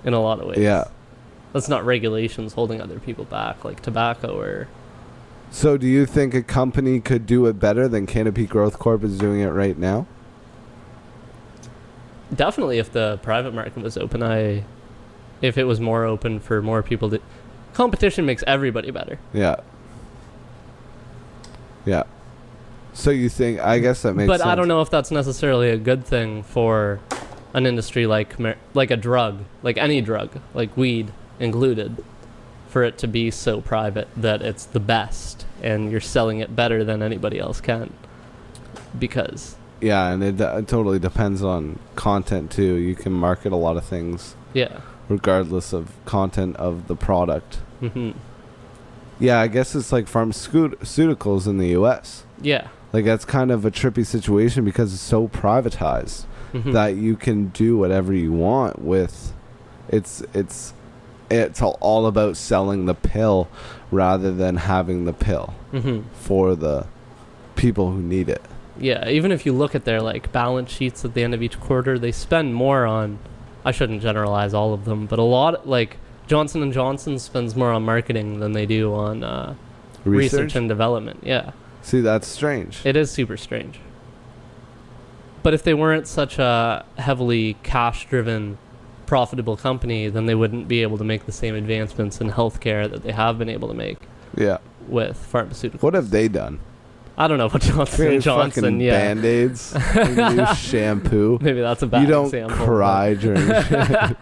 In a lot of ways. Yeah. That's not regulations holding other people back, like tobacco or... So do you think a company could do it better than Canopy Growth Corp is doing it right now? Definitely, if the private market was open, if it was more open for more people to... Competition makes everybody better. Yeah. Yeah. So you think? I guess that makes sense. But I don't know if that's necessarily a good thing for an industry like a drug, like any drug, like weed included, for it to be so private that it's the best and you're selling it better than anybody else can. Because yeah, and it totally depends on content too. You can market a lot of things. Yeah. Regardless of content of the product. Mm-hmm. Yeah, I guess it's like pharmaceuticals in the U.S. Yeah. Like that's kind of a trippy situation because it's so privatized that you can do whatever you want with. It's all about selling the pill rather than having the pill for the people who need it. Yeah, even if you look at their like balance sheets at the end of each quarter, they spend more on, I shouldn't generalize all of them, but a lot, like Johnson & Johnson spends more on marketing than they do on research and development. Yeah. See, that's strange. It is super strange. But if they weren't such a heavily cash-driven, profitable company, then they wouldn't be able to make the same advancements in healthcare that they have been able to make. Yeah. With pharmaceuticals. What have they done? I don't know about Johnson & Johnson. Yeah. Band-Aids, new shampoo. Maybe that's a bad example. You don't cry during shit.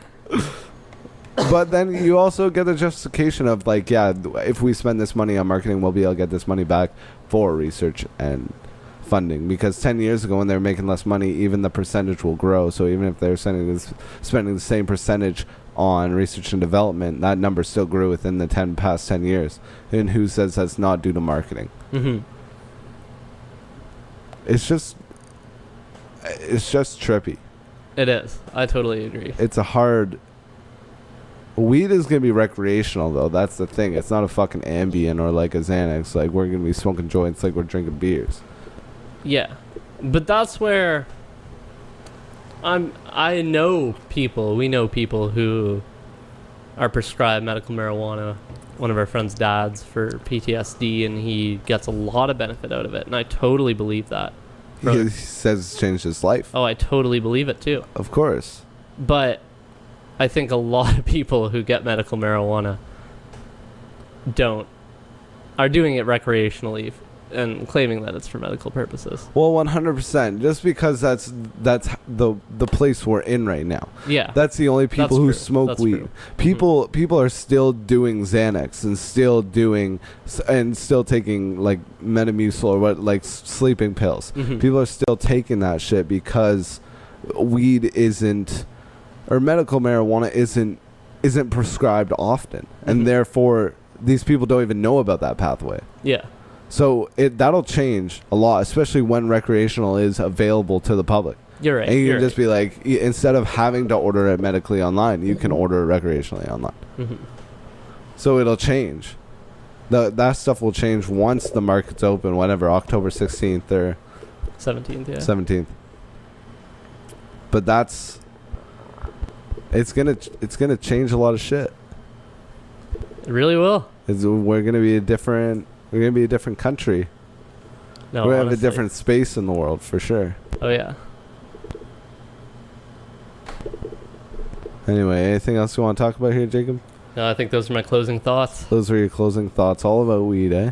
But then you also get the justification of like, yeah, if we spend this money on marketing, we'll be able to get this money back for research and funding. Because 10 years ago when they were making less money, even the percentage will grow. So even if they're spending the same percentage on research and development, that number still grew within the past 10 years. And who says that's not due to marketing? Mm-hmm. It's just trippy. It is. I totally agree. It's a hard... Weed is going to be recreational, though. That's the thing. It's not a fucking Ambien or like a Xanax. Like, we're going to be smoking joints like we're drinking beers. Yeah. But that's where... we know people who are prescribed medical marijuana. One of our friends' dads for PTSD, and he gets a lot of benefit out of it. And I totally believe that. He says it's changed his life. Oh, I totally believe it, too. Of course. But... I think a lot of people who get medical marijuana are doing it recreationally and claiming that it's for medical purposes. Well, 100%. Just because that's the place we're in right now. Yeah. That's the only people who smoke weed. True. People are still doing Xanax and still taking like Metamucil or like sleeping pills. People are still taking that shit because weed isn't... or medical marijuana isn't prescribed often, and therefore these people don't even know about that pathway. Yeah. So that'll change a lot, especially when recreational is available to the public. You're right. And you can just be like, instead of having to order it medically online, you can order it recreationally online. So it'll change. That stuff will change once the market's open, whenever, October 16th or 17th, yeah. 17th. But it's gonna change a lot of shit. It really will. We're gonna be a different country. No, we're gonna honestly. have a different space in the world for sure. Oh yeah. Anyway, anything else you want to talk about here, Jacob? No, I think those are my closing thoughts. Those were your closing thoughts, all about weed, eh?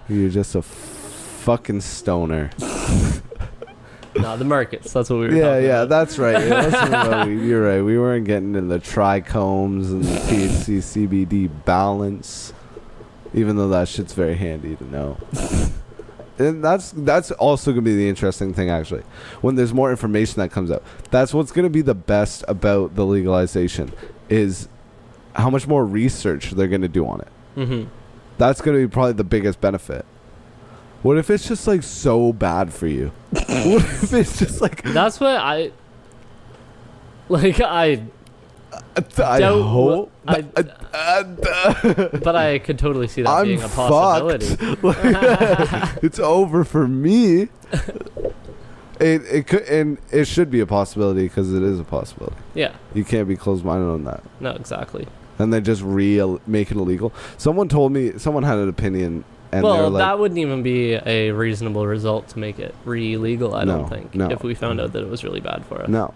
You're just a fucking stoner. No, the markets. That's what we were talking about. Yeah, that's right. You're right. We weren't getting into the trichomes and the THC CBD balance, even though that shit's very handy to know. And that's also going to be the interesting thing, actually. When there's more information that comes out, that's what's going to be the best about the legalization, is how much more research they're going to do on it. That's going to be probably the biggest benefit. What if it's just like so bad for you? What if it's just like... That's what I hope... but I could totally see that being a possibility. It's over for me. It could, and it should be a possibility because it is a possibility. Yeah. You can't be closed-minded on that. No, exactly. And then just make it illegal. Someone had an opinion... And well, that wouldn't even be a reasonable result to make it illegal, I don't think, if we found out that it was really bad for us. No.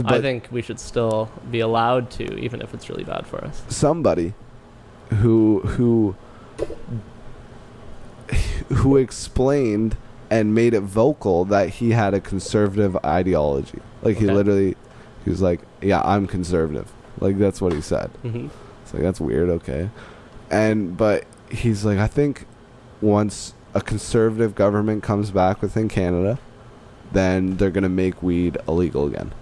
I think we should still be allowed to, even if it's really bad for us. Somebody who who explained and made it vocal that he had a conservative ideology. Like he was like, yeah, I'm conservative. Like that's what he said. Mm-hmm. It's like, that's weird. Okay. But he's like, I think once a conservative government comes back within Canada, then they're going to make weed illegal again.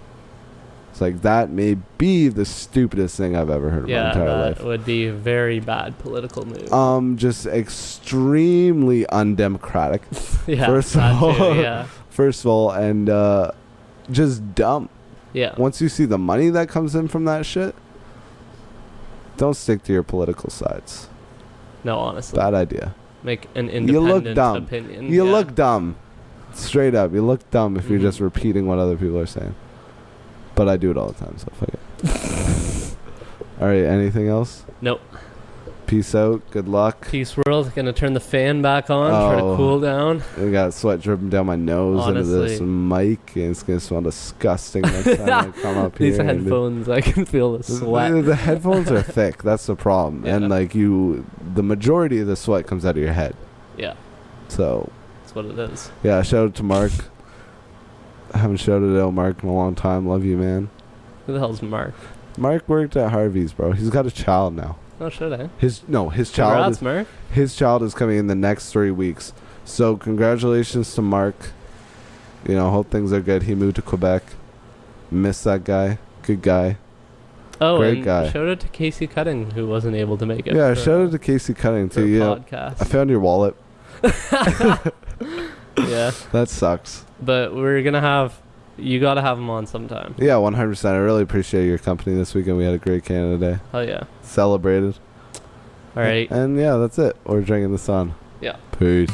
It's like, that may be the stupidest thing I've ever heard in my entire life. That would be a very bad political move. Just extremely undemocratic. Yeah, first of all, yeah. First of all, and just dumb. Yeah. Once you see the money that comes in from that shit, don't stick to your political sides. No, honestly. Bad idea. Make an independent opinion. You look dumb. Straight up. You look dumb if you're just repeating what other people are saying. But I do it all the time, so fuck it. All right, anything else? Nope. Peace out. Good luck. Peace world. Gonna turn the fan back on, try to cool down. I got sweat dripping down my nose into this mic, and it's gonna smell disgusting next time I come up here. These headphones, I can feel the sweat. The headphones are thick. That's the problem. Yeah. And the majority of the sweat comes out of your head. Yeah. So. That's what it is. Yeah, shout out to Marc. I haven't shouted out Marc in a long time. Love you, man. Who the hell's Marc? Marc worked at Harvey's, bro. He's got a child now. Oh, should I? His child. Congrats, Marc. His child is coming in the next 3 weeks. So congratulations to Marc. You know, hope things are good. He moved to Quebec. Miss that guy. Good guy. Oh, great and guy. Shout out to Casey Cutting, who wasn't able to make it. Yeah, shout out to Casey Cutting too. Yeah, podcast. I found your wallet. Yeah, that sucks. But you gotta have him on sometime. Yeah, 100%. I really appreciate your company this weekend. We had a great Canada Day. Oh yeah. Celebrated. All right. And yeah, that's it. We're drinking the sun. Yeah. Peace.